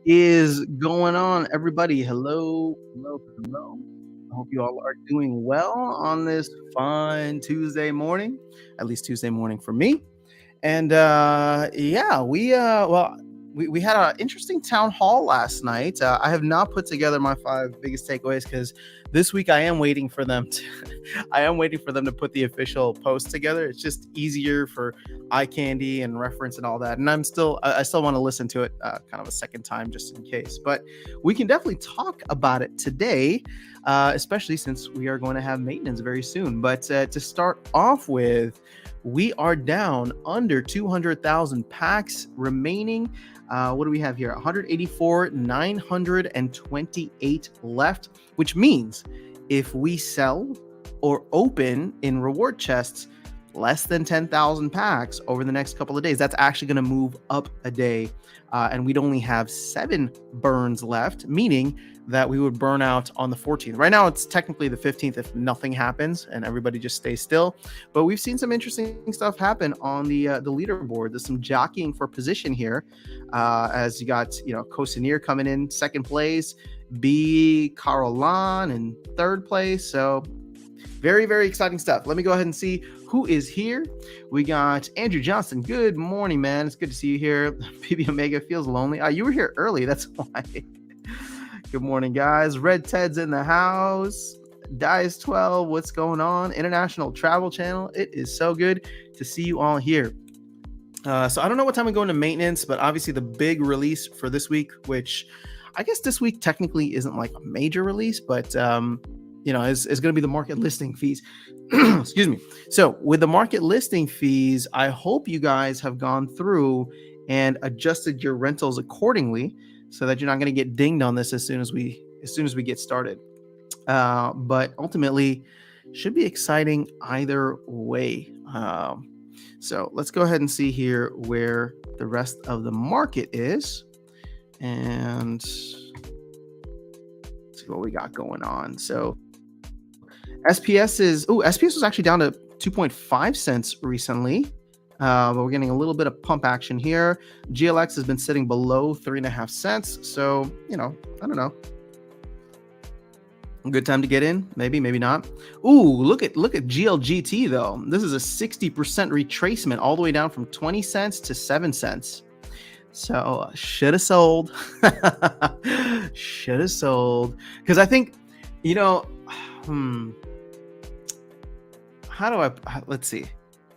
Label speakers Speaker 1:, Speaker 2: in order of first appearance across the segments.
Speaker 1: is going on, everybody? Hello, hello, hello. I hope you all are doing well on this fine Tuesday morning, at least Tuesday morning for me. And yeah, we had an interesting town hall last night. I have not put together my five biggest takeaways because this week I am waiting for them to I am waiting for them to put the official post together. It's just easier for eye candy and reference and all that. And I still want to listen to it kind of a second time just in case. But we can definitely talk about it today, especially since we are going to have maintenance very soon. But to start off with, we are down under 200,000 packs remaining. What do we have here? 184, 928 left, which means if we sell or open in reward chests less than 10,000 packs over the next couple of days, that's actually going to move up a day. And we'd only have 7 burns left, meaning that we would burn out on the 14th. Right now, it's technically the 15th if nothing happens and everybody just stays still. But we've seen some interesting stuff happen on the leaderboard. There's some jockeying for position here, as you got Cosinir coming in second place, B Carolan in third place. So very, very exciting stuff. Let me go ahead and see who is here. We got Andrew Johnson. Good morning, man. It's good to see you here. PB Omega feels lonely. You were here early. That's why. Good morning, guys. Red Ted's in the house. Dice 12, what's going on? International Travel Channel. It is so good to see you all here. So I don't know what time we go into maintenance, but obviously the big release for this week, which I guess this week technically isn't like a major release, but is going to be the market listing fees. Excuse me. So with the market listing fees, I hope you guys have gone through and adjusted your rentals accordingly, so that you're not going to get dinged on this as soon as we get started. But ultimately, should be exciting either way. So let's go ahead and see here where the rest of the market is, and see what we got going on. So SPS was actually down to 2.5 cents recently. But we're getting a little bit of pump action here. GLX has been sitting below 3.5 cents. So, I don't know. A good time to get in? Maybe not. Ooh, look at GLGT though. This is a 60% retracement all the way down from 20 cents to 7 cents. So should have sold. Should have sold. Because I think, let's see.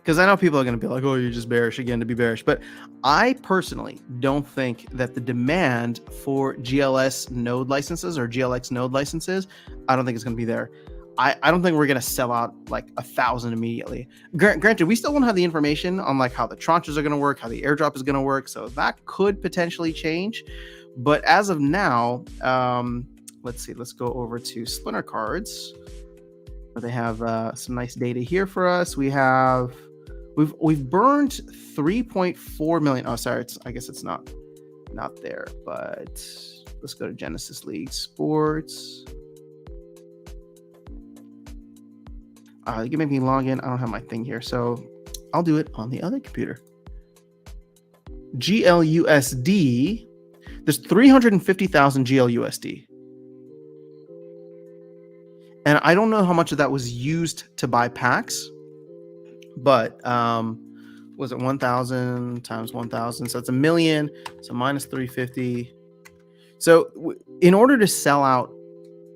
Speaker 1: Because I know people are going to be like, oh, you're just bearish again to be bearish. But I personally don't think that the demand for GLS node licenses or GLX node licenses, I don't think it's going to be there. I don't think we're going to sell out like 1,000 immediately. Granted, we still won't have the information on like how the tranches are going to work, how the airdrop is going to work. So that could potentially change. But as of now, let's see. Let's go over to Splinter Cards, where they have some nice data here for us. We've burned 3.4 million. Oh, sorry. I guess it's not there, but let's go to Genesis League Sports. You can make me log in. I don't have my thing here, so I'll do it on the other computer. GLUSD. There's 350,000 GLUSD. And I don't know how much of that was used to buy packs. But was it 1,000 times 1,000? So it's 1 million. So minus 350. So in order to sell out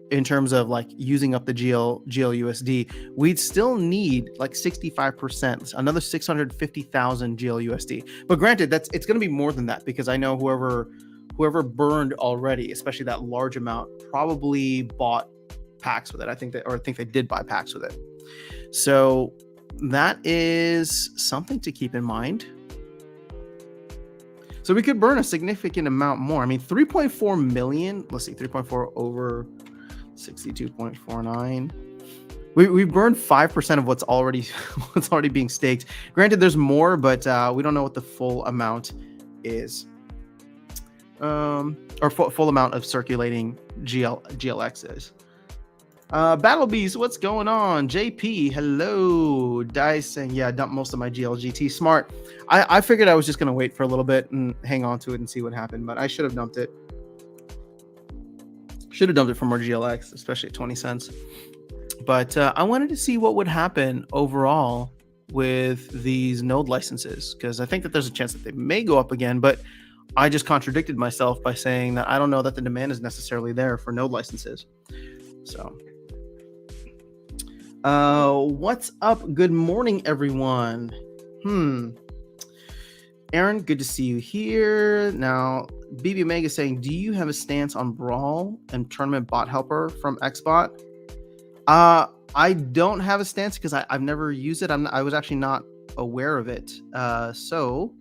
Speaker 1: in terms of like using up the GLUSD, we'd still need like 65%, another 650,000 GLUSD. But granted, it's going to be more than that, because I know whoever burned already, especially that large amount, probably bought packs with it. I think they did buy packs with it. So that is something to keep in mind. So we could burn a significant amount more. I mean, 3.4 million. Let's see, 3.4 over 62.49. We burned 5% of what's already being staked. Granted, there's more, but we don't know what the full amount is, or full amount of circulating GLX is. Battle Beast, what's going on? JP, hello. Dice saying, yeah, I dumped most of my GLGT. Smart. I figured I was just going to wait for a little bit and hang on to it and see what happened, but I should have dumped it. Should have dumped it for more GLX, especially at 20 cents. But I wanted to see what would happen overall with these node licenses, because I think that there's a chance that they may go up again, but I just contradicted myself by saying that I don't know that the demand is necessarily there for node licenses. So what's up? Good morning, everyone. Aaron, good to see you here. Now, BB Omega saying, do you have a stance on Brawl and Tournament Bot Helper from Xbot? I don't have a stance because I've never used it. I was actually not aware of it. So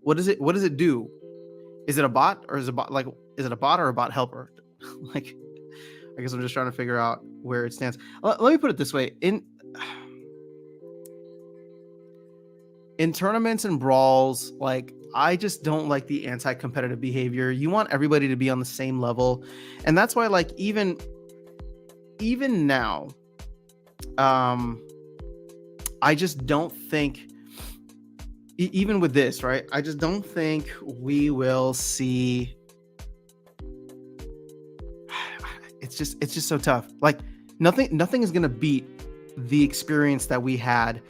Speaker 1: what does it do? Is it a bot or is it a bot or a bot helper? Like, I guess I'm just trying to figure out where it stands. Let me put it this way. In tournaments and brawls, like, I just don't like the anti-competitive behavior. You want everybody to be on the same level. And that's why, like, even now, I just don't think, even with this, right? I just don't think we will see. It's just so tough. Like, nothing is gonna beat the experience that we had.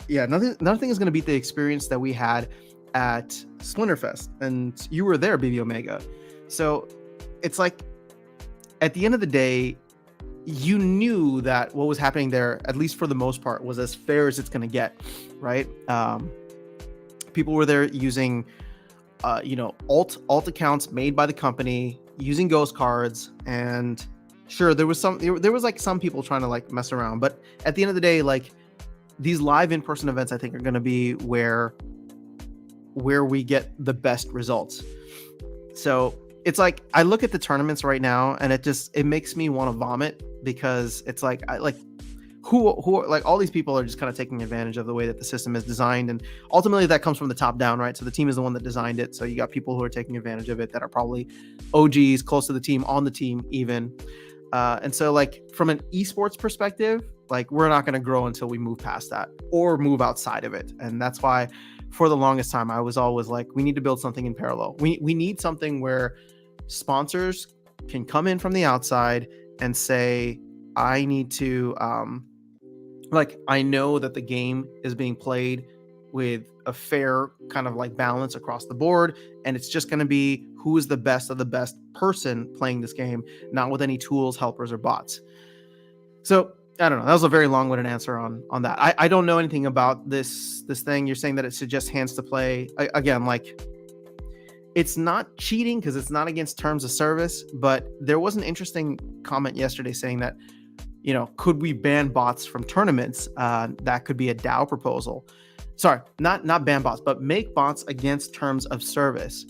Speaker 1: Nothing is gonna beat the experience that we had at Splinterfest, and you were there, BB Omega. So it's like, at the end of the day, you knew that what was happening there, at least for the most part, was as fair as it's going to get, right? People were there using, alt accounts made by the company, using ghost cards, and sure, there was some people trying to like mess around, but at the end of the day, like, these live in-person events, I think, are going to be where we get the best results. So it's like, I look at the tournaments right now and it makes me want to vomit, because it's like, who like, all these people are just kind of taking advantage of the way that the system is designed, and ultimately that comes from the top down, right? So the team is the one that designed it. So you got people who are taking advantage of it that are probably OGs, close to the team, on the team even. And so, like, from an esports perspective, like, we're not going to grow until we move past that or move outside of it. And that's why for the longest time, I was always like, we need to build something in parallel. We need something where sponsors can come in from the outside and say, I need to, I know that the game is being played with a fair kind of like balance across the board, and it's just going to be who is the best of the best person playing this game, not with any tools, helpers, or bots. So I don't know. That was a very long-winded answer on that. I don't know anything about this thing. You're saying that it suggests hands to play. Again, like, it's not cheating because it's not against terms of service, but there was an interesting comment yesterday saying that, could we ban bots from tournaments? That could be a DAO proposal. Sorry, not ban bots, but make bots against terms of service.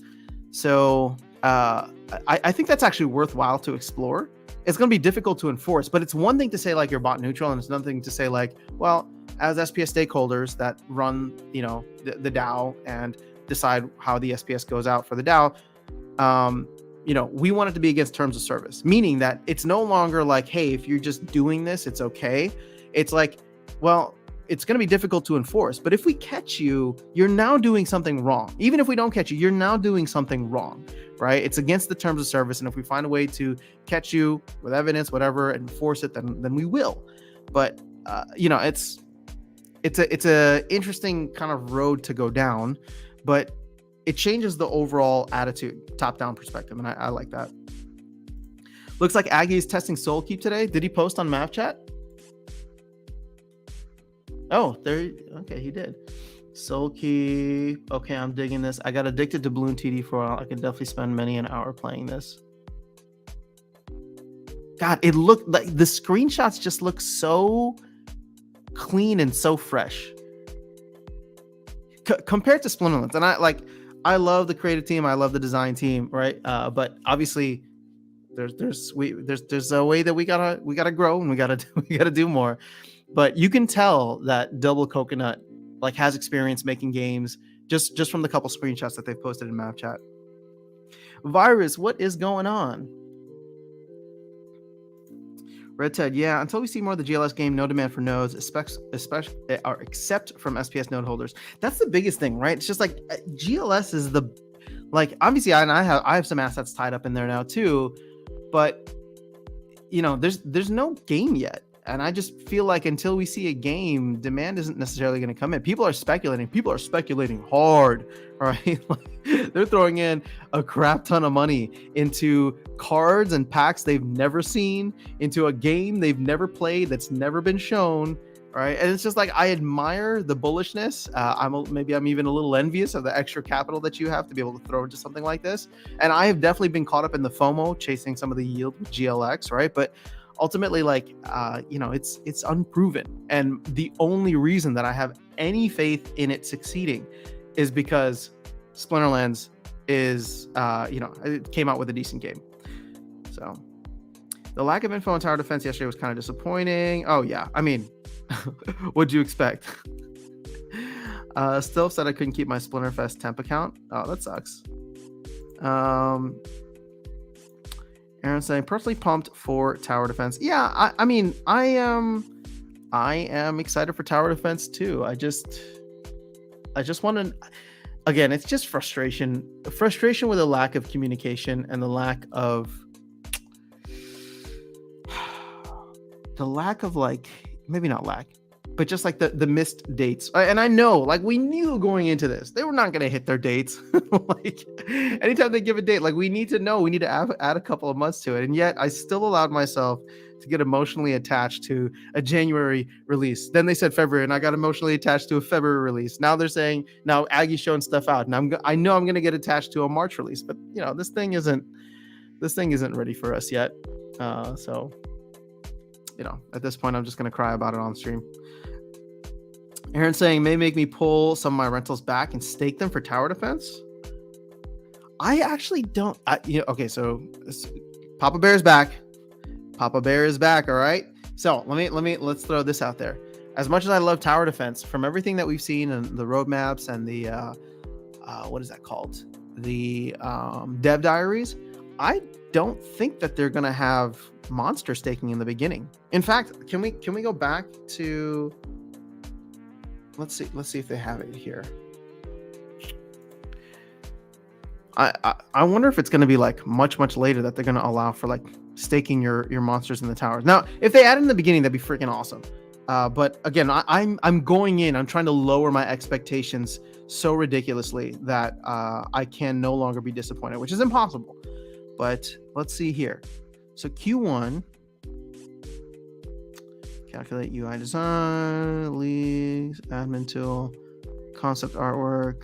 Speaker 1: So I think that's actually worthwhile to explore. It's going to be difficult to enforce, but it's one thing to say, like, you're bot neutral, and it's another thing to say, like, well, as SPS stakeholders that run, the DAO and decide how the SPS goes out for the DAO, we want it to be against terms of service, meaning that it's no longer like, hey, if you're just doing this, it's okay. It's like, well, it's going to be difficult to enforce, but if we catch you, you're now doing something wrong. Even if we don't catch you, you're now doing something wrong, right? It's against the terms of service, and if we find a way to catch you with evidence, whatever, and enforce it, then we will. But it's a interesting kind of road to go down, but it changes the overall attitude, top-down perspective, and I like that. Looks like Aggie is testing Soul Keep today. Did he post on Map Chat? Oh, okay, he did. Soul Keep. Okay, I'm digging this. I got addicted to Bloon TD for a while. I could definitely spend many an hour playing this. God, it looked like the screenshots just look so clean and so fresh compared to Splinterlands. And I love the creative team. I love the design team, right? But obviously, there's a way that we gotta grow, and we gotta do more. But you can tell that Double Coconut like has experience making games just from the couple screenshots that they've posted in Map Chat. Virus, what is going on? Red Ted, yeah, until we see more of the GLS game, no demand for nodes, especially except from SPS node holders. That's the biggest thing, right? It's just like GLS is Like obviously, I have some assets tied up in there now too, but there's no game yet. And I just feel like until we see a game, demand isn't necessarily going to come in. People are speculating. People are speculating hard, right? Like, they're throwing in a crap ton of money into cards and packs they've never seen, into a game they've never played that's never been shown, right? And it's just like, I admire the bullishness. Maybe I'm even a little envious of the extra capital that you have to be able to throw into something like this. And I have definitely been caught up in the FOMO, chasing some of the yield with GLX, right? But ultimately, like, it's unproven. And the only reason that I have any faith in it succeeding is because Splinterlands is, it came out with a decent game. So the lack of info on tower defense yesterday was kind of disappointing. Oh yeah, I mean, what'd you expect? Still said I couldn't keep my Splinterfest temp account. Oh, that sucks. Aaron saying, personally pumped for tower defense. Yeah, I am excited for tower defense too. I just want to, again, it's just frustration with the lack of communication and the lack of like, maybe not lack, but just like the missed dates. And I know, like, we knew going into this, they were not going to hit their dates. Like, anytime they give a date, like, we need to know, we need to add a couple of months to it. And yet I still allowed myself to get emotionally attached to a January release. Then they said February, and I got emotionally attached to a February release. Now they're saying, now Aggie's showing stuff out, and I know I'm going to get attached to a March release, but this thing isn't ready for us yet. So at this point, I'm just going to cry about it on stream. Aaron saying, may make me pull some of my rentals back and stake them for tower defense. I actually don't. Okay, so Papa Bear is back. Papa Bear is back. All right. So let's throw this out there. As much as I love tower defense, from everything that we've seen and the roadmaps and the what is that called? The dev diaries, I don't think that they're gonna have monster staking in the beginning. In fact, can we go back to, let's see if they have it here. I wonder if it's going to be like much later that they're going to allow for like staking your monsters in the towers. Now, if they add it in the beginning, that'd be freaking awesome. But again, I'm going in. I'm trying to lower my expectations so ridiculously that I can no longer be disappointed, which is impossible. But let's see here. So Q1, calculate UI design, leagues, admin tool, concept artwork.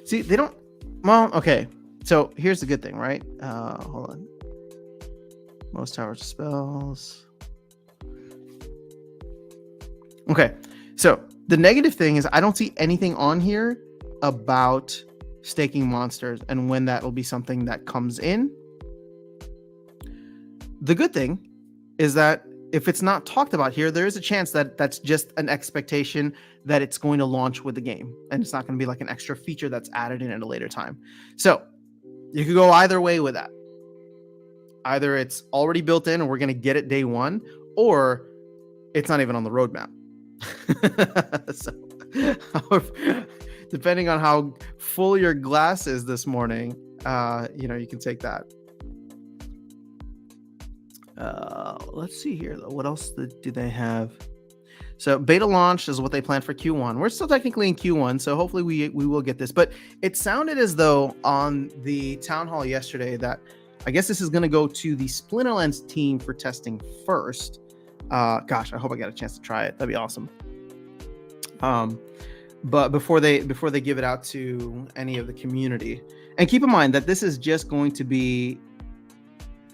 Speaker 1: See, they don't. Well, okay. So here's the good thing, right? Hold on. Most towers spells. Okay. So the negative thing is I don't see anything on here about staking monsters and when that will be something that comes in. The good thing is that if it's not talked about here, there is a chance that that's just an expectation that it's going to launch with the game, and it's not going to be like an extra feature that's added in at a later time. So you could go either way with that. Either it's already built in and we're going to get it day one, or it's not even on the roadmap. So, depending on how full your glass is this morning, you can take that. Let's see here, though. What else do they have? So beta launch is what they planned for Q1. We're still technically in Q1, so hopefully we will get this. But it sounded as though on the town hall yesterday that I guess this is going to go to the Splinterlands team for testing first. Gosh, I hope I got a chance to try it. That'd be awesome. But before they give it out to any of the community, and keep in mind that this is just going to be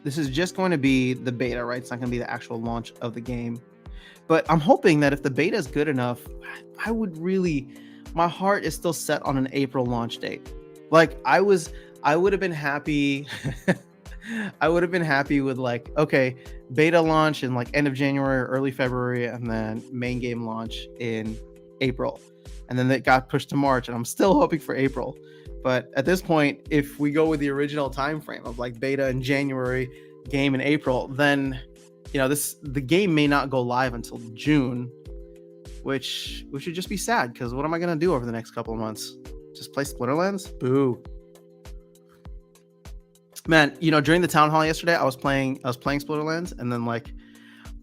Speaker 1: the beta, right? It's not going to be the actual launch of the game. But I'm hoping that if the beta is good enough, my heart is still set on an April launch date. Like I would have been happy. I would have been happy with like, okay, beta launch in like end of January or early February, and then main game launch in April. And then it got pushed to March, and I'm still hoping for April. But at this point, if we go with the original time frame of like beta in January, game in April, then the game may not go live until June, which should just be sad because what am I gonna do over the next couple of months? Just play Splinterlands? Boo. Man, during the town hall yesterday, I was playing Splinterlands, and then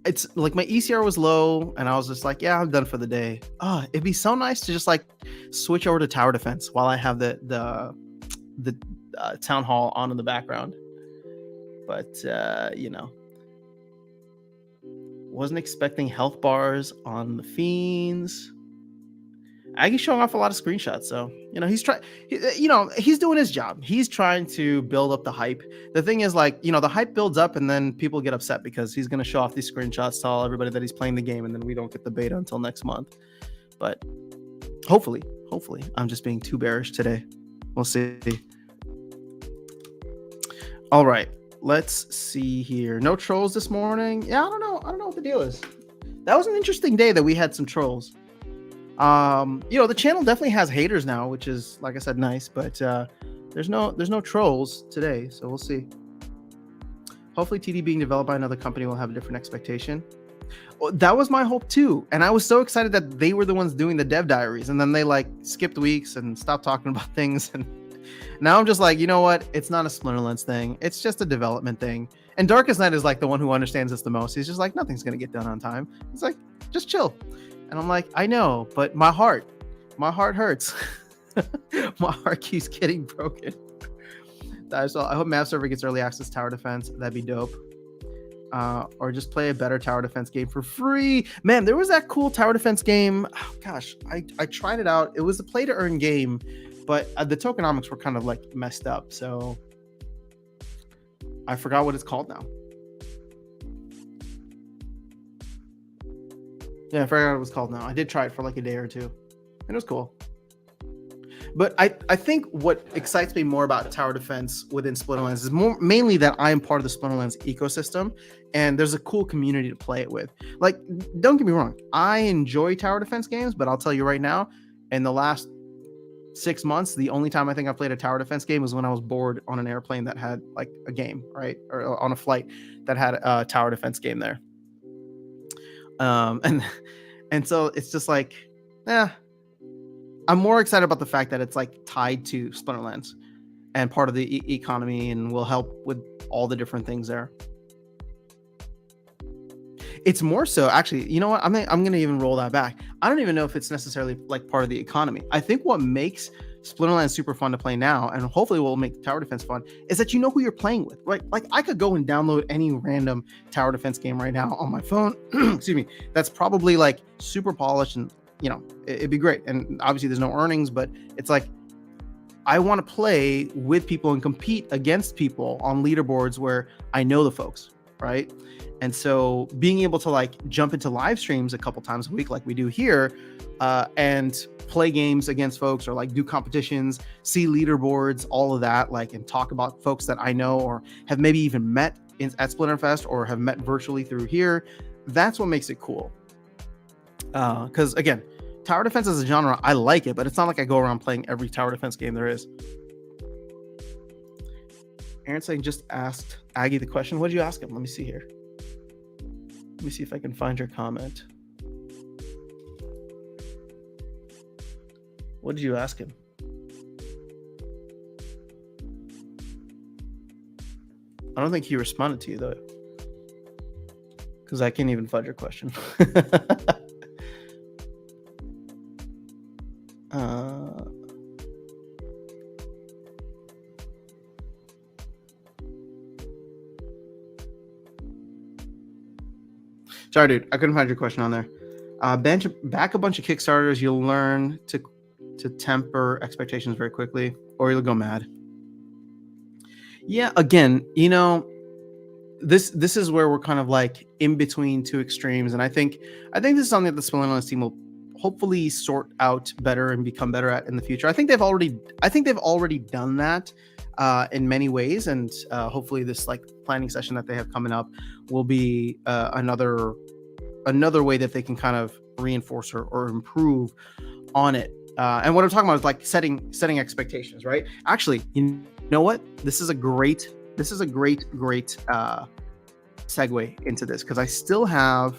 Speaker 1: it's like my ECR was low, and I was just like, yeah, I'm done for the day. Oh, it'd be so nice to just switch over to tower defense while I have the town hall on in the background. But wasn't expecting health bars on the fiends. Aggie's showing off a lot of screenshots, so he's doing his job. He's trying to build up the hype. The thing is, the hype builds up, and then people get upset because he's going to show off these screenshots, tell everybody that he's playing the game, and then we don't get the beta until next month. But hopefully, I'm just being too bearish today. We'll see. All right, let's see here. No trolls this morning. Yeah, I don't know what the deal is. That was an interesting day that we had some trolls. The channel definitely has haters now, which is, like I said, nice, but there's no trolls today, so we'll see. Hopefully TD being developed by another company will have a different expectation. Well, that was my hope too, and I was so excited that they were the ones doing the dev diaries, and then they skipped weeks and stopped talking about things, and now I'm just like, you know what, it's not a Splinterlands thing, it's just a development thing. And Darkest Night is the one who understands this the most. He's just like, nothing's gonna get done on time. It's like, just chill. And I'm like, I know, but my heart hurts. My heart keeps getting broken. So I hope Map Server gets early access tower defense. That'd be dope. Or just play a better tower defense game for free. Man, there was that cool tower defense game. Oh, gosh, I tried it out. It was a play to earn game, but the tokenomics were kind of messed up. So I forgot what it's called now. Yeah, I forgot what it was called now. I did try it for a day or two, and it was cool. But I think what excites me more about tower defense within Splinterlands is mainly that I am part of the Splinterlands ecosystem, and there's a cool community to play it with. Don't get me wrong, I enjoy tower defense games, but I'll tell you right now, in the last 6 months, the only time I think I played a tower defense game was when I was bored on an airplane that had a game, right? Or on a flight that had a tower defense game there. And so it's just I'm more excited about the fact that it's tied to Splinterlands and part of the economy and will help with all the different things there. It's more so, actually, you know what? I'm going to even roll that back. I don't even know if it's necessarily part of the economy. I think what makes Splinterlands super fun to play now, and hopefully will make tower defense fun, is that you know who you're playing with, right? I could go and download any random tower defense game right now on my phone. Excuse me. That's probably super polished, and it'd be great. And obviously there's no earnings, but it's I want to play with people and compete against people on leaderboards where I know the folks, right? And so being able to jump into live streams a couple times a week like we do here, and play games against folks, or do competitions, see leaderboards, all of that, and talk about folks that I know or have maybe even met at Splinterfest or have met virtually through here. That's what makes it cool. Because again, tower defense as a genre, I like it, but it's not like I go around playing every tower defense game there is. Aaron saying just asked Aggie the question. What did you ask him? Let me see here. Let me see if I can find your comment. What did you ask him? I don't think he responded to you though, because I can't even find your question. Sorry, dude. I couldn't find your question on there. Back a bunch of Kickstarters. You'll learn to temper expectations very quickly, or you'll go mad. Yeah, again, this is where we're kind of in between two extremes, and I think this is something that the Splinterlands team will hopefully sort out better and become better at in the future. I think they've already done that in many ways, and hopefully this planning session that they have coming up will be another way that they can kind of reinforce or improve on it. And what I'm talking about is setting expectations, right? Actually, you know what? This is a great segue into this, because I still have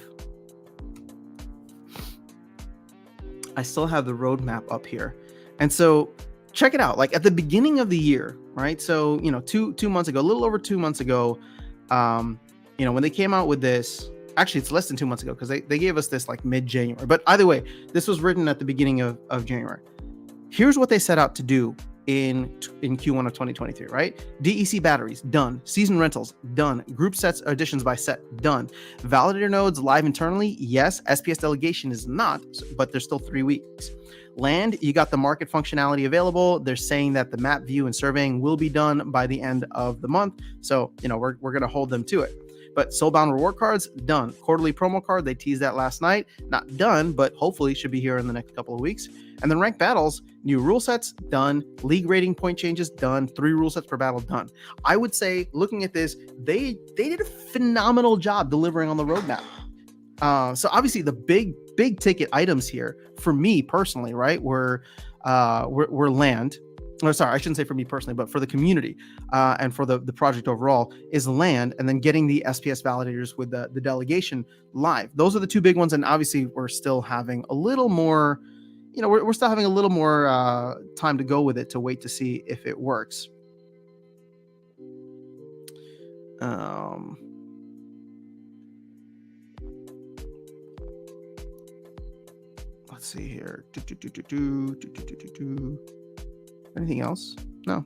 Speaker 1: I still have the roadmap up here. And so check it out. Like at the beginning of the year, right? So, two months ago, a little over 2 months ago, when they came out with this, actually it's less than 2 months ago because they gave us this like mid-January. But either way, this was written at the beginning of January. Here's what they set out to do in Q1 of 2023, right? DEC batteries, done. Season rentals, done. Group sets, additions by set, done. Validator nodes live internally, yes. SPS delegation is not, but there's still 3 weeks. Land, you got the market functionality available. They're saying that the map view and surveying will be done by the end of the month. So, we're going to hold them to it. But soulbound reward cards, done. Quarterly promo card, they teased that last night. Not done, but hopefully should be here in the next couple of weeks. And then ranked battles, new rule sets, done. League rating point changes, done. 3 rule sets per battle, done. I would say, looking at this, they did a phenomenal job delivering on the roadmap. So obviously the big ticket items here for me personally, right, were land. Or sorry, I shouldn't say for me personally, but for the community and for the project overall is land, and then getting the SPS validators with the delegation live. Those are the 2 big ones, and obviously we're still having a little more, we're still having a little more time to go with it to wait to see if it works. Let's see here. Anything else? No.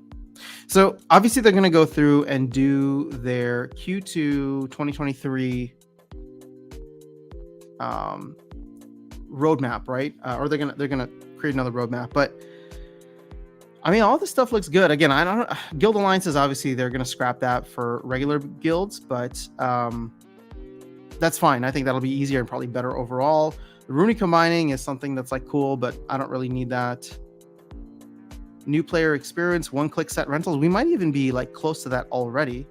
Speaker 1: So obviously they're going to go through and do their Q2 2023 roadmap, right? Or they're gonna create another roadmap. But I mean, all this stuff looks good. Again, I don't. Guild alliances, obviously, they're going to scrap that for regular guilds, but that's fine. I think that'll be easier and probably better overall. The Rooney combining is something that's like cool, but I don't really need that. New player experience, 1-click set rentals. We might even be like close to that already.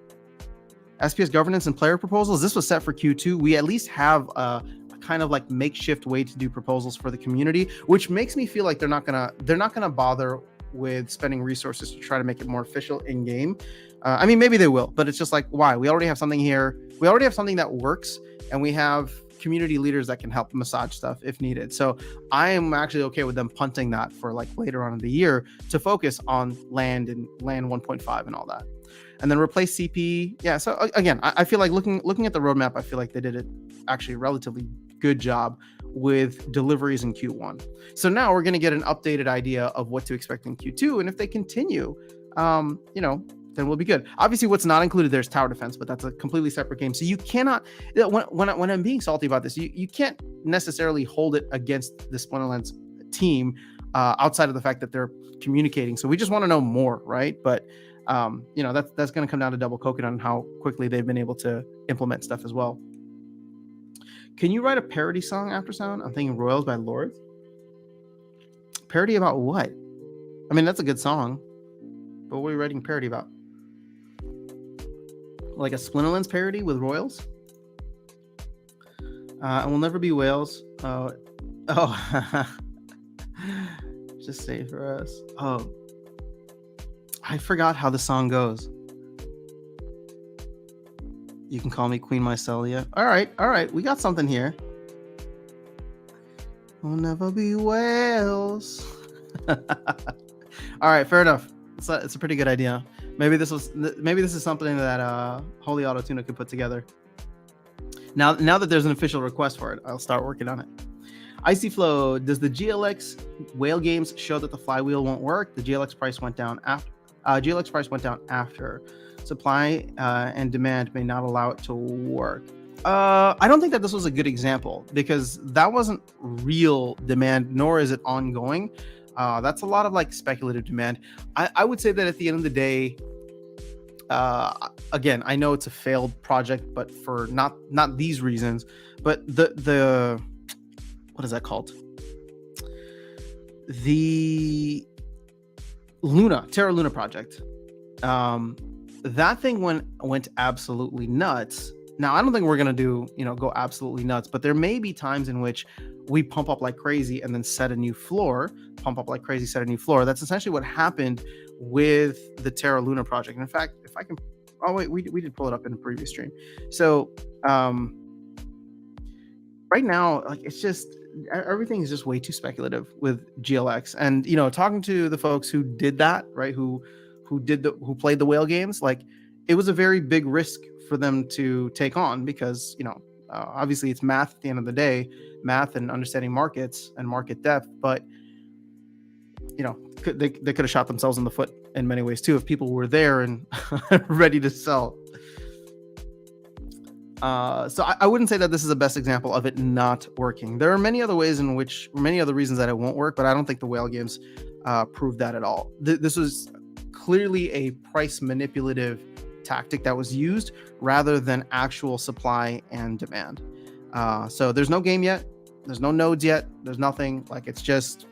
Speaker 1: SPS governance and player proposals. This was set for Q2. We at least have a kind of like makeshift way to do proposals for the community, which makes me feel like they're not gonna bother with spending resources to try to make it more official in game. I mean, maybe they will, but it's just like, why? We already have something here. We already have something that works, and we have community leaders that can help massage stuff if needed. So I am actually okay with them punting that for like later on in the year to focus on land and land 1.5 and all that. And then replace CP. Yeah. So again, I feel like looking at the roadmap, I feel like they did it actually a relatively good job with deliveries in Q1. So now we're going to get an updated idea of what to expect in Q2. And if they continue, then we'll be good. Obviously, what's not included there is tower defense, but that's a completely separate game. So you cannot, when I'm being salty about this, you can't necessarily hold it against the Splinterlands team outside of the fact that they're communicating. So we just want to know more, right? But that's going to come down to Double Coconut and how quickly they've been able to implement stuff as well. Can you write a parody song after sound? I'm thinking Royals by Lords. Parody about what? I mean, that's a good song, but what are you writing parody about? Like a Splinterlands parody with Royals? And We'll Never Be Whales. Just say for us. Oh, I forgot how the song goes. You can call me Queen Mycelia. All right. We got something here. We'll never be whales. All right, fair enough. It's a pretty good idea. Maybe this is something that Holy Autotuna could put together. Now that there's an official request for it, I'll start working on it. Icy Flow, does the GLX whale games show that the flywheel won't work? The GLX price went down after. Supply and demand may not allow it to work. I don't think that this was a good example because that wasn't real demand, nor is it ongoing. That's a lot of like speculative demand. I would say that at the end of the day, again, I know it's a failed project, but for not these reasons, but the what is that called? The Terra Luna project. That thing went absolutely nuts. Now, I don't think we're going to go absolutely nuts, but there may be times in which we pump up like crazy and then set a new floor, That's essentially what happened with the Terra Luna project. And in fact, if I can, we did pull it up in a previous stream. So right now, like it's just everything is just way too speculative with GLX. And talking to the folks who did that, right? Who played the whale games, like it was a very big risk for them to take on because obviously it's math at the end of the day, math and understanding markets and market depth. But they could have shot themselves in the foot in many ways too if people were there and ready to sell. So I wouldn't say that this is the best example of it not working. There are many other reasons that it won't work, but I don't think the whale games proved that at all. This was clearly a price manipulative tactic that was used rather than actual supply and demand. So there's no game yet. There's no nodes yet. There's nothing. Like it's just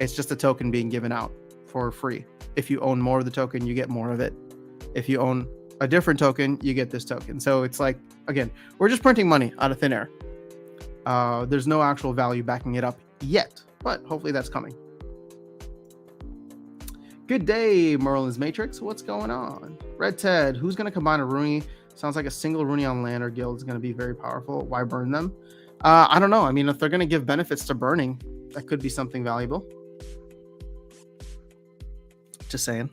Speaker 1: a token being given out for free. If you own more of the token, you get more of it. If you own a different token, you get this token. So it's like, again, we're just printing money out of thin air. There's no actual value backing it up yet, but hopefully that's coming. Good day, Merlin's Matrix. What's going on? Red Ted, who's going to combine a Rooney? Sounds like a single Rooney on land or guild is going to be very powerful. Why burn them? I don't know. I mean, if they're going to give benefits to burning, that could be something valuable. Just saying.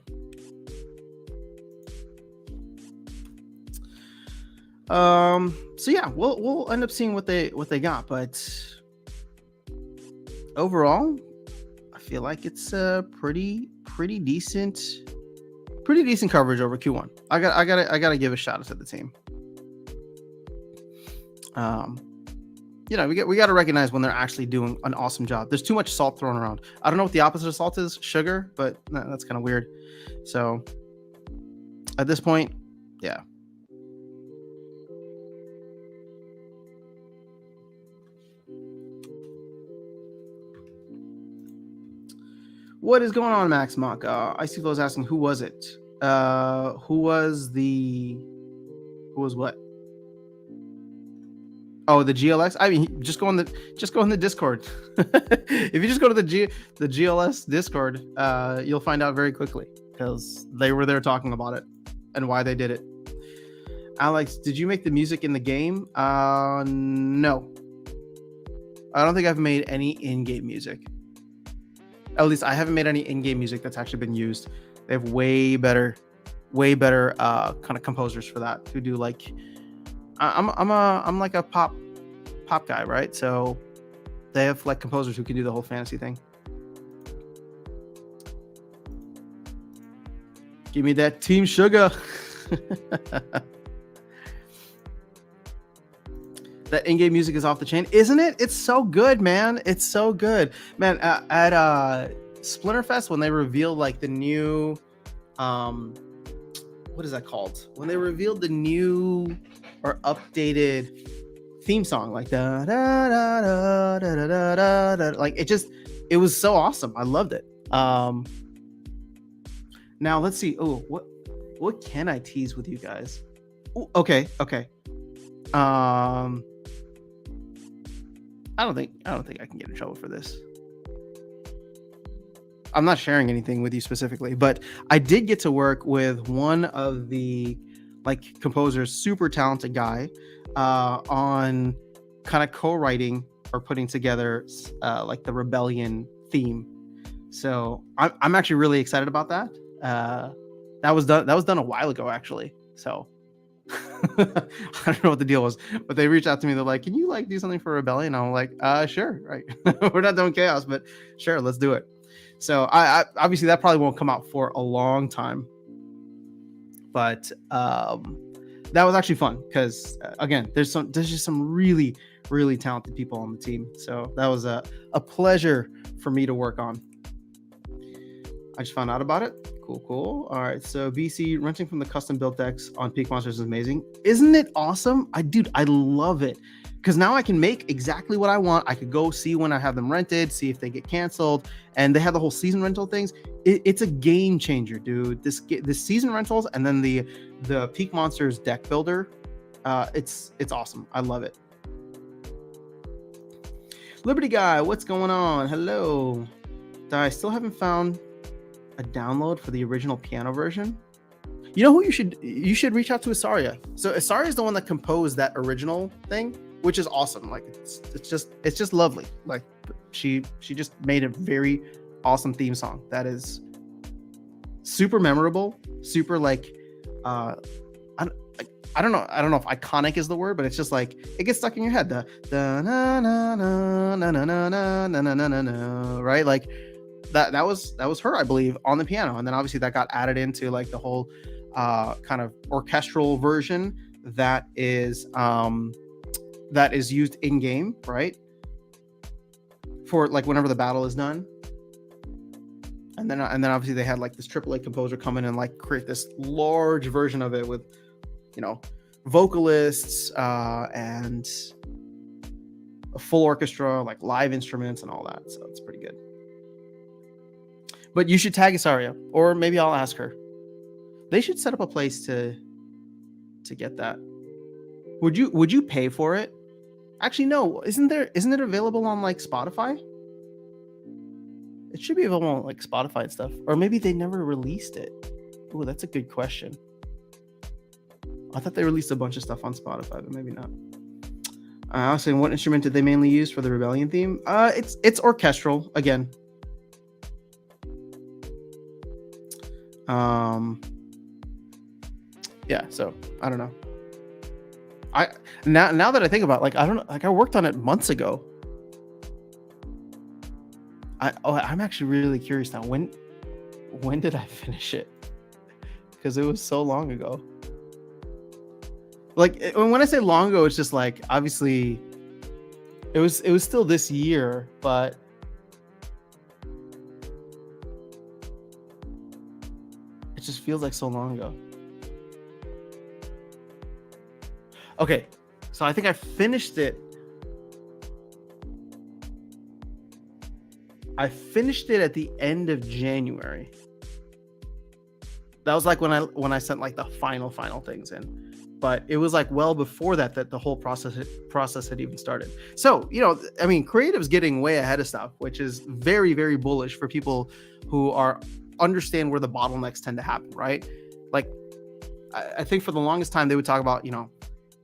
Speaker 1: So yeah, we'll end up seeing what they got, but overall, I feel like it's a pretty decent coverage over Q1. I gotta give a shout out to the team. We got to recognize when they're actually doing an awesome job. There's too much salt thrown around. I don't know what the opposite of salt is, sugar, but that's kind of weird. So at this point, yeah. What is going on, Max Mock? Icy Flow is asking, who was it? Who was what? Oh, the GLX. I mean, just go in the Discord. If you just go to the GLS Discord, you'll find out very quickly because they were there talking about it and why they did it. Alex, did you make the music in the game? No. I don't think I've made any in-game music. At least I haven't made any in-game music that's actually been used. They have way better kind of composers for that who do like. I'm like a pop guy, right? So they have like composers who can do the whole fantasy thing. Give me that Team Sugar. That in-game music is off the chain, isn't it? It's so good, man. It's so good, man. At Splinterfest, when they revealed like the new, what is that called? When they revealed the new or updated theme song, like da da da da da da da da, like it was so awesome. I loved it. Now let's see. Oh, what can I tease with you guys? Ooh, okay. I don't think I can get in trouble for this. I'm not sharing anything with you specifically, but I did get to work with one of the like composers, super talented guy, on kind of co-writing or putting together like the Rebellion theme. So I'm actually really excited about that. That was done a while ago, actually. So I don't know what the deal was, but they reached out to me. They're like, "Can you like do something for Rebellion?" I'm like, "Sure, right." We're not doing Chaos, but sure, let's do it. So I obviously that probably won't come out for a long time, but that was actually fun because again, there's just some really talented people on the team. So that was a pleasure for me to work on. I just found out about it. Cool. All right. So BC, renting from the custom built decks on Peak Monsters is amazing. Isn't it awesome? I love it. Because now I can make exactly what I want. I could go see when I have them rented, see if they get canceled. And they have the whole season rental things. It's a game changer, dude. This season rentals and then the Peak Monsters deck builder. It's awesome. I love it. Liberty Guy, what's going on? Hello. I still haven't found a download for the original piano version. You know who you should reach out to? Asaria. So Asaria is the one that composed that original thing. which is awesome. Like it's just lovely. Like she just made a very awesome theme song that is super memorable, super like I don't know if iconic is the word, but it's just like it gets stuck in your head. The na na na na na na na na na na na, right? Like that was her, I believe, on the piano, and then obviously that got added into like the whole kind of orchestral version that is used in game, right? For like whenever the battle is done. And then obviously they had like this AAA composer come in and like create this large version of it with, you know, vocalists and a full orchestra, like live instruments and all that. So it's pretty good. But you should tag Isaria, or maybe I'll ask her. They should set up a place to get that. Would you pay for it? Actually, no. Isn't it available on like Spotify? It should be available on like Spotify and stuff. Or maybe they never released it. Oh, that's a good question. I thought they released a bunch of stuff on Spotify, but maybe not. I was saying, what instrument did they mainly use for the Rebellion theme? It's orchestral again. Yeah, so I don't know. Now that I think about it, like I don't know, like I worked on it months ago. I'm actually really curious now. When did I finish it? Because it was so long ago. Like when I say long ago, it's just like obviously it was still this year, but it just feels like so long ago. Okay, so I think I finished it. I finished it at the end of January. That was like when I sent like the final things in, but it was like well before that the whole process had even started. So, you know, I mean, creative's getting way ahead of stuff, which is very, very bullish for people who understand where the bottlenecks tend to happen, right? Like, I think for the longest time they would talk about, you know,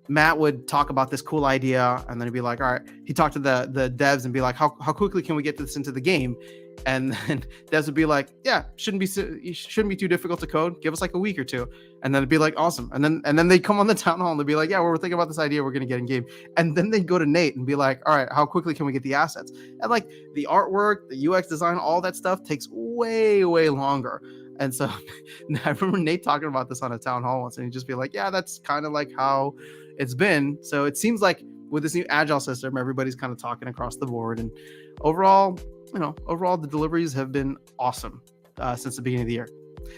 Speaker 1: Matt would talk about this cool idea, and then he'd be like, all right, he talked to the devs and be like, how quickly can we get this into the game? And then devs would be like, yeah, shouldn't be too difficult to code. Give us like a week or two. And then it'd be like, awesome. And then they'd come on the town hall and they'd be like, yeah, we're thinking about this idea we're going to get in game. And then they'd go to Nate and be like, all right, how quickly can we get the assets? And like the artwork, the UX design, all that stuff takes way, way longer. And so I remember Nate talking about this on a town hall once, and he'd just be like, yeah, that's kind of like how it's been. So it seems like with this new agile system, everybody's kind of talking across the board, and overall the deliveries have been awesome since the beginning of the year.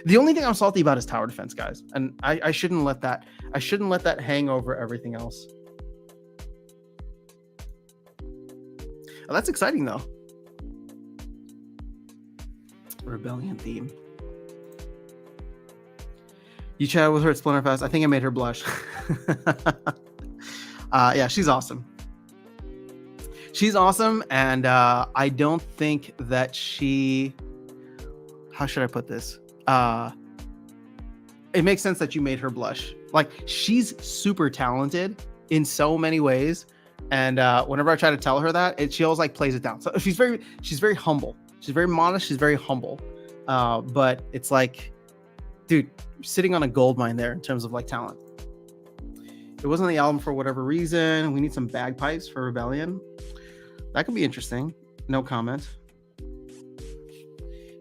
Speaker 1: The only thing I'm salty about is tower defense, guys, and I shouldn't let that hang over everything else. Oh, that's exciting though. Rebellion theme. You chatted with her at Splinterfest. I think I made her blush. Yeah, she's awesome. She's awesome, and I don't think that she... How should I put this? It makes sense that you made her blush. Like, she's super talented in so many ways, and whenever I try to tell her that, she always like plays it down. So she's very humble. She's very modest. She's very humble. But it's like, dude, sitting on a gold mine there in terms of like talent. It wasn't the album for whatever reason. We need some bagpipes for Rebellion. That could be interesting. No comment.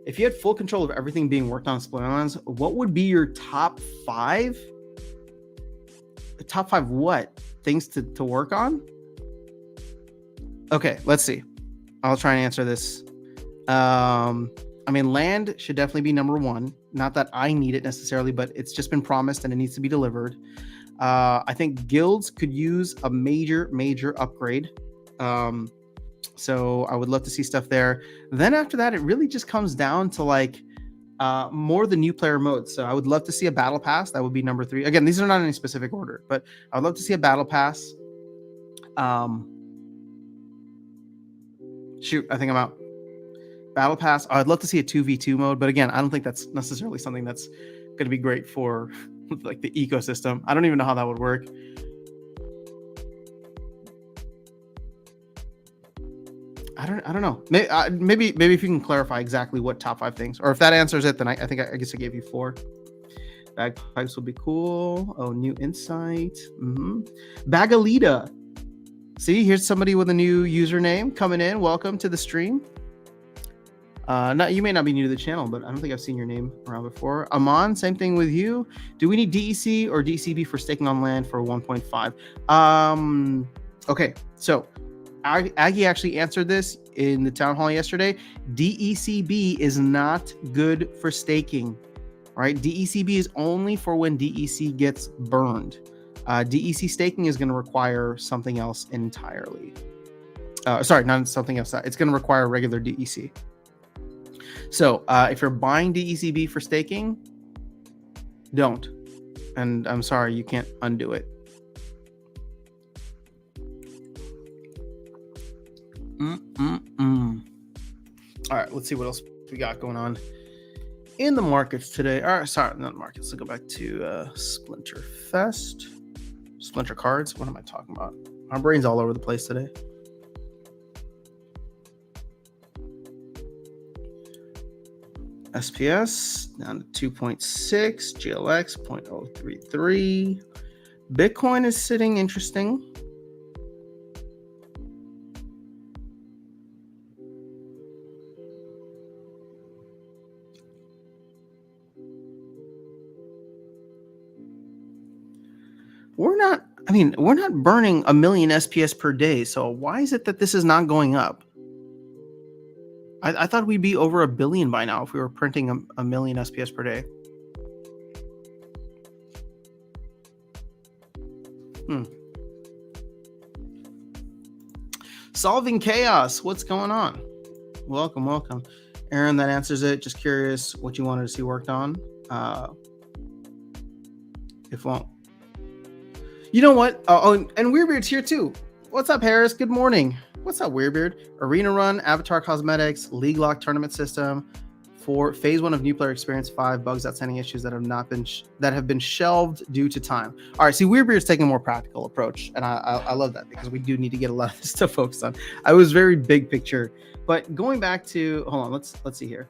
Speaker 1: If you had full control of everything being worked on Splinterlands, what would be your top 5? Top 5 what? Things to work on? Okay, let's see. I'll try and answer this. I mean, land should definitely be number 1. Not that I need it necessarily, but it's just been promised and it needs to be delivered. I think guilds could use a major upgrade. So I would love to see stuff there. Then after that, it really just comes down to like more the new player modes. So I would love to see a battle pass. That would be number 3. Again, these are not in any specific order, but I would love to see a battle pass. Shoot, I think I'm out. Battle pass. I'd love to see a 2v2 mode, but again, I don't think that's necessarily something that's going to be great for like the ecosystem. I don't even know how that would work. I don't know. Maybe if you can clarify exactly what top 5 things, or if that answers it, then I guess I gave you 4. Bagpipes will be cool. Oh, new insight. Bagalita. See, here's somebody with a new username coming in. Welcome to the stream. You may not be new to the channel, but I don't think I've seen your name around before. Aman, same thing with you. Do we need DEC or DCB for staking on land for 1.5? Okay, so Aggie actually answered this in the town hall yesterday. DECB is not good for staking, right? DECB is only for when DEC gets burned. DEC staking is going to require something else entirely. Sorry, not something else. It's going to require regular DEC. So if you're buying DECB for staking, don't. And I'm sorry, you can't undo it. All right, let's see what else we got going on in the markets today. All right, sorry, not markets. Let's go back to Splinter Fest. Splinter Cards. What am I talking about? My brain's all over the place today. SPS down to 2.6, GLX 0.033. Bitcoin is sitting interesting. We're not burning 1 million SPS per day. So why is it that this is not going up? I thought we'd be over 1 billion by now if we were printing a million SPS per day. Solving Chaos. What's going on? Welcome. Aaron, that answers it. Just curious what you wanted to see worked on. If won't. You know what? Oh, and Weirdbeard's here too. What's up, Harris? Good morning. What's up, Weirdbeard? Arena Run, Avatar Cosmetics, League Lock Tournament System for Phase 1 of New Player Experience 5, bugs, outstanding issues that have been shelved due to time. All right, see, Weirdbeard's taking a more practical approach, and I love that because we do need to get a lot of this stuff focused on. I was very big picture, but going back to, hold on, let's see here.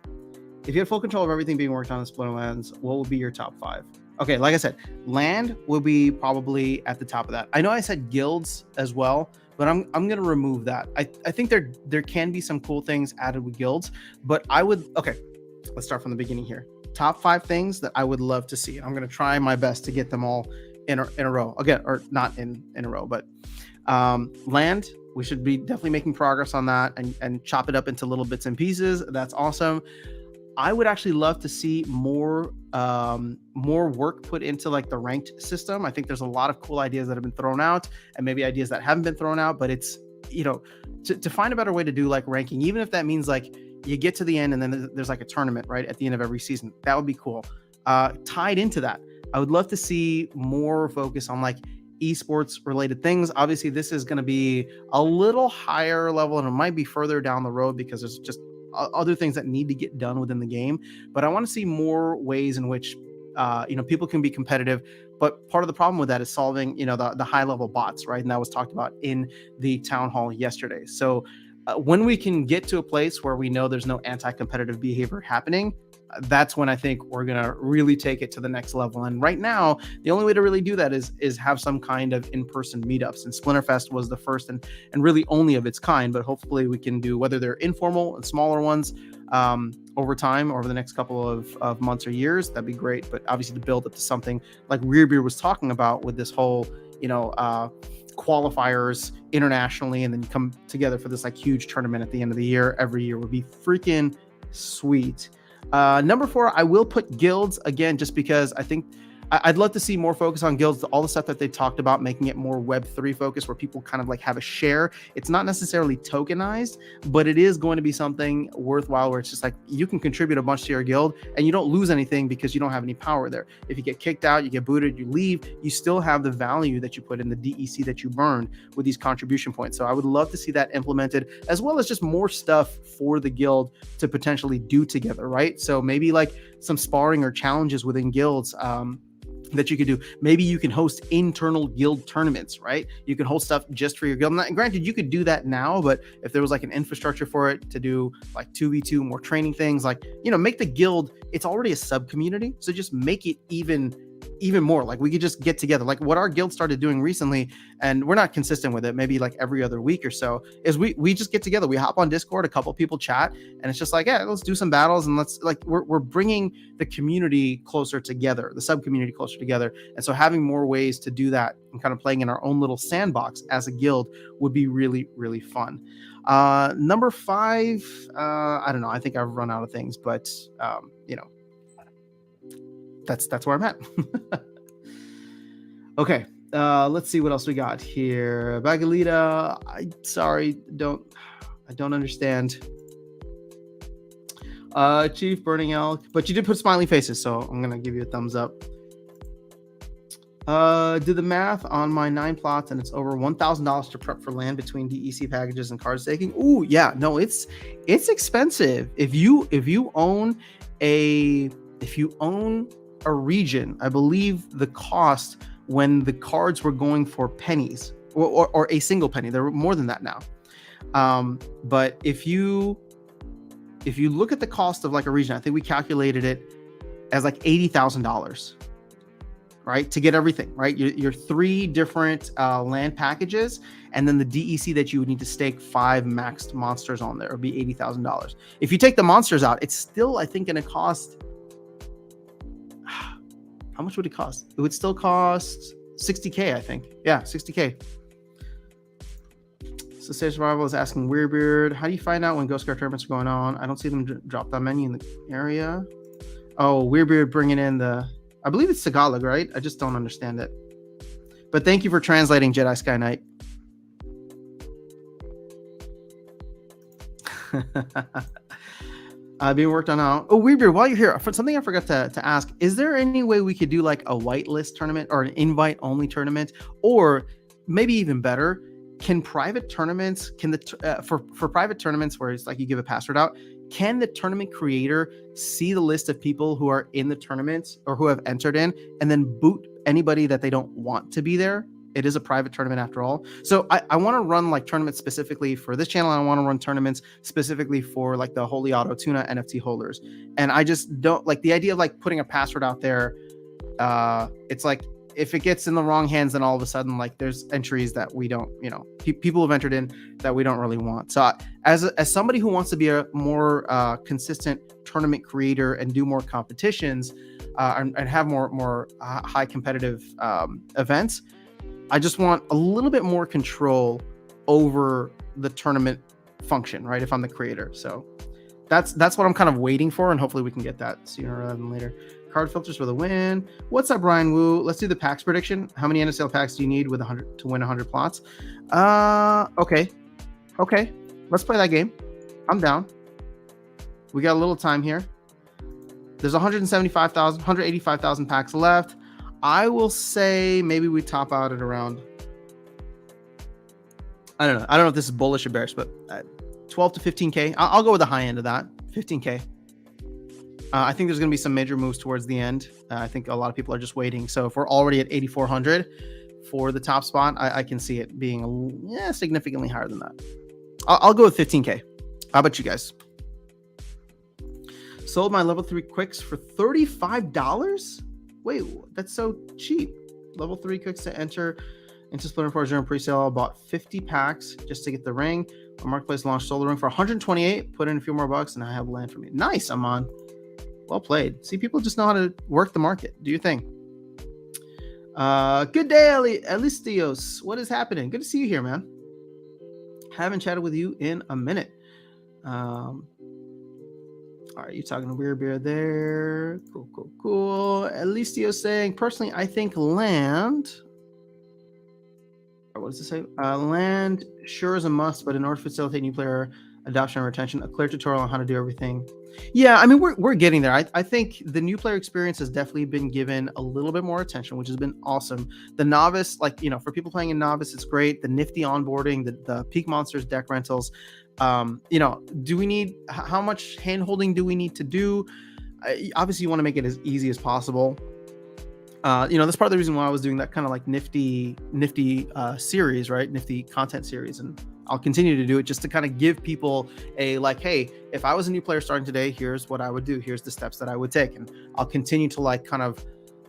Speaker 1: If you had full control of everything being worked on in Splinterlands, what would be your top 5? Okay, like I said, land will be probably at the top of that. I know I said guilds as well, but I'm going to remove that. I think there can be some cool things added with guilds, but okay, let's start from the beginning here. Top 5 things that I would love to see. I'm going to try my best to get them all in a row. Again, or not in a row, but land, we should be definitely making progress on that and chop it up into little bits and pieces. That's awesome. I would actually love to see more work put into like the ranked system. I think there's a lot of cool ideas that have been thrown out and maybe ideas that haven't been thrown out, but it's, to find a better way to do like ranking, even if that means like you get to the end and then there's like a tournament right at the end of every season, that would be cool. Tied into that, I would love to see more focus on like esports related things. Obviously this is going to be a little higher level and it might be further down the road because there's just other things that need to get done within the game, but I want to see more ways in which people can be competitive. But part of the problem with that is solving the high level bots, right? And that was talked about in the town hall yesterday. So when we can get to a place where we know there's no anti-competitive behavior happening, that's when I think we're gonna really take it to the next level. And right now, the only way to really do that is have some kind of in-person meetups. And Splinterfest was the first and really only of its kind. But hopefully, we can do whether they're informal and smaller ones over time, over the next couple of months or years. That'd be great. But obviously, to build up to something like Weirdbeard was talking about with this whole, qualifiers internationally, and then you come together for this like huge tournament at the end of the year every year would be freaking sweet. Number 4, I will put guilds again, just because I think I'd love to see more focus on guilds, all the stuff that they talked about, making it more Web3 focused, where people kind of like have a share. It's not necessarily tokenized, but it is going to be something worthwhile where it's just like you can contribute a bunch to your guild and you don't lose anything because you don't have any power there. If you get kicked out, you get booted, you leave, you still have the value that you put in the DEC that you burned with these contribution points. So I would love to see that implemented, as well as just more stuff for the guild to potentially do together, right? So maybe like some sparring or challenges within guilds. that you could do. Maybe you can host internal guild tournaments, right? You can host stuff just for your guild. Now, granted, you could do that now, but if there was like an infrastructure for it to do like 2v2, more training things, like, make the guild, it's already a sub community. So just make it even more. Like, we could just get together. Like what our guild started doing recently, and we're not consistent with it, maybe like every other week or so, is we just get together. We hop on Discord, a couple people chat, and it's just like, yeah, let's do some battles, and let's like, we're bringing the community closer together, the sub community closer together. And so having more ways to do that and kind of playing in our own little sandbox as a guild would be really, really fun. Number 5, I don't know. I think I've run out of things, but that's where I'm at. Okay. Let's see what else we got here. Bagalita, I don't understand. Chief Burning Elk, but you did put smiley faces, so I'm gonna give you a thumbs up. Did the math on my 9 plots, and it's over $1,000 to prep for land between DEC packages and card staking. Ooh, yeah, no, it's expensive. If you own a region, I believe the cost when the cards were going for pennies or a single penny, there were more than that now. But if you look at the cost of like a region, I think we calculated it as like $80,000, right? To get everything, right? Your 3 different land packages, and then the DEC that you would need to stake 5 maxed monsters on there would be $80,000. If you take the monsters out, it's still, I think, going to cost, how much would it cost? It would still cost $60K, I think. Yeah, $60K. So Stage Survival is asking Weirdbeard, how do you find out when Ghost Card tournaments are going on? I don't see them drop that menu in the area. Oh, Weirdbeard bringing in I believe it's Tagalog, right? I just don't understand it. But thank you for translating, Jedi Sky Knight. Being worked on now. Oh, Weirdbeard, while you're here, something I forgot to ask, is there any way we could do like a whitelist tournament or an invite-only tournament? Or maybe even better, can private tournaments, for private tournaments where it's like you give a password out, can the tournament creator see the list of people who are in the tournament or who have entered in, and then boot anybody that they don't want to be there? It is a private tournament after all. So I want to run like tournaments specifically for this channel. I want to run tournaments specifically for like the Holy Auto Tuna NFT holders. And I just don't like the idea of like putting a password out there. It's like, if it gets in the wrong hands, then all of a sudden, like there's entries that we don't, people have entered in that we don't really want. So as somebody who wants to be a more consistent tournament creator and do more competitions and have more high competitive events, I just want a little bit more control over the tournament function, right? If I'm the creator. So that's what I'm kind of waiting for, and hopefully we can get that sooner rather than later. Card filters for the win. What's up, Brian Wu? Let's do the packs prediction. How many NSL packs do you need with 100 to win 100 plots? Okay. Let's play that game. I'm down. We got a little time here. There's 185,000 packs left. I will say maybe we top out at around, I don't know if this is bullish or bearish, but 12 to 15K. I'll go with the high end of that, 15K. I think there's going to be some major moves towards the end. I think a lot of people are just waiting. So if we're already at 8,400 for the top spot, I can see it being significantly higher than that. I'll go with 15K. How about you guys? Sold my level 3 quicks for $35? Wait, that's so cheap. Level 3 quicks to enter into Splitting Forge during pre-sale. I bought 50 packs just to get the ring. Our marketplace launched sold the ring for 128. Put in a few more bucks and I have land for me. Nice, Aman. Well played. See, people just know how to work the market. Do your thing. Good day, Alistios. What is happening? Good to see you here, man. Haven't chatted with you in a minute. All right, you talking to Weird Bear there. Cool. Alistios saying, personally, I think land. What does it say? Land sure is a must, but in order to facilitate new player adoption and retention, a clear tutorial on how to do everything. Yeah, I mean, we're getting there. I think the new player experience has definitely been given a little bit more attention, which has been awesome. The novice, for people playing in novice, it's great. The nifty onboarding, the peak monsters deck rentals. Do we need, how much hand holding do we need to do? Obviously, you want to make it as easy as possible. That's part of the reason why I was doing that kind of like nifty series, right? Nifty content series. And I'll continue to do it just to kind of give people a like, hey, if I was a new player starting today, here's what I would do. Here's the steps that I would take. And I'll continue to like kind of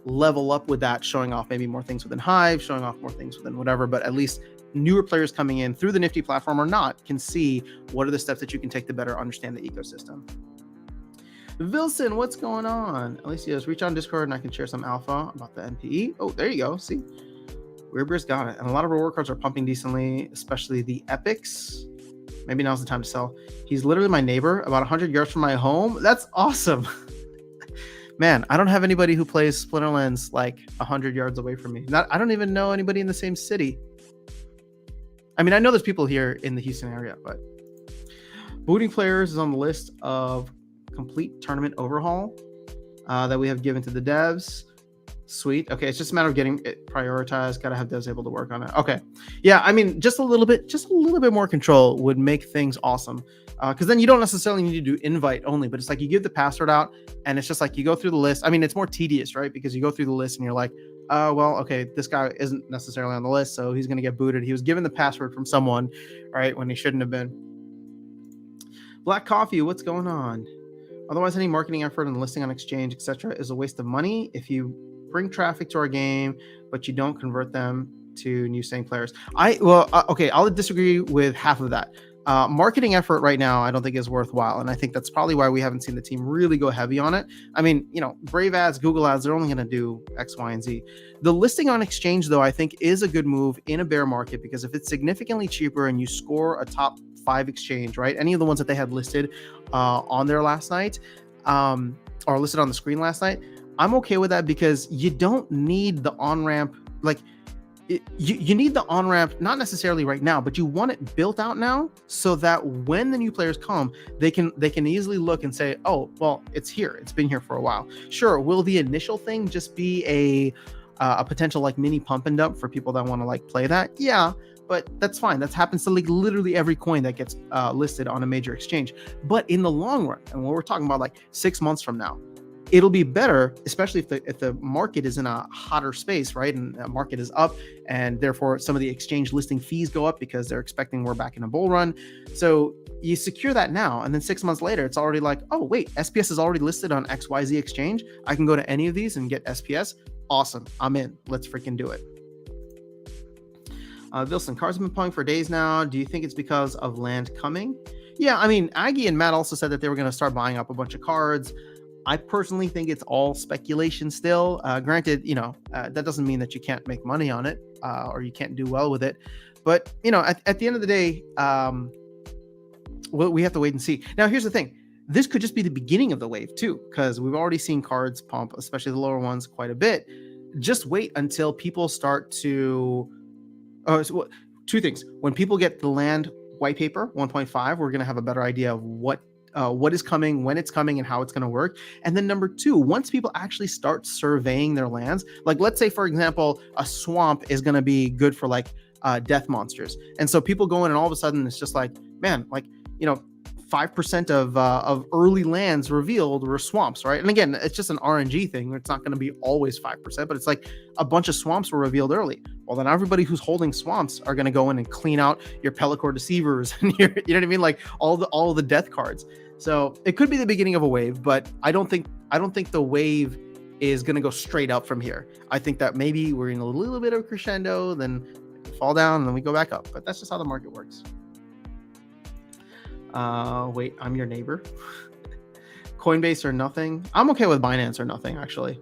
Speaker 1: level up with that, showing off maybe more things within Hive, showing off more things within whatever, but at least newer players coming in through the Nifty platform or not can see what are the steps that you can take to better understand the ecosystem. Vilson, what's going on? Alicia's reach on Discord and I can share some alpha about the NPE. Oh, there you go. See, Weirbeer's got it. And a lot of reward cards are pumping decently, especially the epics. Maybe now's the time to sell. He's literally my neighbor, about 100 yards from my home. That's awesome. Man, I don't have anybody who plays Splinterlands like 100 yards away from me. I don't even know anybody in the same city. I mean, I know there's people here in the Houston area, but booting players is on the list of complete tournament overhaul that we have given to the devs. Sweet. Okay, it's just a matter of getting it prioritized. Got to have devs able to work on it. Okay, yeah. I mean, just a little bit more control would make things awesome. Because then you don't necessarily need to do invite only, but it's like you give the password out, and it's just like you go through the list. I mean, it's more tedious, right? Because you go through the list and you're like, well, okay, this guy isn't necessarily on the list, so he's gonna get booted. He was given the password from someone, right, when he shouldn't have been. Black Coffee, what's going on? Otherwise, any marketing effort and listing on exchange, etc., is a waste of money if you bring traffic to our game, but you don't convert them to new staying players. Okay, I'll disagree with half of that. Marketing effort right now, I don't think is worthwhile. And I think that's probably why we haven't seen the team really go heavy on it. I mean, Brave ads, Google ads, they're only going to do X, Y, and Z. The listing on exchange, though, I think is a good move in a bear market, because if it's significantly cheaper and you score a top 5 exchange, right? Any of the ones that they had listed on there last night or listed on the screen last night, I'm okay with that, because you don't need the on-ramp. Like, you need the on-ramp, not necessarily right now, but you want it built out now so that when the new players come, they can easily look and say, oh, well, it's here. It's been here for a while. Sure, will the initial thing just be a potential like mini pump and dump for people that want to like play that? Yeah, but that's fine. That happens to like literally every coin that gets listed on a major exchange. But in the long run, and when we're talking about like 6 months from now, it'll be better, especially if the market is in a hotter space, right? And the market is up, and therefore some of the exchange listing fees go up because they're expecting we're back in a bull run. So you secure that now, and then 6 months later, it's already like, oh wait, SPS is already listed on XYZ exchange. I can go to any of these and get SPS. Awesome, I'm in. Let's freaking do it. Wilson, cards have been pulling for days now. Do you think it's because of land coming? Yeah, I mean, Aggie and Matt also said that they were going to start buying up a bunch of cards. I personally think it's all speculation still. Granted, that doesn't mean that you can't make money on it or you can't do well with it. But, at the end of the day, we have to wait and see. Now, here's the thing. This could just be the beginning of the wave, too, because we've already seen cards pump, especially the lower ones, quite a bit. Just wait until people start to... two things. When people get the land white paper 1.5, we're going to have a better idea of what is coming, when it's coming, and how it's going to work. And then number 2, once people actually start surveying their lands, like let's say, for example, a swamp is going to be good for like death monsters. And so people go in and all of a sudden it's just like, man, like, 5% of early lands revealed were swamps, right? And again, it's just an RNG thing. It's not going to be always 5%, but it's like a bunch of swamps were revealed early. Well, then everybody who's holding swamps are going to go in and clean out your Pellicore Deceivers and your, you know what I mean? Like all the death cards. So it could be the beginning of a wave, but I don't think the wave is going to go straight up from here. I think that maybe we're in a little bit of a crescendo, then fall down, and then we go back up. But that's just how the market works. Wait, I'm your neighbor. Coinbase or nothing. I'm okay with Binance or nothing, actually.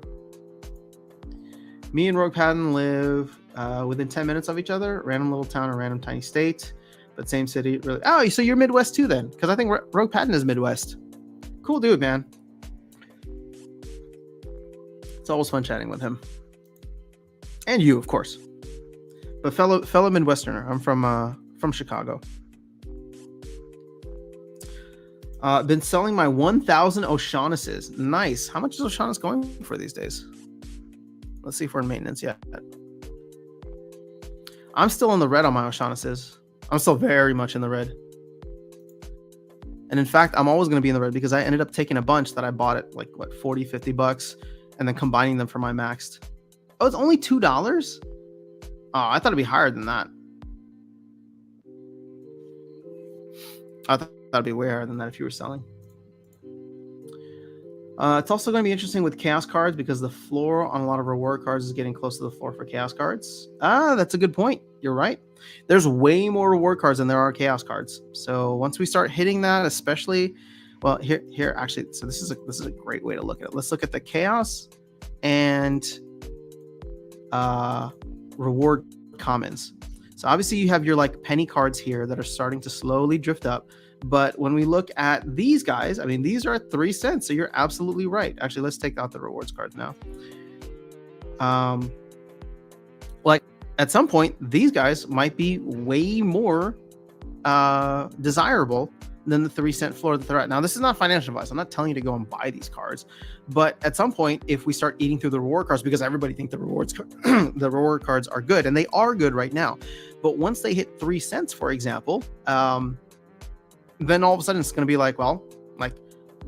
Speaker 1: Me and Rogue Patton live within 10 minutes of each other. Random little town or random tiny state, but same city. Really. Oh, so you're Midwest too then? Because I think Rogue Patton is Midwest. Cool dude, man. It's always fun chatting with him. And you, of course. But fellow Midwesterner. I'm from Chicago. Been selling my 1,000 O'Shaughnesses. Nice. How much is O'Shaughnessy going for these days? Let's see if we're in maintenance yet. I'm still in the red on my O'Shaughnesses. I'm still very much in the red. And in fact, I'm always going to be in the red because I ended up taking a bunch that I bought at like, $40, $50, and then combining them for my maxed. Oh, it's only $2. Oh, I thought it'd be higher than that. I thought that'd be way higher than that if you were selling. It's also going to be interesting with chaos cards because the floor on a lot of reward cards is getting close to the floor for chaos cards. That's a good point. You're right. There's way more reward cards than there are chaos cards. So once we start hitting that, especially, well, here actually, so this is a great way to look at it. Let's look at the chaos and reward commons. So obviously you have your like penny cards here that are starting to slowly drift up. But when we look at these guys, I mean, these are at 3 cents. So you're absolutely right. Actually, let's take out the rewards cards now. Like at some point, these guys might be way more desirable than the 3 cent floor that they're at. Now, this is not financial advice. I'm not telling you to go and buy these cards. But at some point, if we start eating through the reward cards, because everybody thinks the reward cards are good, and they are good right now. But once they hit 3 cents, for example, then all of a sudden it's going to be like, well, like,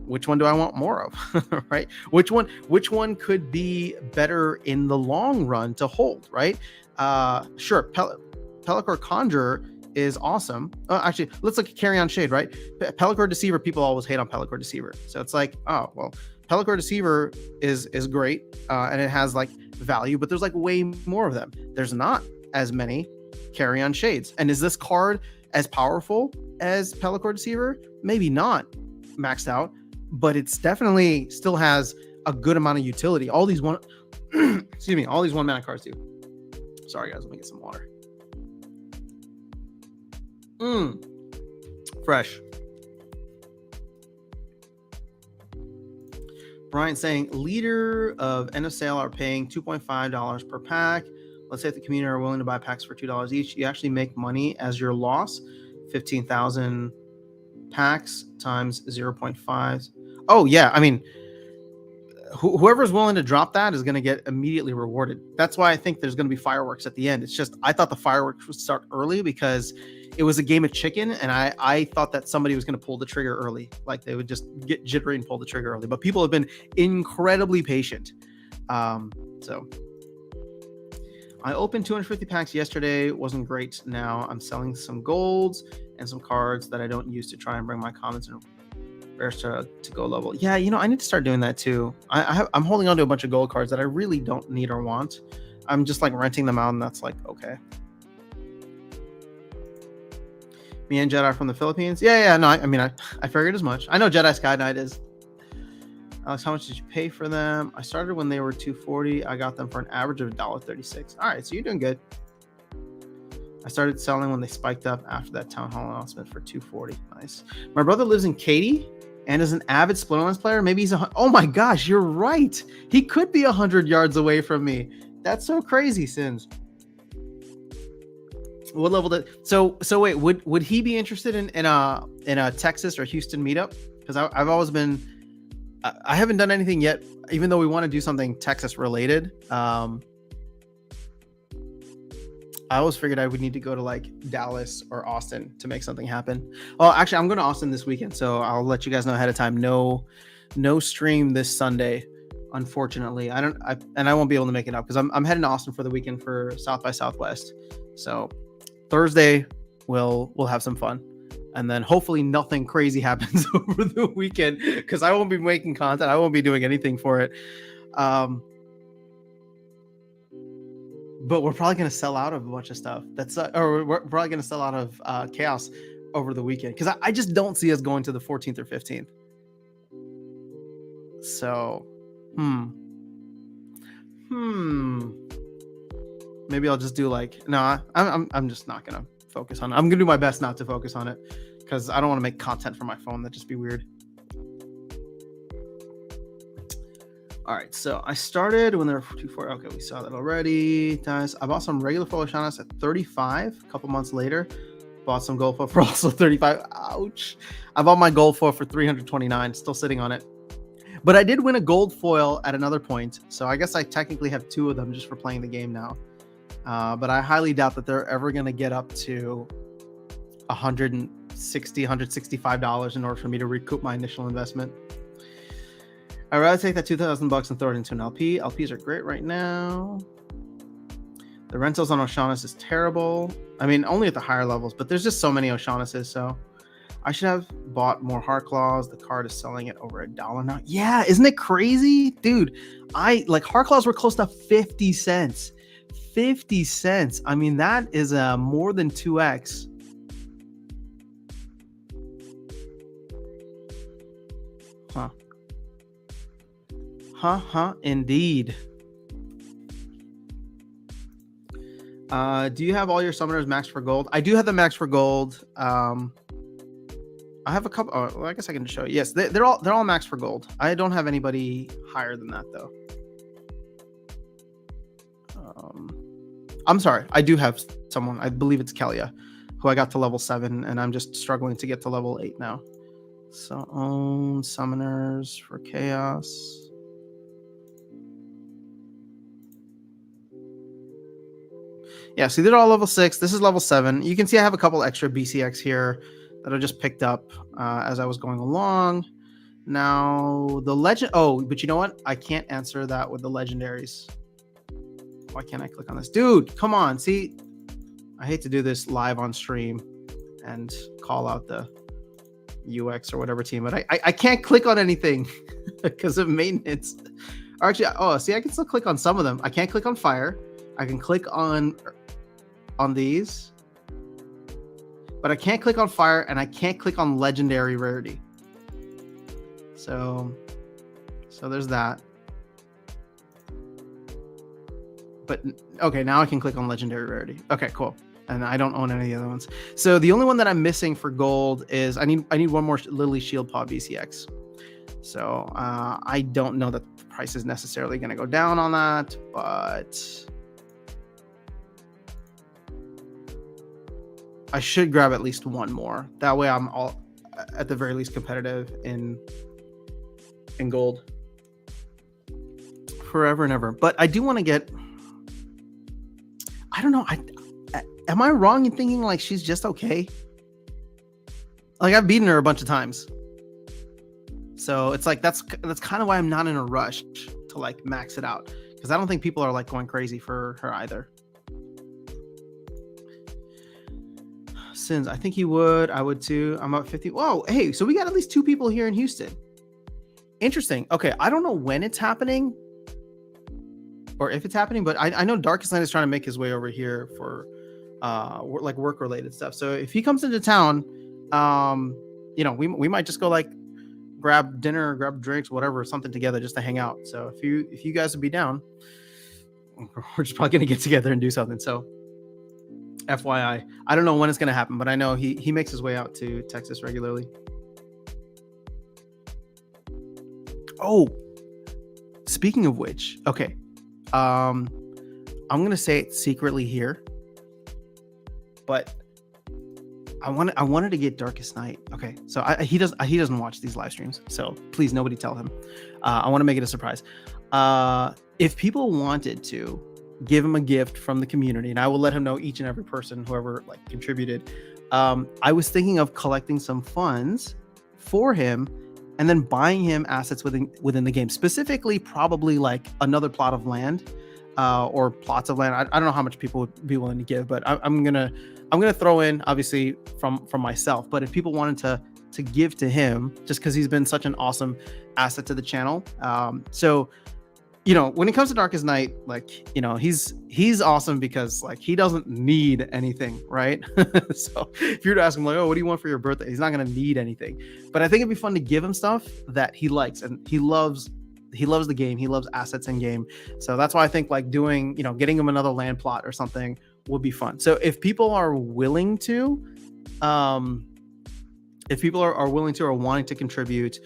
Speaker 1: which one do I want more of, right? Which one could be better in the long run to hold, right? Sure, Pelacor Conjurer is awesome. Actually, let's look at Carry On Shade, right? Pelacor Deceiver, people always hate on Pelacor Deceiver. So it's like, oh, well, Pelacor Deceiver is great, and it has like value, but there's like way more of them. There's not as many Carry On Shades. And is this card as powerful as Pelacor Deceiver? Maybe not maxed out, but it's definitely still has a good amount of utility. All these one all these 1 mana cards do. Sorry guys, let me get some water. Fresh. Brian saying leader of end of sale are paying $2.5 per pack. Let's say if the community are willing to buy packs for $2 each, you actually make money as your loss. 15,000 packs times 0.5. Oh yeah, I mean, whoever's willing to drop that is going to get immediately rewarded. That's why I think there's going to be fireworks at the end. It's just I thought the fireworks would start early because it was a game of chicken, and I thought that somebody was going to pull the trigger early, like they would just get jittery and pull the trigger early. But people have been incredibly patient. So I opened 250 packs yesterday. Wasn't great. Now I'm selling some golds and some cards that I don't use to try and bring my commons and rares to go level. Yeah, you know, I need to start doing that too. I'm holding on to a bunch of gold cards that I really don't need or want. I'm just like renting them out, and that's like, okay. Me and Jedi from the Philippines. Yeah. No, I figured as much. I know Jedi Sky Knight is. Alex, how much did you pay for them? I started when they were $2.40. I got them for an average of $1.36. All right, so you're doing good. I started selling when they spiked up after that town hall announcement for $2.40. Nice. My brother lives in Katy and is an avid Splinterlands player. Maybe he's oh my gosh, you're right. He could be 100 yards away from me. That's so crazy, Sins. What level did so wait, would he be interested in a Texas or Houston meetup? Because I've always been, I haven't done anything yet, even though we want to do something Texas related. I always figured I would need to go to like Dallas or Austin to make something happen. Oh, actually, I'm going to Austin this weekend, so I'll let you guys know ahead of time. No stream this Sunday, unfortunately. I won't be able to make it up because I'm heading to Austin for the weekend for South by Southwest. So Thursday we'll have some fun, and then hopefully nothing crazy happens over the weekend because I won't be making content. I won't be doing anything for it. But we're probably going to sell out of a bunch of stuff. Or we're probably going to sell out of Chaos over the weekend because I just don't see us going to the 14th or 15th. So, maybe I'll just do like, no, I'm just not going to focus on it. I'm going to do my best not to focus on it because I don't want to make content for my phone. That'd just be weird. All right, so I started when they were 240. Okay, we saw that already, guys. I bought some regular foil Shanas at 35. A couple months later, bought some gold foil for also 35. Ouch! I bought my gold foil for 329. Still sitting on it, but I did win a gold foil at another point, so I guess I technically have two of them just for playing the game now. But I highly doubt that they're ever going to get up to $160, $165 in order for me to recoup my initial investment. I'd rather take that $2,000 and throw it into an LP. LPs are great right now. The rentals on O'Shaughnessy's is terrible. I mean, only at the higher levels, but there's just so many O'Shaughnessy's, so I should have bought more Heart Claws. The card is selling it over $1 now. Yeah, isn't it crazy? Dude, Heart Claws were close to 50 cents. 50 cents. I mean, that is more than 2x. Indeed. Do you have all your summoners maxed for gold? I do have them maxed for gold. I have a couple. Oh, well, I guess I can just show you. Yes, they're all maxed for gold. I don't have anybody higher than that though. I'm sorry. I do have someone. I believe it's Kelia, who I got to level 7, and I'm just struggling to get to level 8 now. So own summoners for chaos. Yeah, see, they're all level 6. This is level 7. You can see I have a couple extra BCX here that I just picked up as I was going along. Now, the legend... Oh, but you know what? I can't answer that with the legendaries. Why can't I click on this? Dude, come on. See, I hate to do this live on stream and call out the UX or whatever team, but I can't click on anything because of maintenance. Or actually, oh, see, I can still click on some of them. I can't click on fire. I can click on these, but I can't click on fire, and I can't click on legendary rarity. So there's that. But okay, now I can click on legendary rarity. Okay, cool. And I don't own any of the other ones. So the only one that I'm missing for gold is I need one more Lily Shield Paw BCX. So I don't know that the price is necessarily going to go down on that, but I should grab at least one more. That way I'm all at the very least competitive in gold forever and ever. But I do want to get, I don't know. Am I wrong in thinking like she's just okay? Like I've beaten her a bunch of times. So it's like, that's kind of why I'm not in a rush to like max it out. Because I don't think people are like going crazy for her either. Sins, I think he would. I would too. I'm up 50. Whoa, hey, so we got at least 2 people here in Houston. Interesting. Okay, I don't know when it's happening or if it's happening, but I know Darkest Night is trying to make his way over here for like work related stuff. So if he comes into town, you know, we might just go like grab dinner, grab drinks, whatever, something together just to hang out. So if you guys would be down, we're just probably gonna get together and do something. So FYI, I don't know when it's gonna happen, but I know he makes his way out to Texas regularly. Oh, speaking of which, okay, I'm gonna say it secretly here, but I wanted to get Darkest Night. Okay, so he doesn't watch these live streams, so please nobody tell him. I want to make it a surprise. If people wanted to give him a gift from the community, and I will let him know, each and every person, whoever like contributed, I was thinking of collecting some funds for him and then buying him assets within the game, specifically probably like another plot of land or plots of land. I don't know how much people would be willing to give, but I'm gonna throw in, obviously, from myself. But if people wanted to give to him, just because he's been such an awesome asset to the channel, so you know, when it comes to Darkest Night, like, you know, he's awesome because like he doesn't need anything, right? So if you were to ask him like, oh, what do you want for your birthday? He's not gonna need anything. But I think it'd be fun to give him stuff that he likes, and he loves the game. He loves assets in game. So that's why I think like doing, you know, getting him another land plot or something would be fun. So if people are willing to, if people are willing to or wanting to contribute,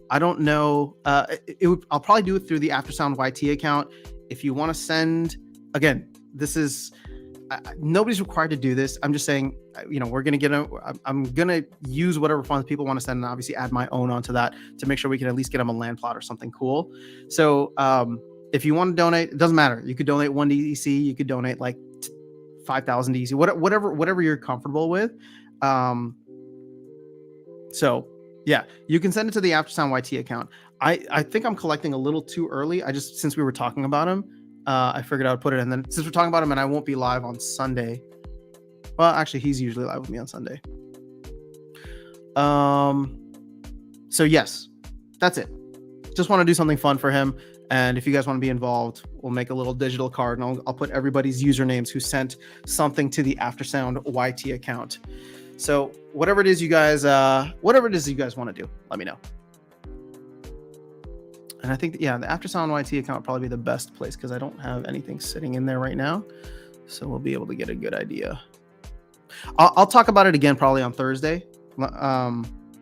Speaker 1: I don't know. I'll probably do it through the Aftersound YT account. If you want to send, again, this is nobody's required to do this. I'm just saying, you know, I'm gonna use whatever funds people want to send, and obviously add my own onto that to make sure we can at least get them a land plot or something cool. So if you want to donate, it doesn't matter. You could donate 1 DEC. You could donate like 5,000 DEC. Whatever you're comfortable with. So yeah, you can send it to the Aftersound YT account. I think I'm collecting a little too early. Since we were talking about him, I figured I would put it. And then since we're talking about him and I won't be live on Sunday. Well, actually, he's usually live with me on Sunday. So yes, that's it. Just want to do something fun for him. And if you guys want to be involved, we'll make a little digital card and I'll put everybody's usernames who sent something to the Aftersound YT account. So whatever it is you guys want to do, let me know. And I think that, the Aftersound YT account would probably be the best place because I don't have anything sitting in there right now. So we'll be able to get a good idea. I'll talk about it again probably on Thursday.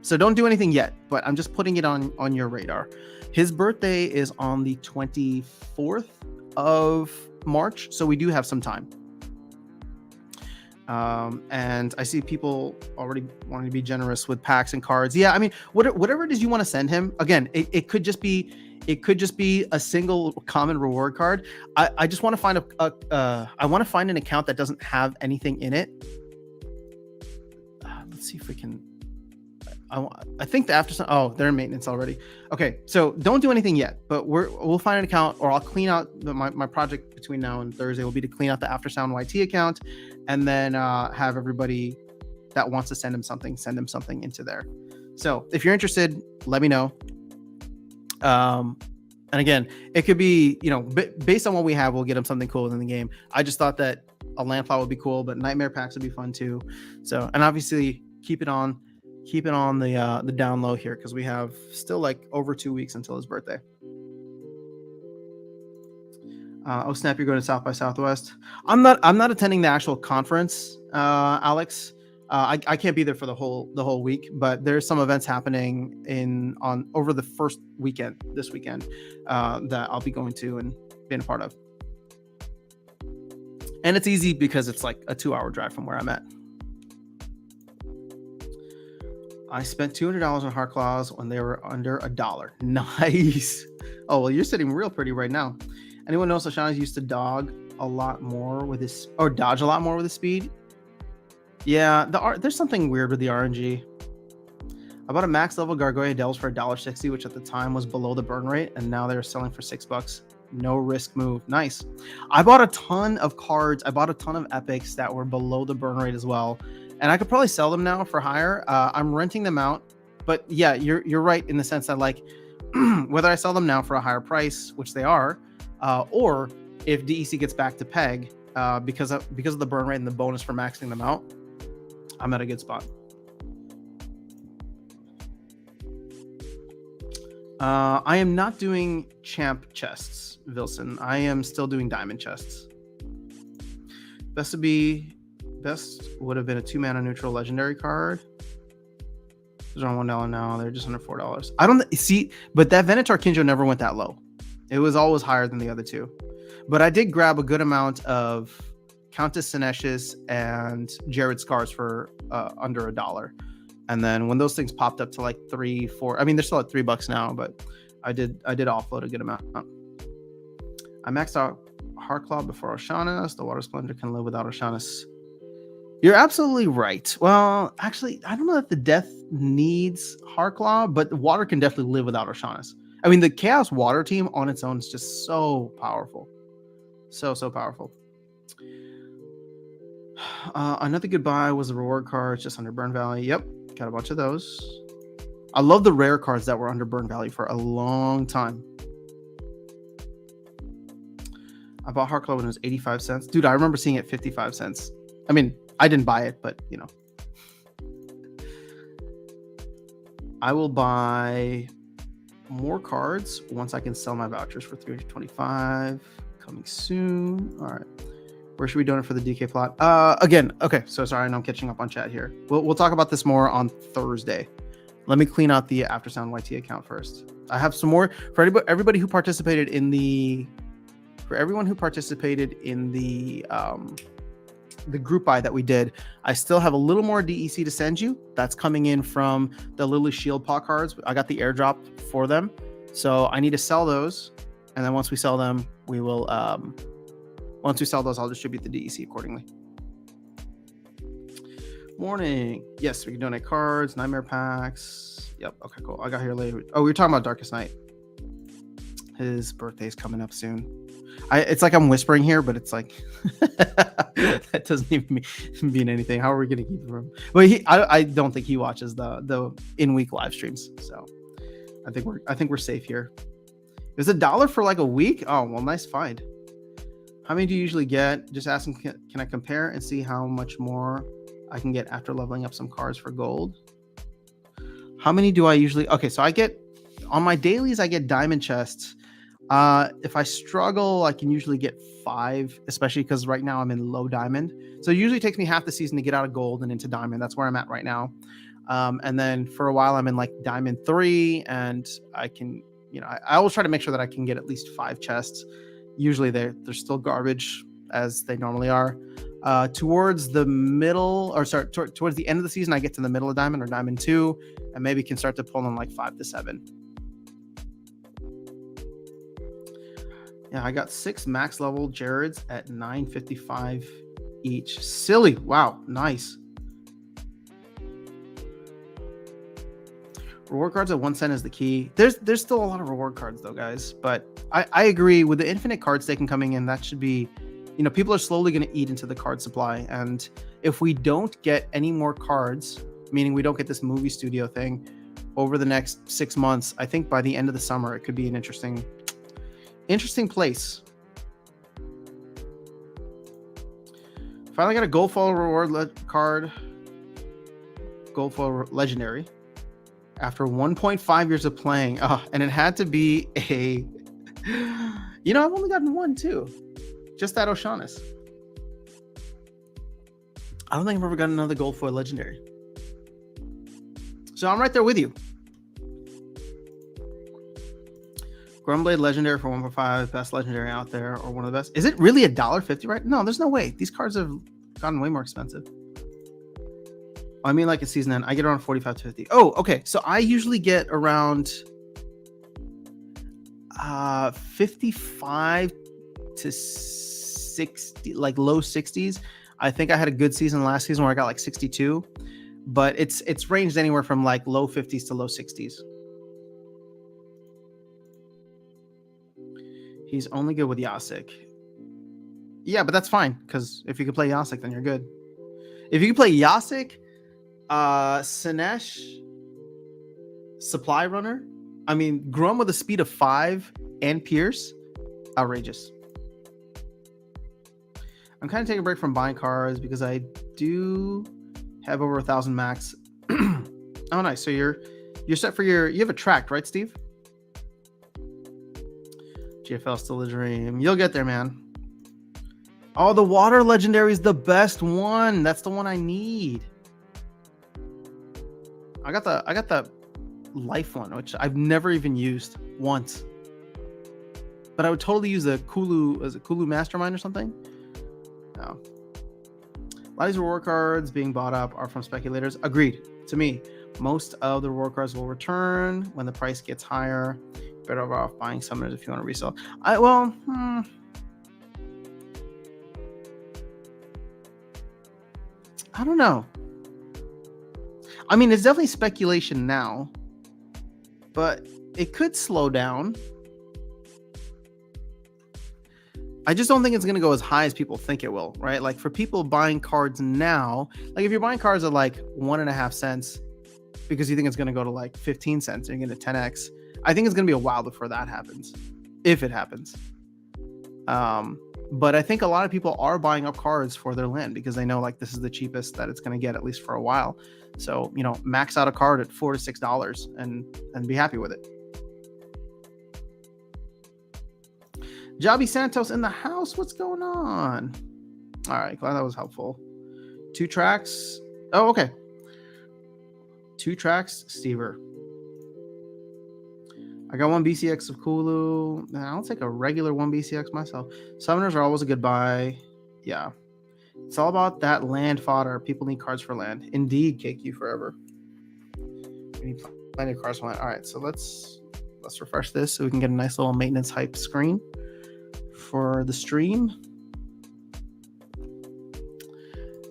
Speaker 1: So don't do anything yet, but I'm just putting it on your radar. His birthday is on the 24th of March, so we do have some time. And I see people already wanting to be generous with packs and cards. Yeah, I mean, whatever it is you want to send him. Again, it could just be a single common reward card. I just want to find I want to find an account that doesn't have anything in it. Let's see if we can. I think the Aftersound. They're in maintenance already. Okay, so don't do anything yet, but we'll find an account, or I'll clean out my project between now and Thursday will be to clean out the Aftersound YT account, and then have everybody that wants to send him something into there. So if you're interested, let me know. And again, it could be, based on what we have, we'll get him something cool in the game. I just thought that a landfall would be cool, but nightmare packs would be fun too. So, and obviously keep it on the down low here because we have still like over 2 weeks until his birthday. Snap, you're going to South by Southwest. I'm not attending the actual conference, Alex. I can't be there for the whole week, but there's some events happening over the first weekend, this weekend, that I'll be going to and being a part of. And it's easy because it's like a 2-hour drive from where I'm at. I spent $200 on Heart Claws when they were under $1. Nice. Oh, well, you're sitting real pretty right now. Anyone knows Oshana's used to dodge a lot more with his speed? Yeah, there's something weird with the RNG. I bought a max level Gargoyle Delves for $1.60, which at the time was below the burn rate, and now they're selling for $6. No risk move. Nice. I bought a ton of cards. I bought a ton of epics that were below the burn rate as well. And I could probably sell them now for higher. I'm renting them out, but yeah, you're right in the sense that like whether I sell them now for a higher price, which they are, or if DEC gets back to peg because of the burn rate and the bonus for maxing them out, I'm at a good spot. I am not doing champ chests, Vilson. I am still doing diamond chests. Best would have been a 2-mana neutral legendary card. They're on $1 now. They're just under $4. I don't see, but that Venator Kinjo never went that low. It was always higher than the other two. But I did grab a good amount of Countess Sineshis and Jared Scars for under $1. And then when those things popped up to like $3, $4, I mean, they're still at $3 now, but I did offload a good amount. I maxed out Heartclaw before Oshana's. The Water Splendor can live without Oshana's. You're absolutely right. Well, actually, I don't know if the Death needs Heartclaw, but the Water can definitely live without Oshana's. I mean, the Chaos Water team on its own is just so powerful. So powerful. Another goodbye was the reward cards just under Burn Valley. Yep, got a bunch of those. I love the rare cards that were under Burn Valley for a long time. I bought Heartclaw when it was 85 cents. Dude, I remember seeing it 55 cents. I mean, I didn't buy it, but you know. I will buy more cards once I can sell my vouchers for 325. Coming soon. All right. Where should we donate for the DK plot? Again, okay. So sorry, I know I'm catching up on chat here. We'll talk about this more on Thursday. Let me clean out the Aftersound YT account first. I have some more for everybody who participated in the. For everyone who participated in the group buy that we did, I still have a little more DEC to send you. That's coming in from the Lily Shield Paw cards. I got the airdrop for them, so I need to sell those, and then once we sell them, we will. Once we sell those, I'll distribute the DEC accordingly. Morning. Yes, we can donate cards, nightmare packs. Yep. Okay, cool. I got here later. Oh, we were talking about Darkest Night. His birthday's coming up soon. It's like I'm whispering here, but it's like that doesn't even mean anything. How are we gonna keep it from? Well, I don't think he watches the in-week live streams, so I think we're safe here. Is $1 for like a week? Oh well, nice find. How many do you usually get? Just asking. Can I compare and see how much more I can get after leveling up some cards for gold? How many do I usually? Okay, so I get on my dailies. I get diamond chests. If I struggle, I can usually get 5, especially because right now I'm in low diamond. So it usually takes me half the season to get out of gold and into diamond. That's where I'm at right now. And then for a while I'm in like diamond 3, and I can, I always try to make sure that I can get at least 5 chests. Usually they're still garbage as they normally are. Towards the middle, or sorry, towards the end of the season, I get to the middle of diamond or diamond 2, and maybe can start to pull in like 5 to 7. Yeah, I got 6 max level Jareds at 955 each. Silly. Wow, nice. Reward cards at 1 cent is the key. There's still a lot of reward cards though, guys. But I agree with the infinite card staking coming in. That should be, people are slowly going to eat into the card supply. And if we don't get any more cards, meaning we don't get this movie studio thing over the next 6 months, I think by the end of the summer, it could be an interesting place. Finally got a gold foil reward card. Gold foil legendary. After 1.5 years of playing. And it had to be a... I've only gotten 1 too. Just that O'Shaughnessy. I don't think I've ever gotten another gold foil legendary. So I'm right there with you. Grumblade legendary for 1.5, best legendary out there, or one of the best. Is it really $1.50 right? No, there's no way. These cards have gotten way more expensive. I mean, like a season end, I get around 45 to 50. Oh, okay. So I usually get around 55 to 60, like low 60s. I think I had a good season last season where I got like 62, but it's ranged anywhere from like low 50s to low 60s. He's only good with Yasik. Yeah, but that's fine, because if you can play Yasik, then you're good. If you can play Yasik, Sinesh, Supply Runner, I mean, Grum with a speed of 5 and Pierce, outrageous. I'm kind of taking a break from buying cards because I do have over 1,000 max. Oh, nice. So you're set for you have a tract, right, Steve? GFL still a dream. You'll get there, man. Oh, the water legendary is the best one. That's the one I need. I got the life one, which I've never even used once. But I would totally use the Kulu, is it Kulu Mastermind or something? No. A lot of these reward cards being bought up are from speculators. Agreed. To me, most of the reward cards will return when the price gets higher. Better off buying summoners if you want to resell. I don't know. I mean, it's definitely speculation now, but it could slow down. I just don't think it's going to go as high as people think it will, right? Like for people buying cards now, like if you're buying cards at like 1.5 cents because you think it's going to go to like 15 cents and you're going to 10x, I think it's going to be a while before that happens, if it happens. But I think a lot of people are buying up cards for their land because they know like this is the cheapest that it's going to get, at least for a while. So, max out a card at $4 to $6 and be happy with it. Javi Santos in the house. What's going on? All right. Glad that was helpful. 2 tracks. Oh, okay. 2 tracks, Stever. I got 1 BCX of Kulu. I'll take a regular 1 BCX myself. Summoners are always a good buy. Yeah. It's all about that land fodder. People need cards for land. Indeed, KQ forever. We need plenty of cards for land. All right, so let's refresh this so we can get a nice little maintenance hype screen for the stream.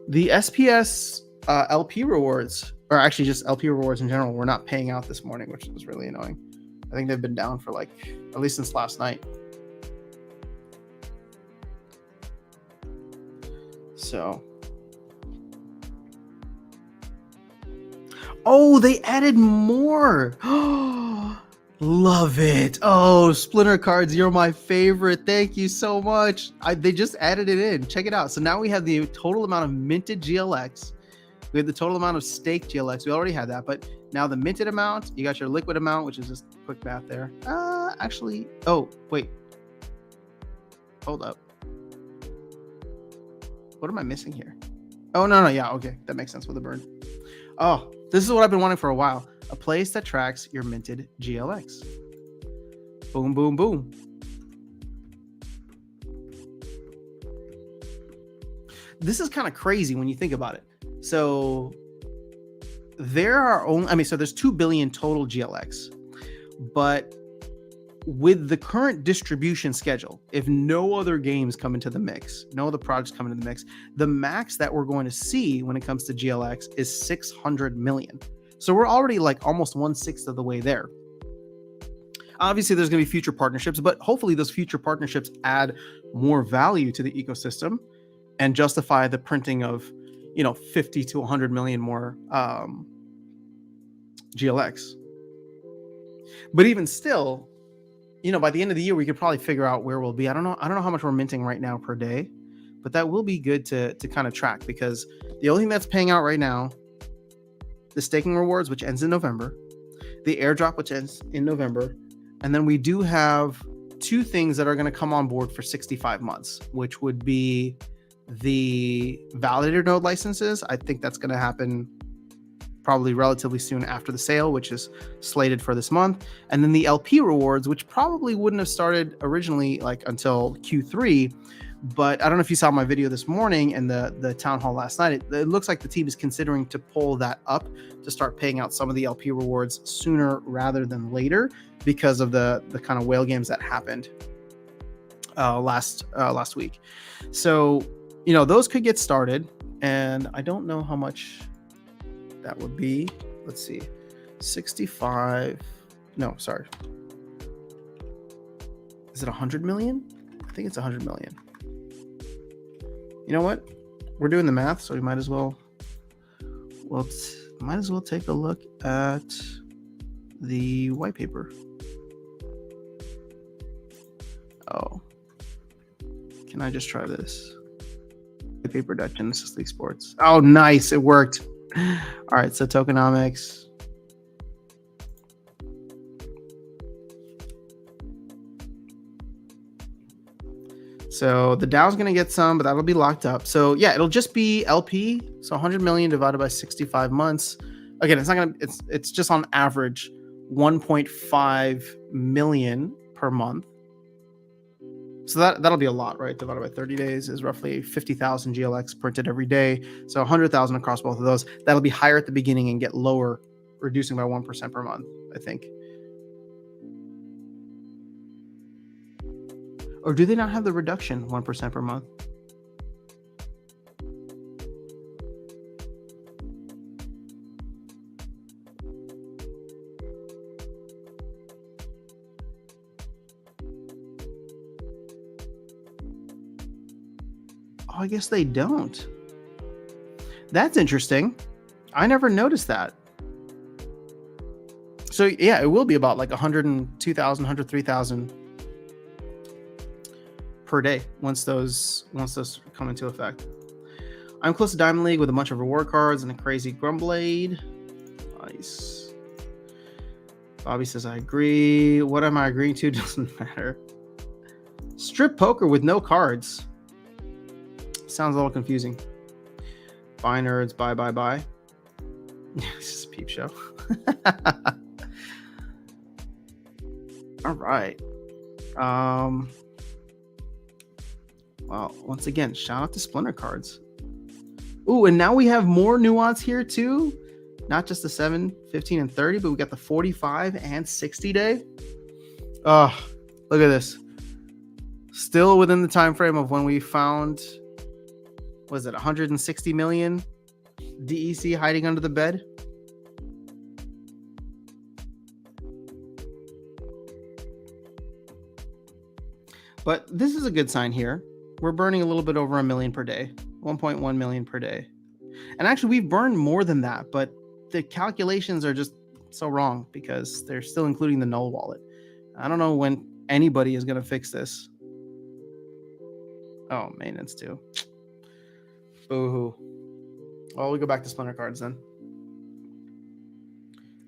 Speaker 1: The SPS LP rewards, or actually just LP rewards in general, we're not paying out this morning, which was really annoying. I think they've been down for like at least since last night. So, oh, they added more. Love it. Oh, Splinter cards, you're my favorite. Thank you so much. They just added it in. Check it out. So now we have the total amount of minted GLX. We have the total amount of staked GLX. We already had that, but now the minted amount, you got your liquid amount, which is just quick math there. Actually, oh, wait. Hold up. What am I missing here? Oh, no, yeah, okay. That makes sense with the burn. Oh, this is what I've been wanting for a while. A place that tracks your minted GLX. Boom, boom, boom. This is kind of crazy when you think about it. So there are only, so there's 2 billion total GLX, but with the current distribution schedule, if no other games come into the mix, no other projects come into the mix, the max that we're going to see when it comes to GLX is 600 million. So we're already like almost 1/6 of the way there. Obviously, there's going to be future partnerships, but hopefully those future partnerships add more value to the ecosystem and justify the printing of, 50 to 100 million more GLX. But even still, by the end of the year, we could probably figure out where we'll be. I don't know how much we're minting right now per day, but that will be good to kind of track, because the only thing that's paying out right now, the staking rewards, which ends in November, the airdrop, which ends in November, and then we do have 2 things that are going to come on board for 65 months, which would be the validator node licenses. I think that's going to happen probably relatively soon after the sale, which is slated for this month. And then the LP rewards, which probably wouldn't have started originally like until Q3. But I don't know if you saw my video this morning and the town hall last night. It looks like the team is considering to pull that up to start paying out some of the LP rewards sooner rather than later, because of the kind of whale games that happened last week. So, those could get started, and I don't know how much that would be. Let's see. 65. No, sorry. Is it 100 million? I think it's 100 million. You know what? We're doing the math, so we might as well take a look at the white paper. Oh. Can I just try this? White paper.genesis League Sports. Oh, nice. It worked. All right, so tokenomics. So the DAO's going to get some, but that'll be locked up. So yeah, it'll just be LP. So 100 million divided by 65 months. Again, it's just on average 1.5 million per month. So that'll be a lot, right? Divided by 30 days is roughly 50,000 GLX printed every day. So 100,000 across both of those. That'll be higher at the beginning and get lower, reducing by 1% per month, I think. Or do they not have the reduction 1% per month? Oh, I guess they don't. That's interesting. I never noticed that. So yeah, it will be about like 102,000, 103,000 per day once those come into effect. I'm close to Diamond League with a bunch of reward cards and a crazy Grumblade. Nice. Bobby says, I agree. What am I agreeing to? Doesn't matter. Strip poker with no cards. Sounds a little confusing. Bye, nerds. Bye. This is a peep show. All right. Well, once again, shout out to Splinter cards. Ooh, and now we have more nuance here too. Not just the 7, 15, and 30, but we got the 45 and 60 day. Oh, look at this. Still within the time frame of when we found, was it 160 million DEC hiding under the bed? But this is a good sign here. We're burning a little bit over 1 million per day, 1.1 million per day. And actually, we've burned more than that, but the calculations are just so wrong because they're still including the null wallet. I don't know when anybody is going to fix this. Oh, maintenance too. Boo-hoo. Well, we go back to Splinter cards then.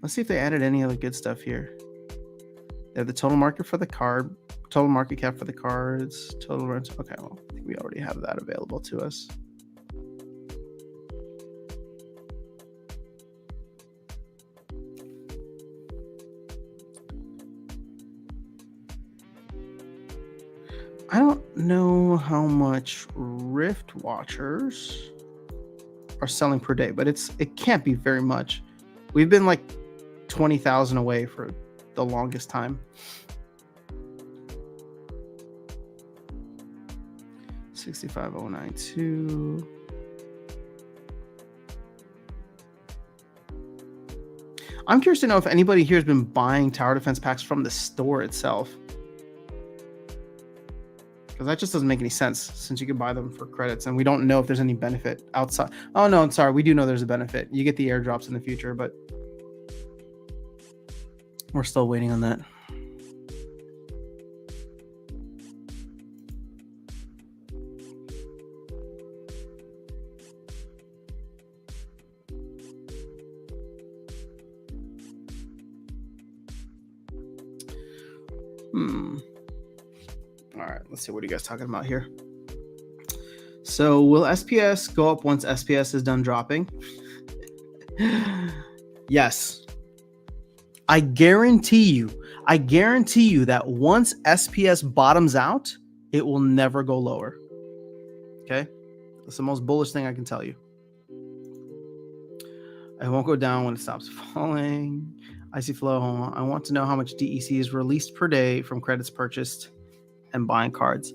Speaker 1: Let's see if they added any other good stuff here. They have the total market for the card, total market cap for the cards, total rent. Okay, well, I think we already have that available to us. I don't know how much Rift Watchers are selling per day, but it can't be very much. We've been like 20,000 away for the longest time. 65,092. I'm curious to know if anybody here has been buying tower defense packs from the store itself. Because that just doesn't make any sense since you can buy them for credits and we don't know if there's any benefit outside. Oh, no, I'm sorry. We do know there's a benefit. You get the airdrops in the future, but we're still waiting on that. All right, let's see. What are you guys talking about here? So will SPS go up once SPS is done dropping? Yes. I guarantee you that once SPS bottoms out, it will never go lower. Okay? That's the most bullish thing I can tell you. It won't go down when it stops falling. Icy flow. I want to know how much DEC is released per day from credits purchased and buying cards.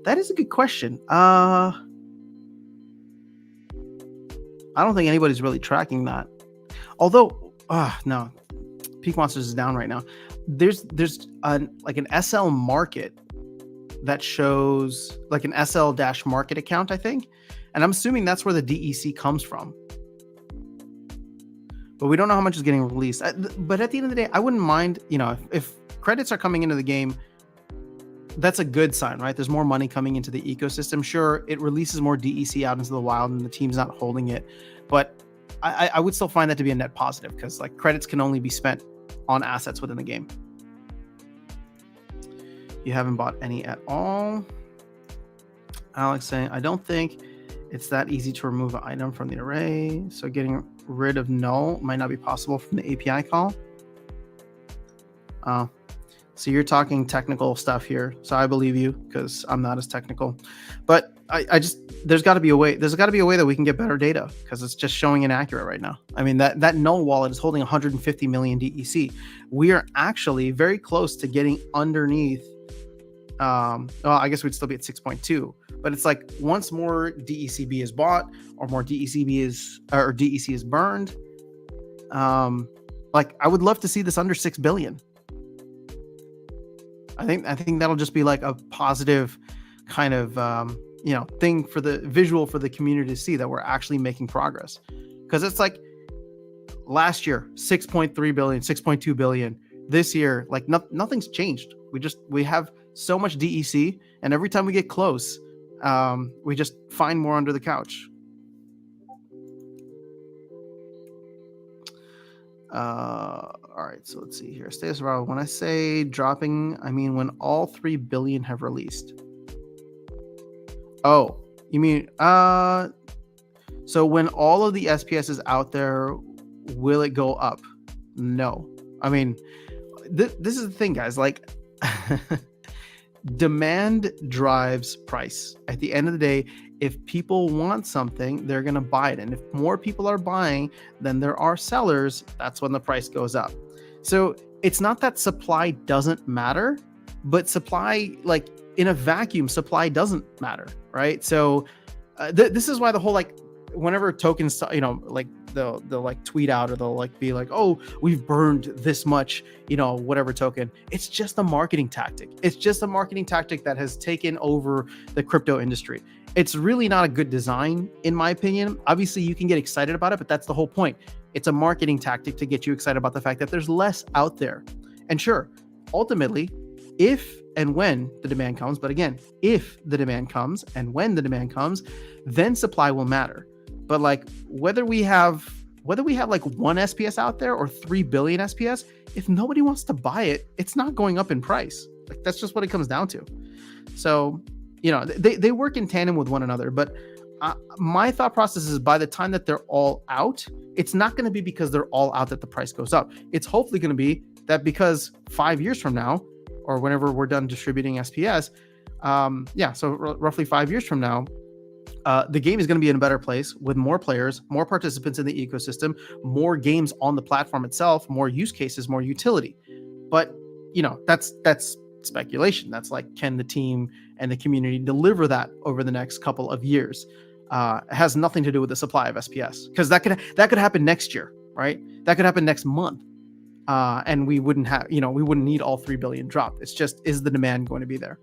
Speaker 1: That is a good question. I don't think anybody's really tracking that. Although, no, Peak Monsters is down right now. There's like an SL market that shows like an SL-market account, I think. And I'm assuming that's where the DEC comes from. But we don't know how much is getting released. But at the end of the day, I wouldn't mind, if credits are coming into the game, that's a good sign, right? There's more money coming into the ecosystem. Sure, it releases more DEC out into the wild and the team's not holding it. But I would still find that to be a net positive because like credits can only be spent on assets within the game. You haven't bought any at all. Alex saying, I don't think it's that easy to remove an item from the array. So getting rid of null might not be possible from the API call. So you're talking technical stuff here. So I believe you because I'm not as technical. But there's got to be a way. There's got to be a way that we can get better data because it's just showing inaccurate right now. I mean, that null wallet is holding 150 million DEC. We are actually very close to getting underneath. Well, I guess we'd still be at 6.2. But it's like once more DECB is bought or more DEC is burned. Like I would love to see this under 6 billion. I think that'll just be like a positive kind of thing for the visual for the community to see that we're actually making progress. Because it's like last year 6.3 billion, 6.2 billion. This year, like nothing's changed. We have so much DEC, and every time we get close, we just find more under the couch. All right, so let's see here. Stay around. When I say dropping, I mean when all 3 billion have released. Oh, you mean so when all of the SPS is out there, will it go up? No. I mean, this is the thing, guys. Like, demand drives price. At the end of the day, if people want something, they're going to buy it. And if more people are buying than there are sellers, that's when the price goes up. So it's not that supply doesn't matter, but supply, like in a vacuum, supply doesn't matter, right? So this is why the whole, like, whenever tokens, like they'll like tweet out, or they'll like be like, oh, we've burned this much, whatever token. It's just a marketing tactic. It's just a marketing tactic that has taken over the crypto industry. It's really not a good design, in my opinion. Obviously, you can get excited about it, but that's the whole point. It's a marketing tactic to get you excited about the fact that there's less out there. And sure, ultimately, if and when the demand comes, but again, if the demand comes and when the demand comes, then supply will matter. But like whether we have like 1 SPS out there or 3 billion SPS, if nobody wants to buy it, it's not going up in price. Like that's just what it comes down to. So, they work in tandem with one another. But my thought process is, by the time that they're all out, it's not going to be because they're all out that the price goes up. It's hopefully going to be that because 5 years from now, or whenever we're done distributing SPS, so roughly 5 years from now, the game is going to be in a better place with more players, more participants in the ecosystem, more games on the platform itself, more use cases, more utility. But, that's speculation. That's like, can the team and the community deliver that over the next couple of years? It has nothing to do with the supply of SPS, because that could happen next year, right? That could happen next month. And we wouldn't need all 3 billion dropped. It's just, is the demand going to be there?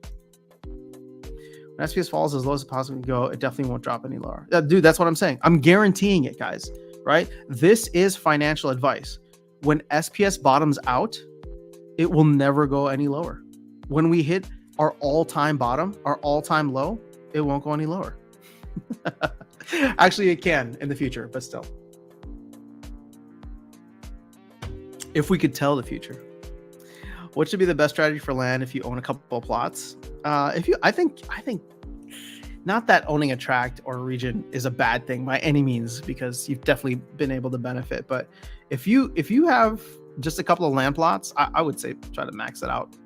Speaker 1: When SPS falls as low as it possibly can go, it definitely won't drop any lower. Dude, that's what I'm saying. I'm guaranteeing it, guys, right? This is financial advice. When SPS bottoms out, it will never go any lower. When we hit our all-time bottom, our all-time low, it won't go any lower. Actually, it can in the future, but still. If we could tell the future. What should be the best strategy for land if you own a couple of plots? I think not that owning a tract or a region is a bad thing by any means, because you've definitely been able to benefit. But if you have just a couple of land plots, I would say try to max it out.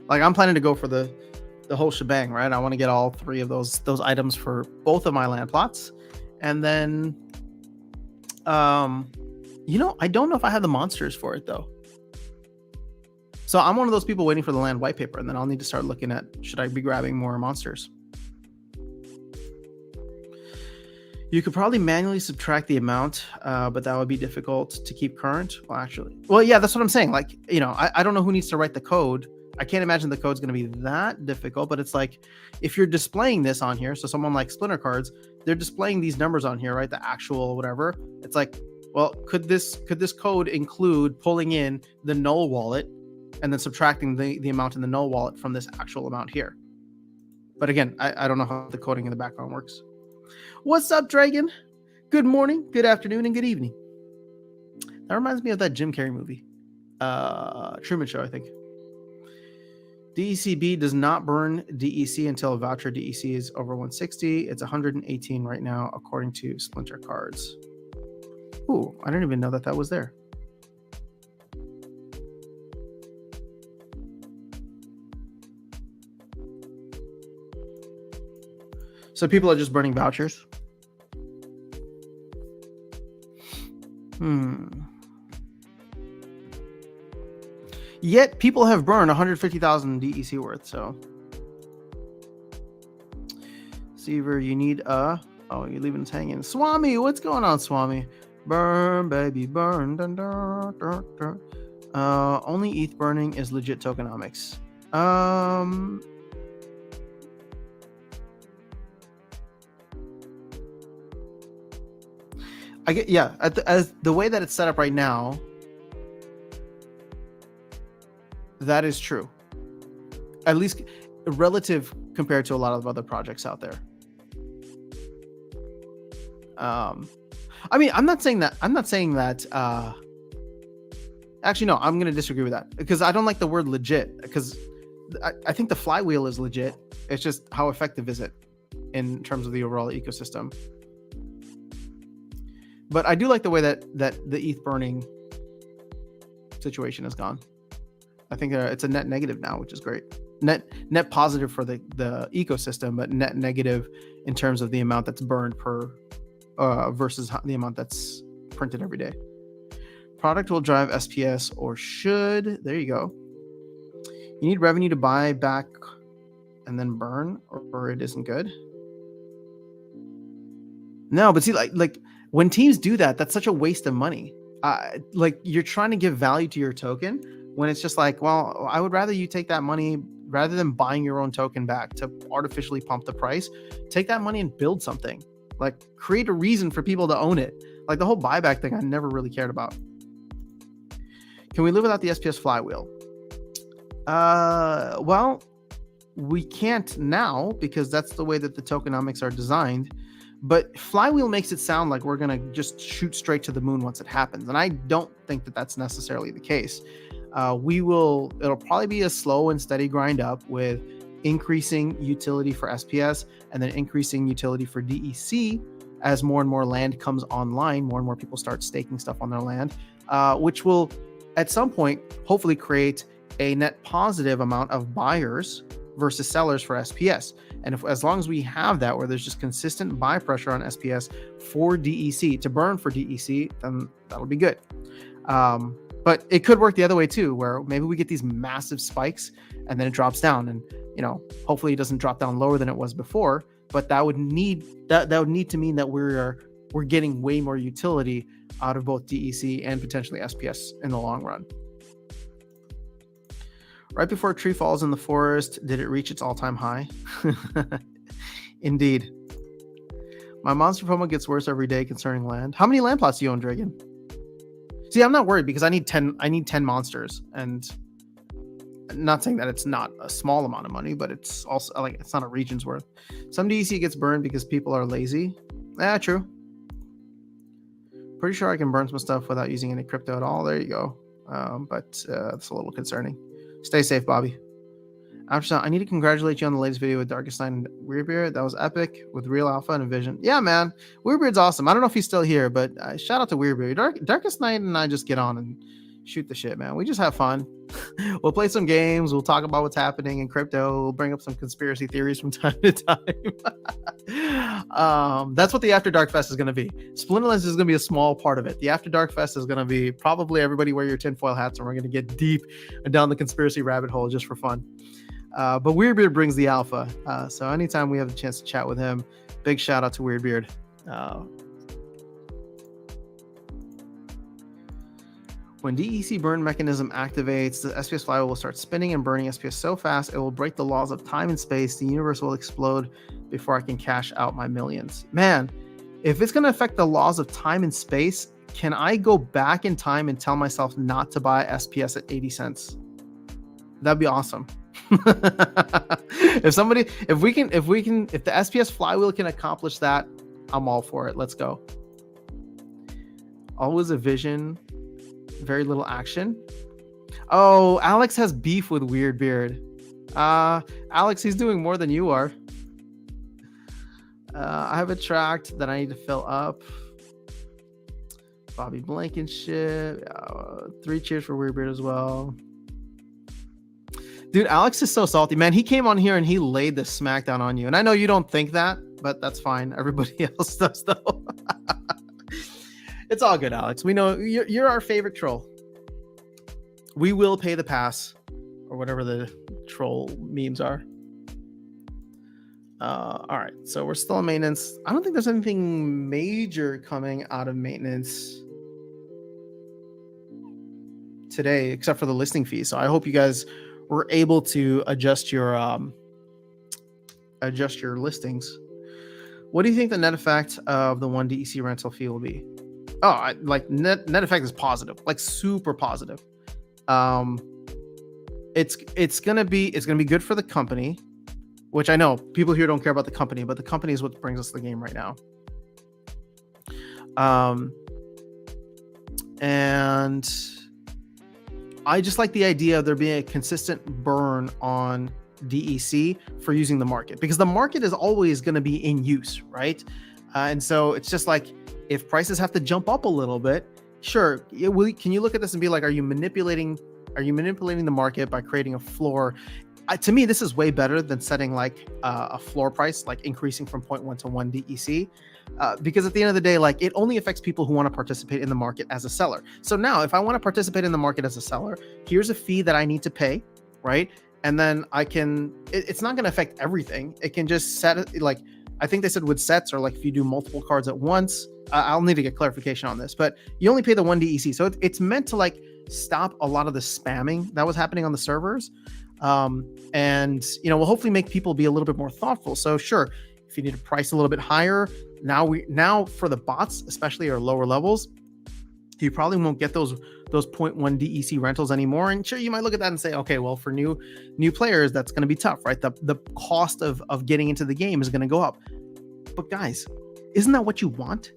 Speaker 1: Like I'm planning to go for the whole shebang, right? I want to get all 3 of those items for both of my land plots, and then I don't know if I have the monsters for it though. So I'm one of those people waiting for the land white paper, and then I'll need to start looking at, should I be grabbing more monsters? You could probably manually subtract the amount, but that would be difficult to keep current. Well, yeah, that's what I'm saying. Like, I don't know who needs to write the code. I can't imagine the code's going to be that difficult, but it's like, if you're displaying this on here, so someone like Splinter Cards, they're displaying these numbers on here, right? The actual whatever. It's like, well, could this code include pulling in the null wallet and then subtracting the amount in the null wallet from this actual amount here? But again, I don't know how the coding in the background works. What's up, Dragon? Good morning, good afternoon, and good evening. That reminds me of that Jim Carrey movie, Truman Show, I think. DECB does not burn DEC until a voucher DEC is over 160. It's 118 right now, according to Splinter Cards. Ooh, I didn't even know that was there. So people are just burning vouchers. Yet people have burned 150,000 DEC worth. So, Seaver, you need you're leaving us hanging. Swami, what's going on, Swami? Burn, baby, burn. Dun, dun, dun, dun. Only ETH burning is legit tokenomics. I get, as the way that it's set up right now, that is true. At least relative compared to a lot of other projects out there. I mean, I'm not saying that. Actually, no, I'm going to disagree with that, because I don't like the word legit, because I think the Flywheel is legit. It's just, how effective is it in terms of the overall ecosystem? But I do like the way that the ETH burning situation has gone. I think it's a net negative now, which is great. Net positive for the ecosystem, but net negative in terms of the amount that's burned per versus the amount that's printed every day. Product will drive SPS, or should. There you go. You need revenue to buy back and then burn, or it isn't good. No, but see, like when teams do that, that's such a waste of money. Like you're trying to give value to your token when it's just like, well, I would rather you take that money rather than buying your own token back to artificially pump the price. Take that money and build something. Like create a reason for people to own it. Like the whole buyback thing, I never really cared about. Can we live without the SPS Flywheel? Well, we can't now because that's the way that the tokenomics are designed. But Flywheel makes it sound like we're going to just shoot straight to the moon once it happens. And I don't think that that's necessarily the case. It'll probably be a slow and steady grind up with increasing utility for SPS and then increasing utility for DEC as more and more land comes online, more and more people start staking stuff on their land, which will at some point hopefully create a net positive amount of buyers versus sellers for SPS. And as long as we have that, where there's just consistent buy pressure on SPS for DEC to burn for DEC, then that'll be good. But it could work the other way too, where maybe we get these massive spikes and then it drops down, and hopefully it doesn't drop down lower than it was before. But that would need to mean that we're getting way more utility out of both DEC and potentially SPS in the long run. Right before a tree falls in the forest, did it reach its all-time high? Indeed. My monster promo gets worse every day concerning land. How many land plots do you own, Dragon? See, I'm not worried because I need 10 monsters, and I'm not saying that it's not a small amount of money, but it's also like it's not a region's worth. Some DEC gets burned because people are lazy. True. Pretty sure I can burn some stuff without using any crypto at all. There you go. But that's a little concerning. Stay safe, Bobby. After I need to congratulate you on the latest video with Darkest Night and Weirdbeard. That was epic with Real Alpha and Vision. Yeah, man. Weirdbeard's awesome. I don't know if he's still here, but shout out to Weirdbeard. Darkest Night and I just get on and shoot the shit, man. We just have fun. We'll play some games. We'll talk about what's happening in crypto. We'll bring up some conspiracy theories from time to time. That's what the After Dark Fest is going to be. Splinterlands is going to be a small part of it. The After Dark Fest is going to be probably everybody wear your tinfoil hats, and we're going to get deep down the conspiracy rabbit hole just for fun. But Weirdbeard brings the alpha. So anytime we have the chance to chat with him, big shout out to Weirdbeard. When DEC burn mechanism activates, the SPS flywheel will start spinning and burning SPS so fast it will break the laws of time and space. The universe will explode before I can cash out my millions. Man, if it's going to affect the laws of time and space, can I go back in time and tell myself not to buy SPS at 80 cents? That'd be awesome. If the SPS flywheel can accomplish that, I'm all for it. Let's go. Always a vision, very little action. Oh, Alex has beef with Weirdbeard. Alex, he's doing more than you are. I have a tract that I need to fill up. Bobby Blankenship. 3 cheers for Weirdbeard as well. Dude, Alex is so salty, man. He came on here and he laid the smackdown on you. And I know you don't think that, but that's fine. Everybody else does, though. It's all good, Alex. We know you're our favorite troll. We will pay the pass, or whatever the troll memes are. All right, so we're still in maintenance. I don't think there's anything major coming out of maintenance today, except for the listing fee. So I hope you guys were able to adjust your listings. What do you think the net effect of the 1 DEC rental fee will be? Oh, net effect is positive, like super positive. It's gonna be good for the company, which I know people here don't care about the company, but the company is what brings us the game right now. And I just like the idea of there being a consistent burn on DEC for using the market, because the market is always going to be in use, right? And so it's just like, if prices have to jump up a little bit, sure. Can you look at this and be like, are you manipulating the market by creating a floor? To me, this is way better than setting like a floor price, like increasing from 0.1 to 1 DEC. Because at the end of the day, like, it only affects people who want to participate in the market as a seller. So now if I want to participate in the market as a seller, here's a fee that I need to pay, right? And then it's not going to affect everything. It can just set it, like, I think they said with sets, or like if you do multiple cards at once. I'll need to get clarification on this, but you only pay the 1 DEC. So it's meant to like stop a lot of the spamming that was happening on the servers. And will hopefully make people be a little bit more thoughtful. So sure, if you need to price a little bit higher, now for the bots, especially or lower levels, you probably won't get those 0.1 DEC rentals anymore. And sure, you might look at that and say, okay, well, for new players, that's going to be tough, right? The cost of getting into the game is going to go up. But guys, isn't that what you want?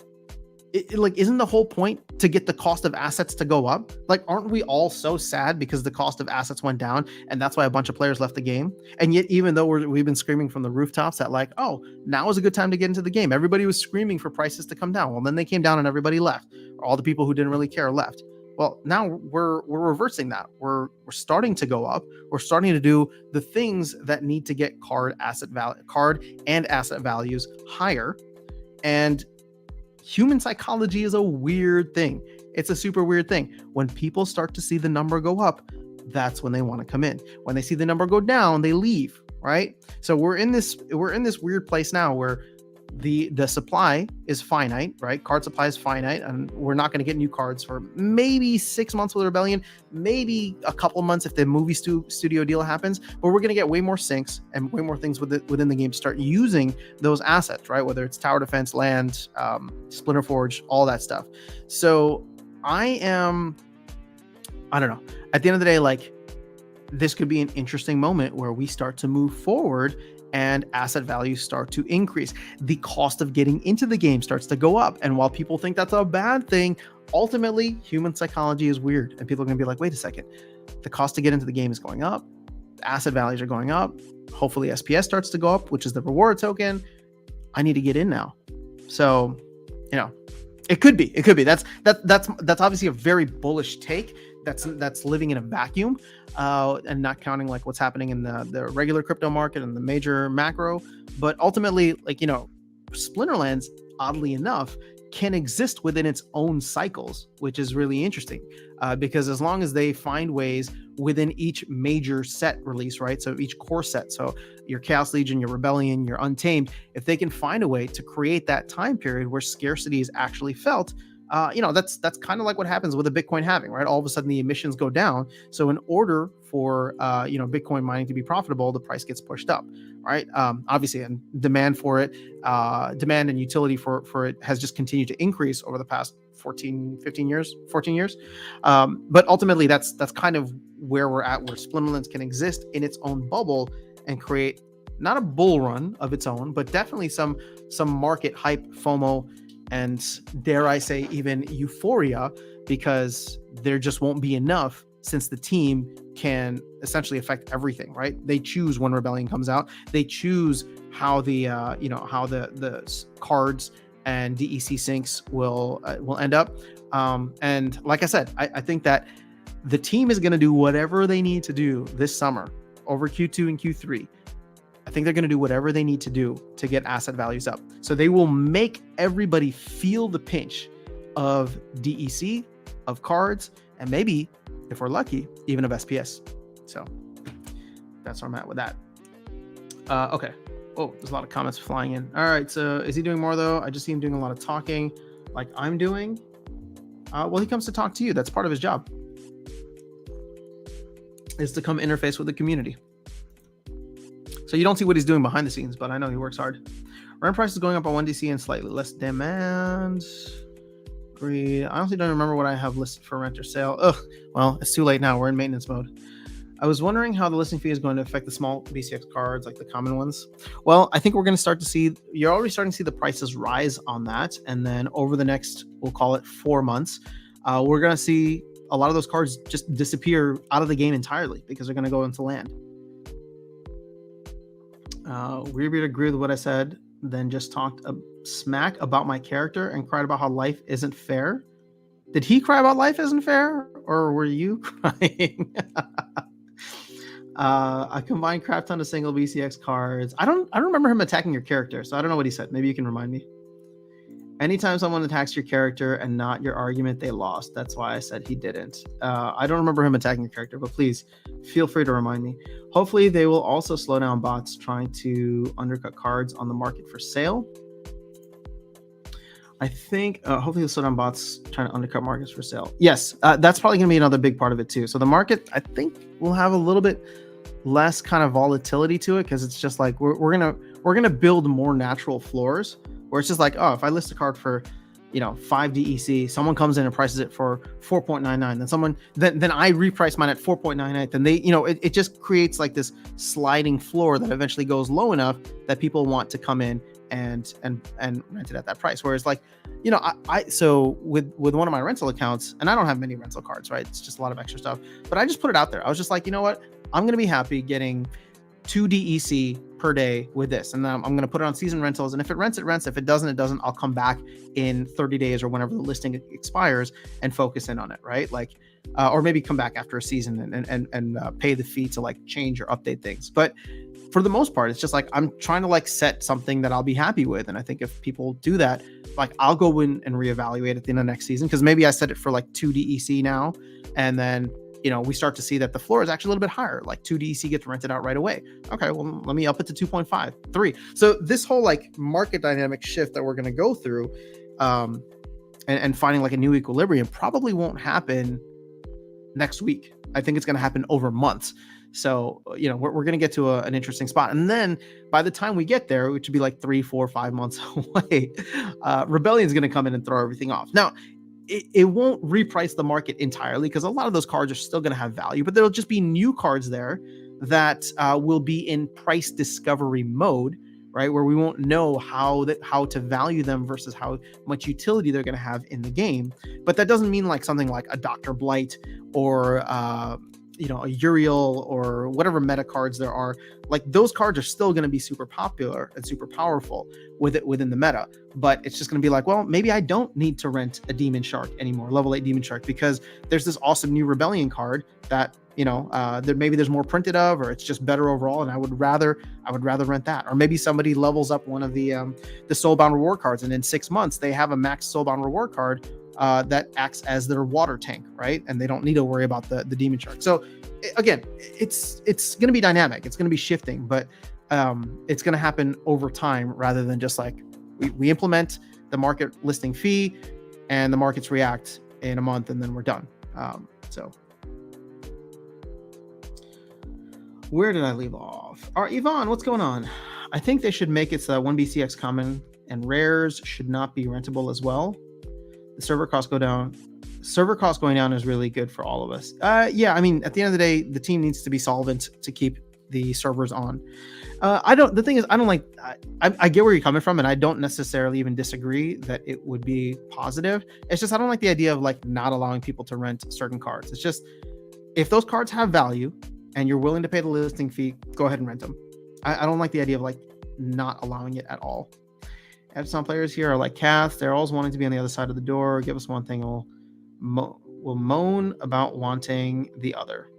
Speaker 1: Isn't the whole point to get the cost of assets to go up? Like, aren't we all so sad because the cost of assets went down, and that's why a bunch of players left the game? And yet, even though we've been screaming from the rooftops that like, oh, now is a good time to get into the game. Everybody was screaming for prices to come down. Well, then they came down and everybody left. All the people who didn't really care left. Well, now we're reversing that. We're starting to go up. We're starting to do the things that need to get card and asset values higher. And human psychology is a weird thing. It's a super weird thing. When people start to see the number go up, that's when they want to come in. When they see the number go down, they leave, right? So we're in this weird place now where the supply is finite, right? Card supply is finite, and we're not going to get new cards for maybe 6 months with Rebellion, maybe a couple months if the movie studio deal happens, but we're going to get way more syncs and way more things within the game to start using those assets, right? Whether it's tower defense, land, Splinter Forge, all that stuff. So I don't know. At the end of the day, like, this could be an interesting moment where we start to move forward and asset values start to increase. The cost of getting into the game starts to go up. And while people think that's a bad thing, ultimately, human psychology is weird. And people are going to be like, wait a second, the cost to get into the game is going up. Asset values are going up. Hopefully SPS starts to go up, which is the reward token. I need to get in now. So, it could be. That's obviously a very bullish take. That's living in a vacuum, and not counting like what's happening in the regular crypto market and the major macro. But ultimately, like, Splinterlands, oddly enough, can exist within its own cycles, which is really interesting, because as long as they find ways within each major set release, right? So each core set, so your Chaos Legion, your Rebellion, your Untamed, if they can find a way to create that time period where scarcity is actually felt, that's kind of like what happens with a Bitcoin halving, right? All of a sudden the emissions go down. So in order for, Bitcoin mining to be profitable, the price gets pushed up, right? Obviously, and demand for it, demand and utility for it has just continued to increase over the past 14 years. But ultimately that's kind of where we're at, where Splinterlands can exist in its own bubble and create not a bull run of its own, but definitely some market hype, FOMO, and dare I say even euphoria, because there just won't be enough, since the team can essentially affect everything, right? They choose when Rebellion comes out. They choose how the cards and DEC syncs will end up. And like I said, I think that the team is going to do whatever they need to do this summer over Q2 and Q3. I think they're going to do whatever they need to do to get asset values up. So they will make everybody feel the pinch of DEC, of cards, and maybe, if we're lucky, even of SPS. So that's where I'm at with that. Okay. Oh, there's a lot of comments flying in. All right. So is he doing more though? I just see him doing a lot of talking like I'm doing. Well, he comes to talk to you. That's part of his job, is to come interface with the community. So you don't see what he's doing behind the scenes, but I know he works hard. Rent price is going up on 1DC and slightly less demand. Agreed. I honestly don't remember what I have listed for rent or sale. Ugh. Well, it's too late now. We're in maintenance mode. I was wondering how the listing fee is going to affect the small BCX cards, like the common ones. Well, I think we're going to start to see, you're already starting to see the prices rise on that. And then over the next, we'll call it 4 months, we're going to see a lot of those cards just disappear out of the game entirely because they're going to go into land. Weirbeard agreed with what I said, then just talked smack about my character and cried about how life isn't fair. Did he cry about life isn't fair, or were you crying? I combined crap ton of single BCX cards. I don't remember him attacking your character, so I don't know what he said. Maybe you can remind me. Anytime someone attacks your character and not your argument, they lost. That's why I said he didn't. I don't remember him attacking your character, but please feel free to remind me. Hopefully, they will also slow down bots trying to undercut cards on the market for sale. I think hopefully they'll slow down bots trying to undercut markets for sale. Yes, that's probably going to be another big part of it too. So the market, I think, will have a little bit less kind of volatility to it because it's just like we're gonna build more natural floors where it's just like, oh, if I list a card for 5 DEC, someone comes in and prices it for 4.99, then I reprice mine at 4.98, then they it just creates like this sliding floor that eventually goes low enough that people want to come in and rent it at that price. Whereas like so with one of my rental accounts, and I don't have many rental cards, right? It's just a lot of extra stuff, but I just put it out there. I was just like, you know what, I'm gonna be happy getting 2 DEC per day with this, and then I'm going to put it on season rentals, and if it rents, it rents. If it doesn't, it doesn't. I'll come back in 30 days or whenever the listing expires and focus in on it, right? Like or maybe come back after a season and pay the fee to like change or update things. But for the most part, it's just like I'm trying to like set something that I'll be happy with, and I think if people do that, like I'll go in and reevaluate at the end of next season, because maybe I set it for like 2 DEC now, and then we start to see that the floor is actually a little bit higher, like 2 DEC gets rented out right away. Okay, well, let me up it to 2.5, 3. So this whole like market dynamic shift that we're going to go through and finding like a new equilibrium probably won't happen next week. I think it's going to happen over months. So, we're going to get to an interesting spot. And then by the time we get there, which would be like 3, 4, 5 months away, Rebellion is going to come in and throw everything off. Now, it won't reprice the market entirely because a lot of those cards are still going to have value, but there'll just be new cards there that will be in price discovery mode, right? Where we won't know how to value them versus how much utility they're going to have in the game. But that doesn't mean like something like a Dr. Blight or a Uriel or whatever meta cards there are. Like those cards are still going to be super popular and super powerful within the meta, but it's just going to be like, well, maybe I don't need to rent a Demon Shark anymore, level 8 Demon Shark, because there's this awesome new Rebellion card that maybe there's more printed of, or it's just better overall, and I would rather rent that. Or maybe somebody levels up one of the Soulbound reward cards, and in 6 months they have a max Soulbound reward card that acts as their water tank, right? And they don't need to worry about the Demon Shark. So again, it's going to be dynamic. It's going to be shifting, but it's going to happen over time rather than just like we implement the market listing fee and the markets react in a month and then we're done. So where did I leave off? All right, Yvonne, what's going on? I think they should make it so that 1BCX common and rares should not be rentable as well. The server costs go down. Server costs going down is really good for all of us. Yeah, I mean, at the end of the day, the team needs to be solvent to keep the servers on. The thing is, I don't like, I get where you're coming from, and I don't necessarily even disagree that it would be positive. It's just, I don't like the idea of like not allowing people to rent certain cards. It's just, if those cards have value and you're willing to pay the listing fee, go ahead and rent them. I don't like the idea of like not allowing it at all. And some players here are like Cass. They're always wanting to be on the other side of the door. Give us one thing, we'll moan about wanting the other.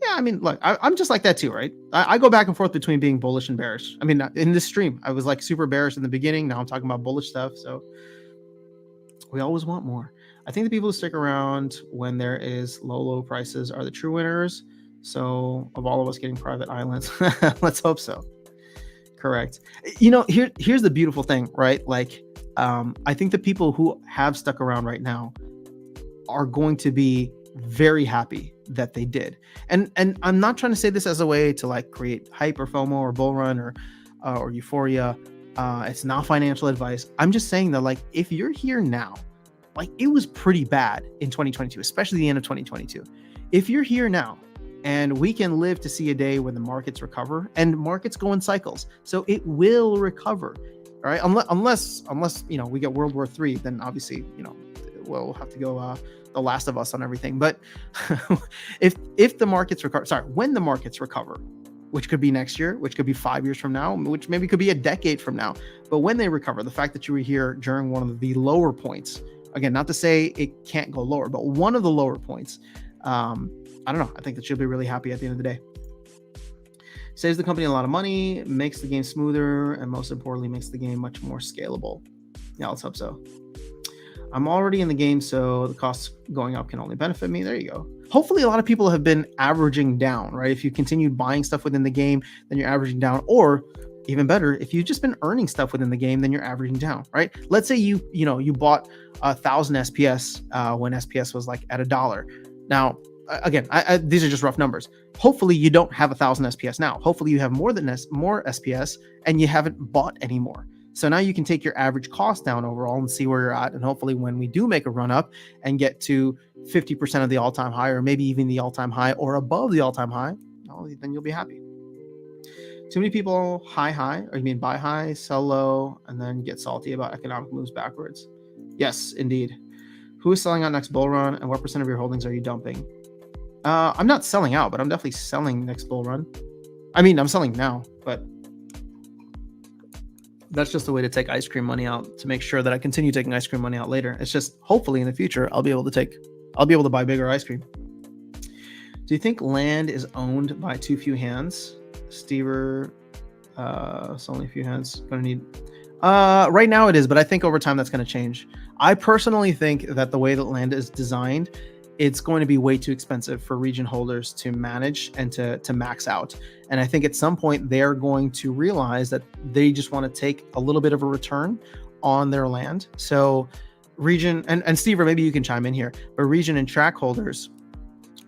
Speaker 1: Yeah, I mean, look, I'm just like that too, right? I go back and forth between being bullish and bearish. I mean, in this stream, I was like super bearish in the beginning. Now I'm talking about bullish stuff. So we always want more. I think the people who stick around when there is low prices are the true winners. So of all of us getting private islands, let's hope so. Correct. Here's the beautiful thing, right? Like, I think the people who have stuck around right now are going to be very happy that they did. And I'm not trying to say this as a way to like create hype or FOMO or bull run or euphoria. It's not financial advice. I'm just saying that like, if you're here now, like it was pretty bad in 2022, especially the end of 2022. If you're here now, and we can live to see a day when the markets recover, and markets go in cycles, so it will recover, right? Unless we get World War III, then obviously we'll have to go The Last of Us on everything. But if the markets recover, when the markets recover, which could be next year, which could be 5 years from now, which maybe could be a decade from now, but when they recover, the fact that you were here during one of the lower points, again, not to say it can't go lower, but one of the lower points. I don't know. I think that she'll be really happy at the end of the day. Saves the company a lot of money, makes the game smoother, and most importantly, makes the game much more scalable. Yeah, let's hope so. I'm already in the game, so the costs going up can only benefit me. There you go. Hopefully a lot of people have been averaging down, right? If you continue buying stuff within the game, then you're averaging down. Or even better, if you've just been earning stuff within the game, then you're averaging down, right? Let's say you bought 1,000 SPS when SPS was like at $1. Now, again, these are just rough numbers. Hopefully you don't have 1,000 SPS now. Hopefully you have more SPS and you haven't bought any more. So now you can take your average cost down overall and see where you're at. And hopefully when we do make a run up and get to 50% of the all-time high, or maybe even the all-time high or above the all-time high, then you'll be happy. Too many people buy high, sell low, and then get salty about economic moves backwards. Yes, indeed. Who is selling out next bull run, and what percent of your holdings are you dumping? I'm not selling out, but I'm definitely selling next bull run. I mean, I'm selling now, but that's just a way to take ice cream money out to make sure that I continue taking ice cream money out later. It's just hopefully in the future I'll be able to buy bigger ice cream. Do you think land is owned by too few hands? Stever, it's only a few hands. Gonna need. Right now it is, but I think over time that's going to change. I personally think that the way that land is designed, it's going to be way too expensive for region holders to manage and to max out. And I think at some point they're going to realize that they just want to take a little bit of a return on their land. So region, and Steve, or maybe you can chime in here, but region and track holders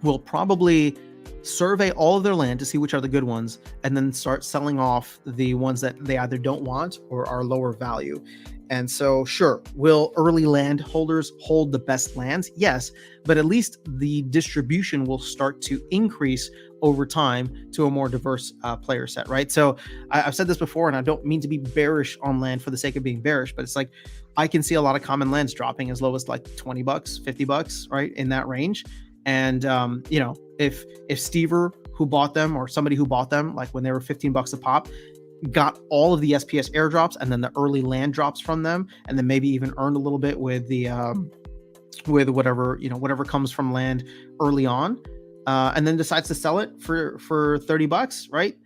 Speaker 1: will probably survey all of their land to see which are the good ones, and then start selling off the ones that they either don't want or are lower value. And so, sure, will early land holders hold the best lands? Yes, but at least the distribution will start to increase over time to a more diverse player set, right? So I've said this before, and I don't mean to be bearish on land for the sake of being bearish, but it's like I can see a lot of common lands dropping as low as like $20, $50, right, in that range. And if Stever, who bought them, or somebody who bought them like when they were $15 a pop, got all of the SPS airdrops and then the early land drops from them, and then maybe even earned a little bit with the with whatever comes from land early on, and then decides to sell it for $30, right?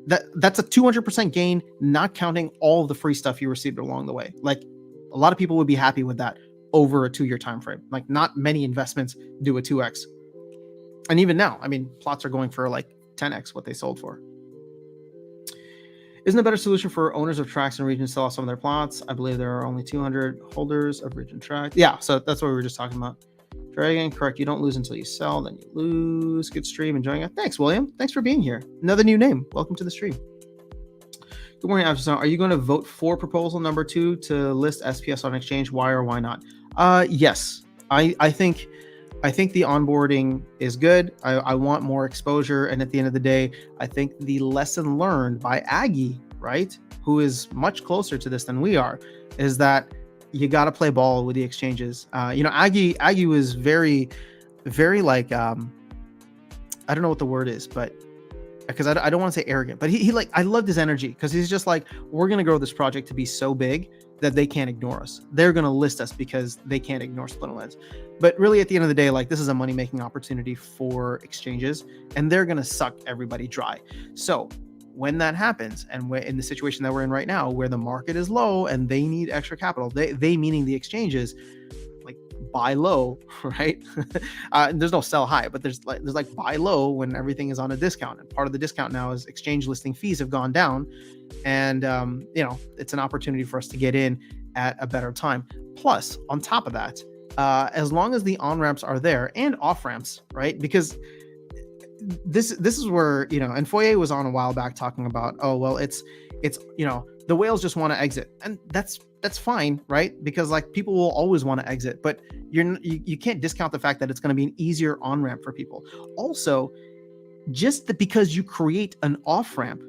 Speaker 1: That's a 200% gain, not counting all of the free stuff you received along the way. Like, a lot of people would be happy with that over a 2-year time frame. Like, not many investments do a 2x. And even now, I mean, plots are going for like 10x what they sold for. Isn't a better solution for owners of tracks and regions to sell off some of their plots? I believe there are only 200 holders of region tracks. Yeah, so that's what we were just talking about. Dragon, correct. You don't lose until you sell, then you lose. Good stream, enjoying it. Thanks, William. Thanks for being here. Another new name. Welcome to the stream. Good morning, Afterson. Are you going to vote for proposal number 2 to list SPS on exchange? Why or why not? Yes, I think the onboarding is good. I want more exposure. And at the end of the day, I think the lesson learned by Aggie, right, who is much closer to this than we are, is that you got to play ball with the exchanges. Aggie was very, very like, I don't know what the word is, but because I don't want to say arrogant, but he like, I loved his energy, because he's just like, we're going to grow this project to be so big that they can't ignore us. They're going to list us because they can't ignore Splinter Lands. But really, at the end of the day, like, this is a money-making opportunity for exchanges, and they're going to suck everybody dry. So when that happens, and we're in the situation that we're in right now, where the market is low and they need extra capital, they meaning the exchanges, like, buy low, right? There's no sell high, but there's like buy low when everything is on a discount. And part of the discount now is exchange listing fees have gone down. And, it's an opportunity for us to get in at a better time. Plus, on top of that, as long as the on-ramps are there and off-ramps, right? Because this is where, and Foyer was on a while back talking about, oh, well, it's the whales just want to exit. And that's fine, right? Because like, people will always want to exit, but you can't discount the fact that it's going to be an easier on-ramp for people. Also, just because you create an off-ramp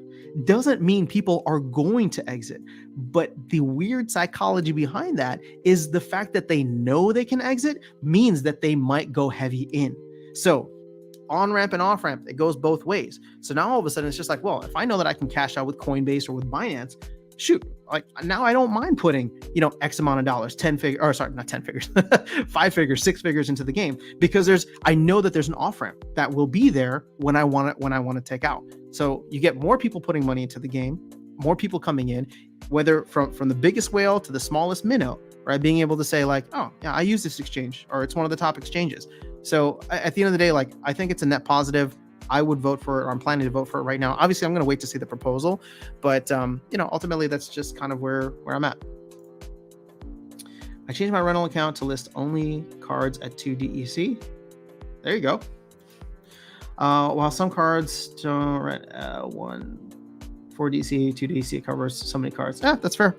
Speaker 1: doesn't mean people are going to exit. But the weird psychology behind that is the fact that they know they can exit means that they might go heavy in. So on-ramp and off-ramp, it goes both ways. So now all of a sudden it's just like, well, if I know that I can cash out with Coinbase or with Binance, shoot, like, now I don't mind putting, X amount of dollars, 5 figures, 6 figures into the game, because I know that there's an off-ramp that will be there when I want to take out. So you get more people putting money into the game, more people coming in. whether from the biggest whale to the smallest minnow, right? Being able to say like, oh yeah, I use this exchange, or it's one of the top exchanges. So at the end of the day, like, I think it's a net positive. I would vote for it, or I'm planning to vote for it right now. Obviously, I'm going to wait to see the proposal, but ultimately, that's just kind of where I'm at. I changed my rental account to list only cards at 2 DEC. There you go. While some cards don't rent 4 DC, 2 DC, it covers so many cards. That's fair.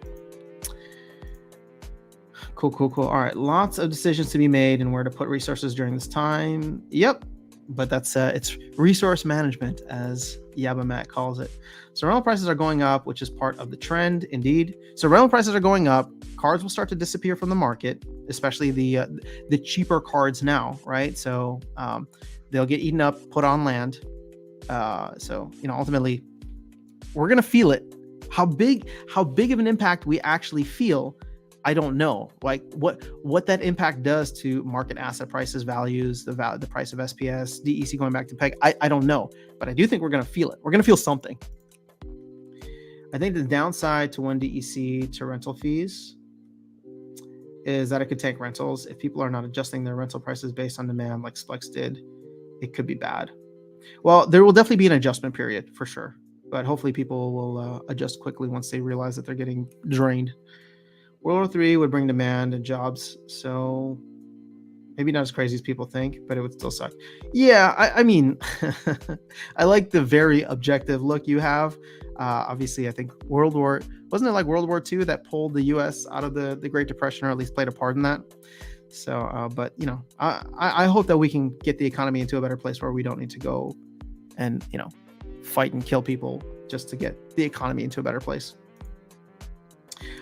Speaker 1: Cool. All right, lots of decisions to be made and where to put resources during this time. Yep, but that's it's resource management, as Yabba Matt calls it. So rental prices are going up, which is part of the trend, indeed. So rental prices are going up. Cards will start to disappear from the market, especially the cheaper cards now, right? So they'll get eaten up, put on land. So ultimately, we're gonna feel it. How big of an impact we actually feel, I don't know. Like what that impact does to market asset prices, values, the price of SPS, DEC going back to PEG, I don't know. But I do think we're gonna feel it. We're gonna feel something. I think the downside to 1 DEC to rental fees is that it could tank rentals. If people are not adjusting their rental prices based on demand like Splex did, it could be bad. Well, there will definitely be an adjustment period for sure, but hopefully people will adjust quickly once they realize that they're getting drained. World War III would bring demand and jobs, so maybe not as crazy as people think, but it would still suck. Yeah, I mean, I like the very objective look you have. Obviously, I think wasn't it like World War II that pulled the U.S. out of the Great Depression, or at least played a part in that? So, but I hope that we can get the economy into a better place where we don't need to go and fight and kill people just to get the economy into a better place.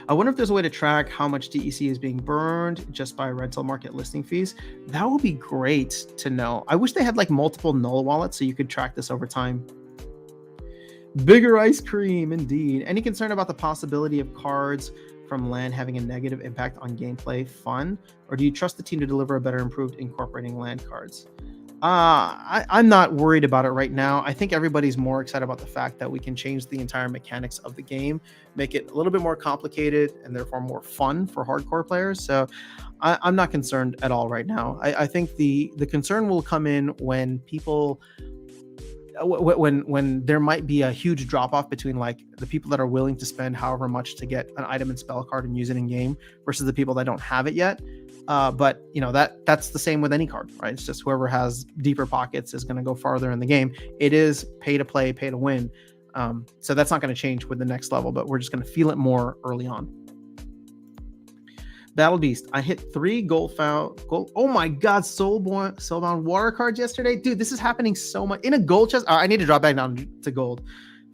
Speaker 1: I wonder if there's a way to track how much DEC is being burned just by rental market listing fees. That would be great to know. I wish they had like multiple null wallets so you could track this over time. Bigger ice cream, indeed. Any concern about the possibility of cards from land having a negative impact on gameplay fun, or do you trust the team to deliver a better improved incorporating land cards? I'm not worried about it right now. I think everybody's more excited about the fact that we can change the entire mechanics of the game, make it a little bit more complicated and therefore more fun for hardcore players. So I'm not concerned at all right now. I think the concern will come in when people when there might be a huge drop off between like the people that are willing to spend however much to get an item and spell card and use it in game versus the people that don't have it yet. But that's the same with any card, right? It's just whoever has deeper pockets is going to go farther in the game. It is pay to play, pay to win. So that's not going to change with the next level, but we're just going to feel it more early on. Battle Beast, I hit 3 gold. Oh my God, Soulbound water cards yesterday, dude. This is happening so much in a gold chest. I need to drop back down to gold.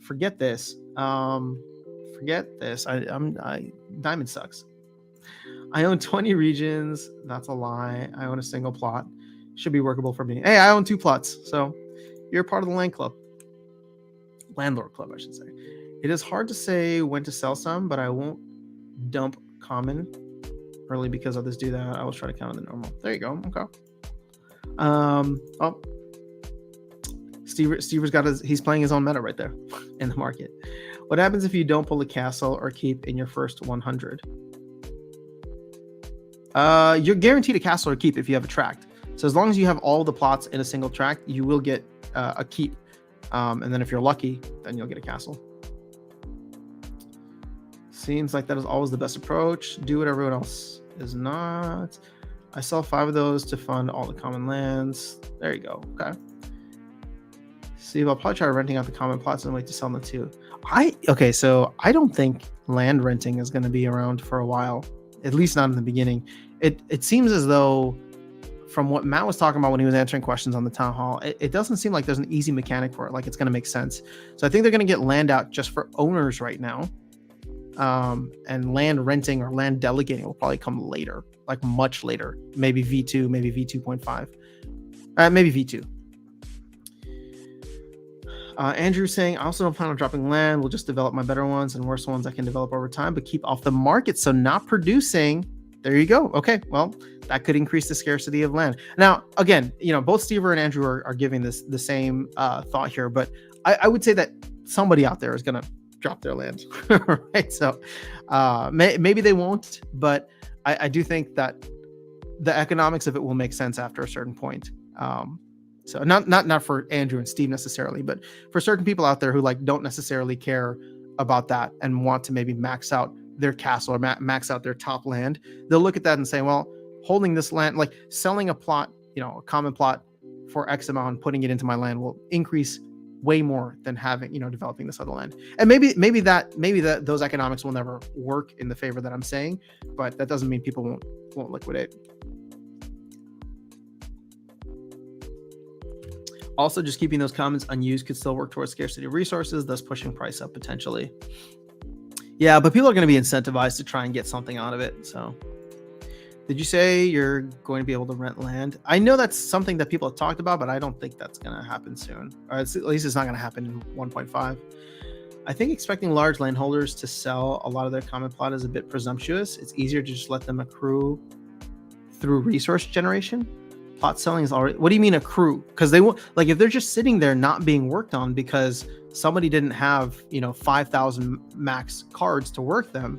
Speaker 1: Forget this. Forget this. Diamond sucks. I own 20 regions. That's a lie. I own a single plot. Should be workable for me. Hey, I own 2 plots. So you're part of the land club. Landlord club, I should say. It is hard to say when to sell some, but I won't dump common early because others do that. I will try to count on the normal. There you go. Okay. Oh, Stever's got he's playing his own meta right there in the market. What happens if you don't pull a castle or keep in your first 100? You're guaranteed a castle or keep if you have a tract. So as long as you have all the plots in a single tract, you will get a keep. And then if you're lucky, then you'll get a castle. Seems like that is always the best approach. Do what everyone else is not. I sell 5 of those to fund all the common lands. There you go. Okay. See, I'll probably try renting out the common plots and wait to sell them too. So I don't think land renting is going to be around for a while, at least not in the beginning. It seems as though, from what Matt was talking about when he was answering questions on the town hall, it doesn't seem like there's an easy mechanic for it. Like it's going to make sense. So I think they're going to get land out just for owners right now. And land renting or land delegating will probably come later, like much later, maybe V2, maybe V2.5, maybe V2. Andrew saying, I also don't plan on dropping land. We'll just develop my better ones and worse ones I can develop over time, but keep off the market. So not producing. There you go. Okay. Well, that could increase the scarcity of land. Now, again, both Stever and Andrew are giving this the same thought here, but I would say that somebody out there is going to drop their land, right? So maybe they won't, but I do think that the economics of it will make sense after a certain point. So not for Andrew and Steve necessarily, but for certain people out there who like don't necessarily care about that and want to maybe max out their castle or max out their top land, they'll look at that and say, well, holding this land, like selling a plot, a common plot for X amount and putting it into my land will increase way more than having, developing this other land. And maybe that those economics will never work in the favor that I'm saying, but that doesn't mean people won't liquidate. Also, just keeping those comments unused could still work towards scarcity of resources, thus pushing price up potentially. Yeah, but people are going to be incentivized to try and get something out of it. So did you say you're going to be able to rent land? I know that's something that people have talked about, but I don't think that's going to happen soon. Or at least it's not going to happen in 1.5. I think expecting large landholders to sell a lot of their common plot is a bit presumptuous. It's easier to just let them accrue through resource generation. Plot selling is already, what do you mean accrue? Because they won't, like if they're just sitting there not being worked on because somebody didn't have 5,000 max cards to work them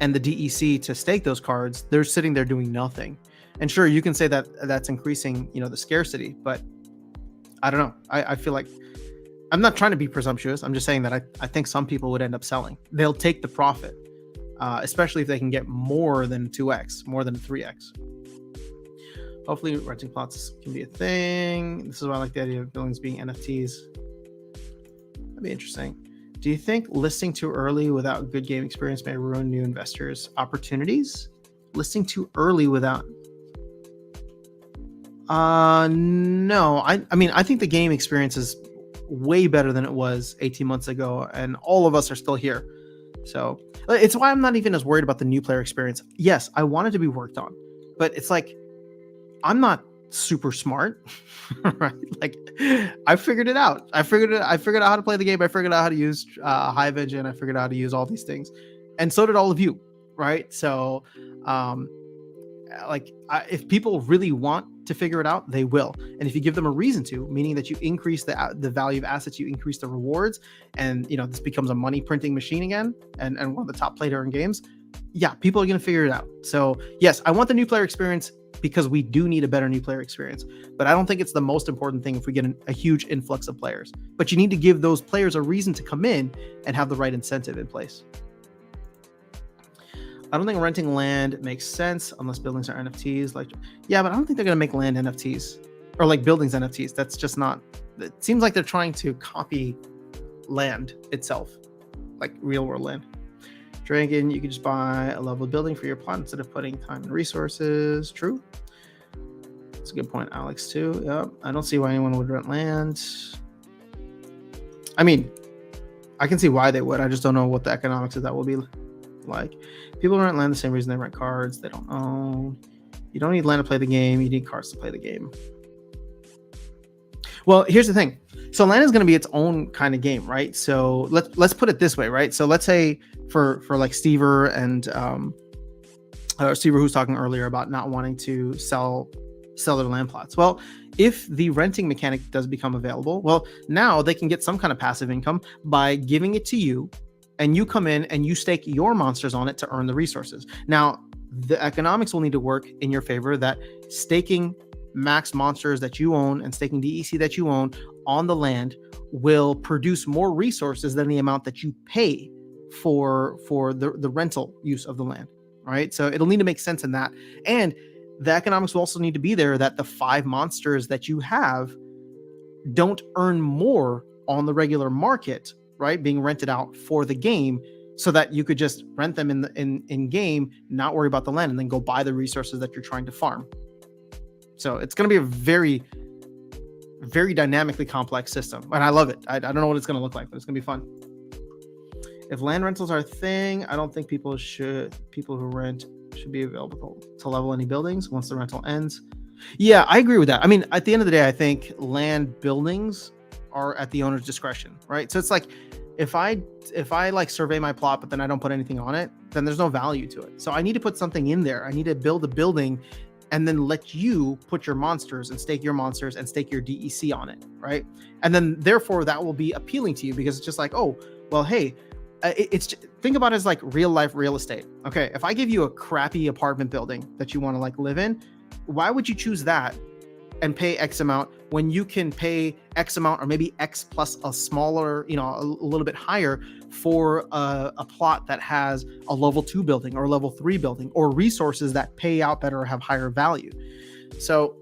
Speaker 1: and the DEC to stake those cards, they're sitting there doing nothing. And sure, you can say that that's increasing the scarcity, but I don't know. I feel like I'm not trying to be presumptuous. I'm just saying that I think some people would end up selling. They'll take the profit, especially if they can get more than 2x, more than 3x. Hopefully renting plots can be a thing. This is why I like the idea of buildings being NFTs. That'd be interesting. Do you think listing too early without good game experience may ruin new investors' opportunities? Listing too early without... No. I mean, I think the game experience is way better than it was 18 months ago, and all of us are still here. So it's why I'm not even as worried about the new player experience. Yes, I want it to be worked on, but it's like, I'm not super smart, right? Like I figured it out. I figured out how to play the game. I figured out how to use Hive Engine. I figured out how to use all these things. And so did all of you, right? So if people really want to figure it out, they will. And if you give them a reason to, meaning that you increase the value of assets, you increase the rewards, and this becomes a money printing machine again, and one of the top played earn games, yeah, people are going to figure it out. So yes, I want the new player experience because we do need a better new player experience. But I don't think it's the most important thing if we get a huge influx of players. But you need to give those players a reason to come in and have the right incentive in place. I don't think renting land makes sense unless buildings are NFTs. Yeah, but I don't think they're going to make land NFTs or like buildings NFTs. That's just not, it seems like they're trying to copy land itself, like real world land. Dragon, you could just buy a level building for your plot instead of putting time and resources. True. That's a good point, Alex, too. Yep. I don't see why anyone would rent land. I mean, I can see why they would. I just don't know what the economics of that will be like. People rent land the same reason they rent cards. They don't own. You don't need land to play the game. You need cards to play the game. Well, here's the thing. So land is going to be its own kind of game, right? So let's put it this way, right? So let's say for like Stever and Stever, who's talking earlier about not wanting to sell their land plots. Well, if the renting mechanic does become available, well, now they can get some kind of passive income by giving it to you, and you come in and you stake your monsters on it to earn the resources. Now, the economics will need to work in your favor that staking max monsters that you own and staking DEC that you own on the land will produce more resources than the amount that you pay for the rental use of the land, right? So it'll need to make sense in that. And the economics will also need to be there that the 5 monsters that you have don't earn more on the regular market, right? Being rented out for the game, so that you could just rent them in game, not worry about the land, and then go buy the resources that you're trying to farm. So it's going to be a very, very dynamically complex system, and I love it. I don't know what it's going to look like, but it's going to be fun. If land rentals are a thing, I don't think people who rent should be available to level any buildings once the rental ends. Yeah, I agree with that. I mean, at the end of the day, I think land buildings are at the owner's discretion, right? So it's like, if I like survey my plot, but then I don't put anything on it, then there's no value to it. So I need to put something in there. I need to build a building and then let you put your monsters and stake your monsters and stake your DEC on it, right? And then therefore that will be appealing to you, because it's just like, oh, Well, hey, think about it as like real life real estate. Okay, if I give you a crappy apartment building that you want to like live in, why would you choose that and pay X amount when you can pay X amount or maybe X plus a smaller, a little bit higher for a plot that has a level 2 building or a level 3 building or resources that pay out better or have higher value. So,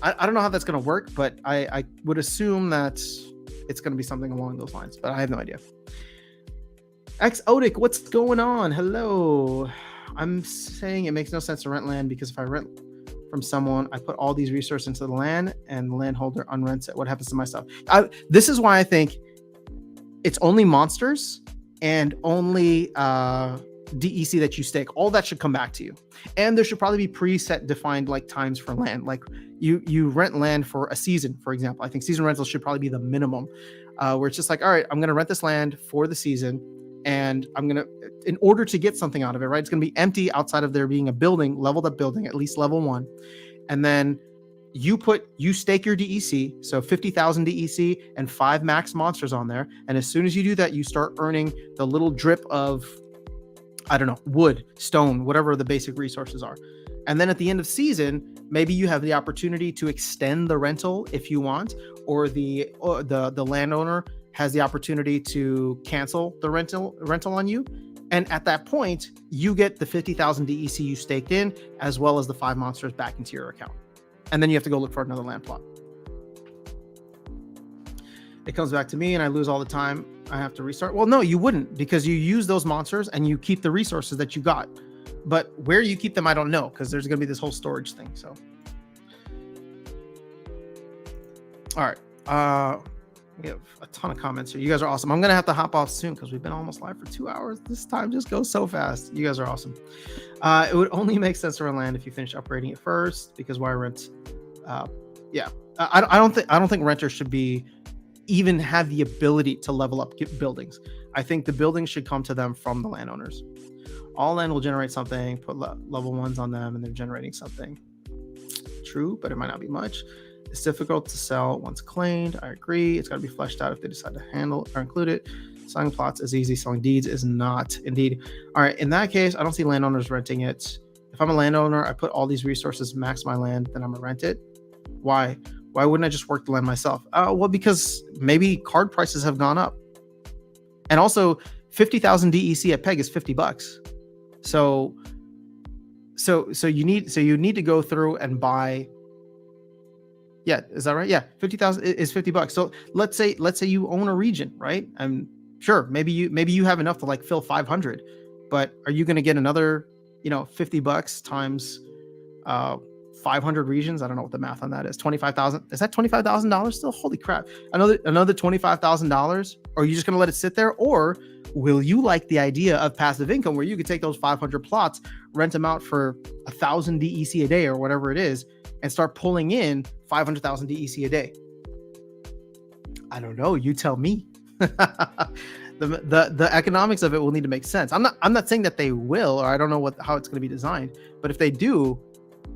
Speaker 1: I don't know how that's going to work, but I would assume that it's going to be something along those lines, but I have no idea. Odic, what's going on? Hello. I'm saying it makes no sense to rent land because if I rent from someone, I put all these resources into the land and the landholder unrents it. What happens to my stuff? This is why I think it's only monsters and only DEC that you stake. All that should come back to you. And there should probably be preset defined like times for land. Like you rent land for a season, for example. I think season rentals should probably be the minimum, where it's just like, all right, I'm going to rent this land for the season. And I'm going to, in order to get something out of it, right? It's going to be empty outside of there being a building, leveled up building, at least level 1. And then you stake your DEC, so 50,000 DEC and 5 max monsters on there. And as soon as you do that, you start earning the little drip of, I don't know, wood, stone, whatever the basic resources are. And then at the end of season, maybe you have the opportunity to extend the rental if you want, or the landowner has the opportunity to cancel the rental on you. And at that point, you get the 50,000 DEC you staked in, as well as the 5 monsters back into your account. And then you have to go look for another land plot. It comes back to me and I lose all the time. I have to restart. Well, no, you wouldn't, because you use those monsters and you keep the resources that you got. But where you keep them, I don't know, because there's going to be this whole storage thing. So, all right. We have a ton of comments here. You guys are awesome. I'm going to have to hop off soon because we've been almost live for 2 hours. This time just goes so fast. You guys are awesome. It would only make sense to rent land if you finish upgrading it first, because why rent? I don't think renters should even have the ability to level up buildings. I think the buildings should come to them from the landowners. All land will generate something, put level 1s on them, and they're generating something. True, but it might not be much. It's difficult to sell once claimed. I agree. It's got to be fleshed out if they decide to handle or include it. Selling plots is easy. Selling deeds is not. Indeed. All right. In that case, I don't see landowners renting it. If I'm a landowner, I put all these resources, max my land, then I'm going to rent it. Why? Why wouldn't I just work the land myself? Well, because maybe card prices have gone up. And also 50,000 DEC at PEG is $50. So you need to go through and buy. Yeah, is that right? Yeah, 50,000 is $50. So let's say you own a region, right? I'm sure maybe you have enough to like fill 500, but are you going to get another, $50 times 500 regions? I don't know what the math on that is. 25,000. Is that $25,000 still? Holy crap! Another $25,000. Or are you just going to let it sit there, or will you like the idea of passive income where you could take those 500 plots, rent them out for 1,000 DEC a day or whatever it is, and start pulling in 500,000 DEC a day? I don't know. You tell me. The economics of it will need to make sense. I'm not saying that they will, or I don't know how it's going to be designed, but if they do,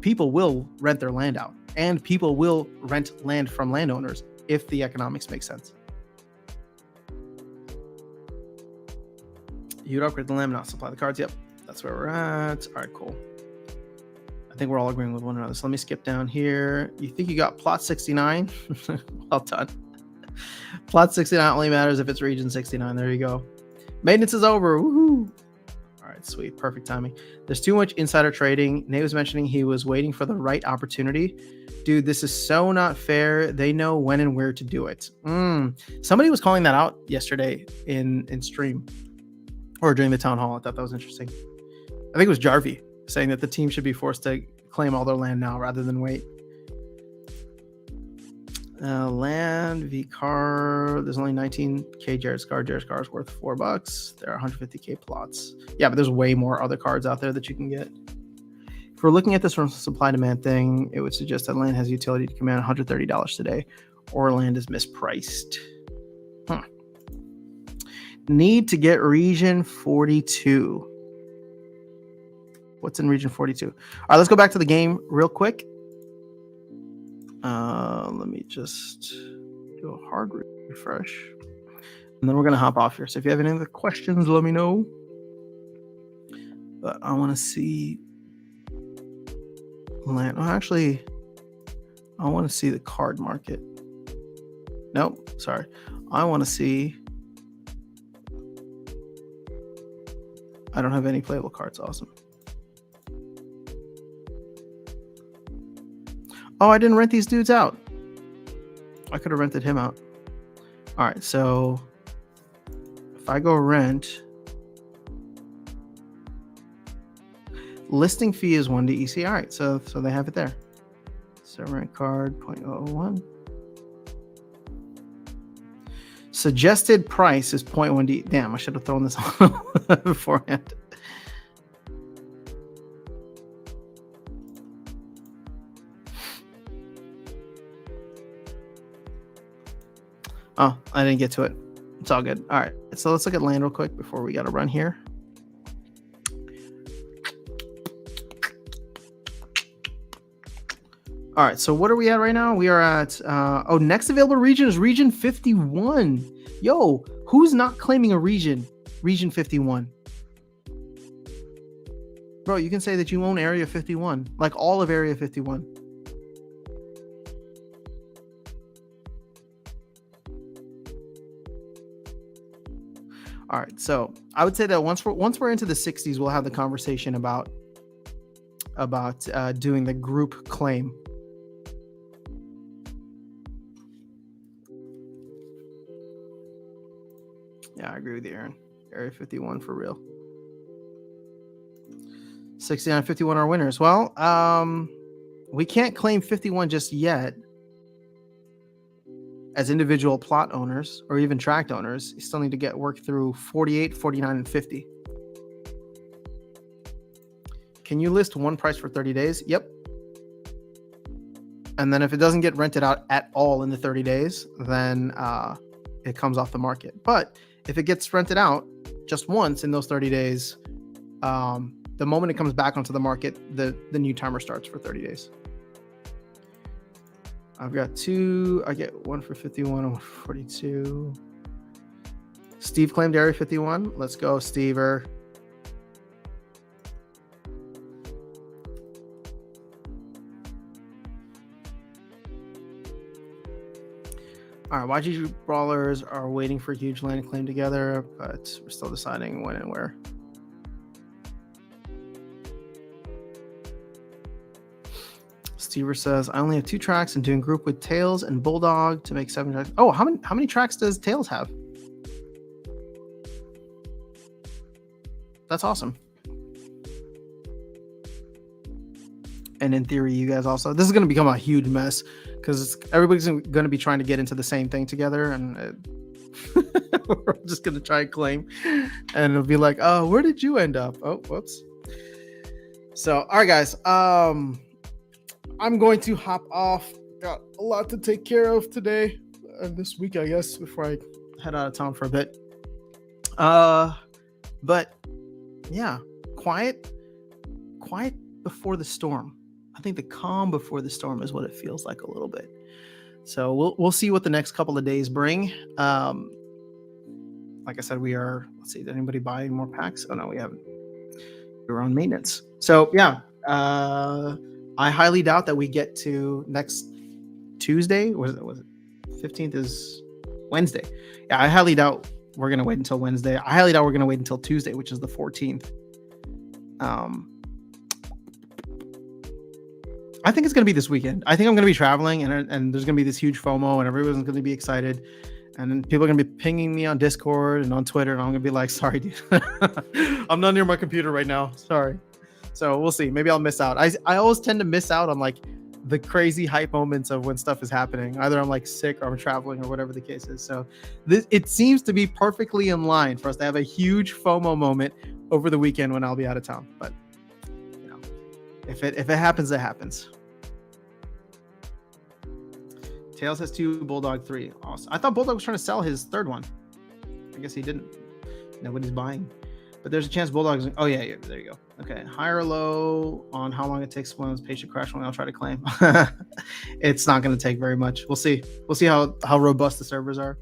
Speaker 1: people will rent their land out, and people will rent land from landowners if the economics make sense. You'd upgrade the land, not supply the cards. Yep, that's where we're at. All right, cool. I think we're all agreeing with one another. So let me skip down here. You think you got plot 69? Well done. Plot 69 only matters if it's region 69. There you go. Maintenance is over. Woohoo! All right, sweet. Perfect timing. There's too much insider trading. Nate was mentioning he was waiting for the right opportunity. Dude, this is so not fair. They know when and where to do it. Somebody was calling that out yesterday in stream or during the town hall. I thought that was interesting. I think it was Jarvie saying that the team should be forced to claim all their land now rather than wait. Land v car. There's only 19k Jared's car. Jared's car is worth $4. There are 150k plots. Yeah, but there's way more other cards out there that you can get. If we're looking at this from a supply demand thing, it would suggest that land has utility to command $130 today, or land is mispriced. Need to get region 42. What's in region 42? All right, let's go back to the game real quick. Let me just do a hard refresh. And then we're going to hop off here. So if you have any other questions, let me know. But I want to see land. Oh, actually, I want to see the card market. Nope, sorry. I want to see. I don't have any playable cards. Awesome. Oh, I didn't rent these dudes out. I could have rented him out. All right, so if I go rent, listing fee is 1 to EC. All right, so they have it there. So rent card 0.001. Suggested price is 0.1 D. Damn, I should have thrown this on beforehand. Oh, I didn't get to it. It's all good. All right, so let's look at land real quick before we got to run here. All right, so what are we at right now? We are at, next available region is region 51. Yo, who's not claiming a region? Region 51. Bro, you can say that you own area 51, like all of area 51. All right, so I would say that once we're into the 60s, we'll have the conversation about doing the group claim. Yeah, I agree with you, Aaron. Area 51 for real. 69, 51 are winners. Well, we can't claim 51 just yet. As individual plot owners or even tract owners, you still need to get work through 48, 49, and 50. Can you list one price for 30 days? Yep. And then if it doesn't get rented out at all in the 30 days, then it comes off the market. But if it gets rented out just once in those 30 days, the moment it comes back onto the market, the new timer starts for 30 days. I've got two. I get one for 51 and 42. Steve claimed area 51. Let's go, Stever. All right, YG Brawlers are waiting for huge land claim together, but we're still deciding when and where. Stever says, I only have 2 tracks and doing group with Tails and Bulldog to make 7 tracks. Oh, how many tracks does Tails have? That's awesome. And in theory, you guys also, this is going to become a huge mess because everybody's going to be trying to get into the same thing together, and we're just going to try and claim, and it'll be like, oh, where did you end up? Oh, whoops. So, all right, guys. I'm going to hop off. Got a lot to take care of today and this week, I guess, before I head out of town for a bit. But yeah, quiet before the storm. I think the calm before the storm is what it feels like a little bit. So we'll see what the next couple of days bring. Like I said, we are. Let's see. Did anybody buy more packs? Oh no, we haven't. We're on maintenance. So yeah. I highly doubt that we get to next Tuesday. Was it 15th is Wednesday? Yeah, I highly doubt we're gonna wait until Wednesday. I highly doubt we're gonna wait until Tuesday, which is the 14th. I think it's gonna be this weekend. I think I'm gonna be traveling, and there's gonna be this huge FOMO, and everyone's gonna be excited, and then people are gonna be pinging me on Discord and on Twitter, and I'm gonna be like, "Sorry, dude, I'm not near my computer right now. Sorry." So we'll see. Maybe I'll miss out. I always tend to miss out on like the crazy hype moments of when stuff is happening. Either I'm like sick or I'm traveling or whatever the case is. So it seems to be perfectly in line for us to have a huge FOMO moment over the weekend when I'll be out of town. But you know, if it happens, it happens. Tails has 2, Bulldog 3. Awesome. I thought Bulldog was trying to sell his third one. I guess he didn't. Nobody's buying. But there's a chance Bulldog's. Oh yeah, there you go. Okay, high or low on how long it takes when patient crash when I'll try to claim. It's not going to take very much. We'll see. We'll see how robust the servers are.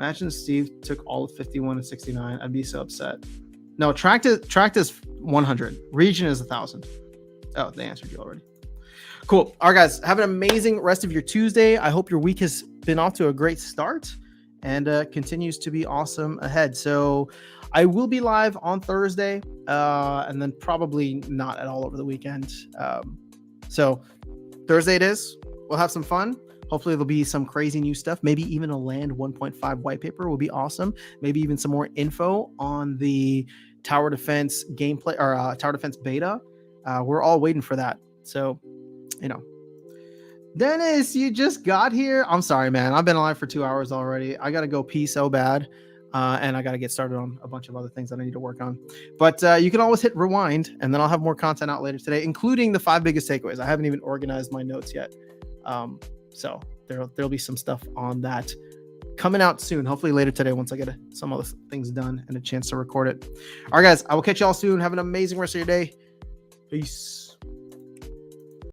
Speaker 1: Imagine Steve took all of 51 and 69. I'd be so upset. No, tracked is 100. Region is 1,000. Oh, they answered you already. Cool. All right, guys. Have an amazing rest of your Tuesday. I hope your week has been off to a great start and continues to be awesome ahead. So I will be live on Thursday and then probably not at all over the weekend. So Thursday it is. We'll have some fun. Hopefully there'll be some crazy new stuff. Maybe even a Land 1.5 white paper will be awesome. Maybe even some more info on the Tower Defense gameplay or Tower Defense beta. We're all waiting for that. So, Dennis, you just got here. I'm sorry, man. I've been alive for 2 hours already. I got to go pee so bad. And I got to get started on a bunch of other things that I need to work on. But you can always hit rewind, and then I'll have more content out later today, including the 5 biggest takeaways. I haven't even organized my notes yet. So there'll be some stuff on that coming out soon, hopefully later today once I get some other things done and a chance to record it. All right, guys, I will catch y'all soon. Have an amazing rest of your day. Peace.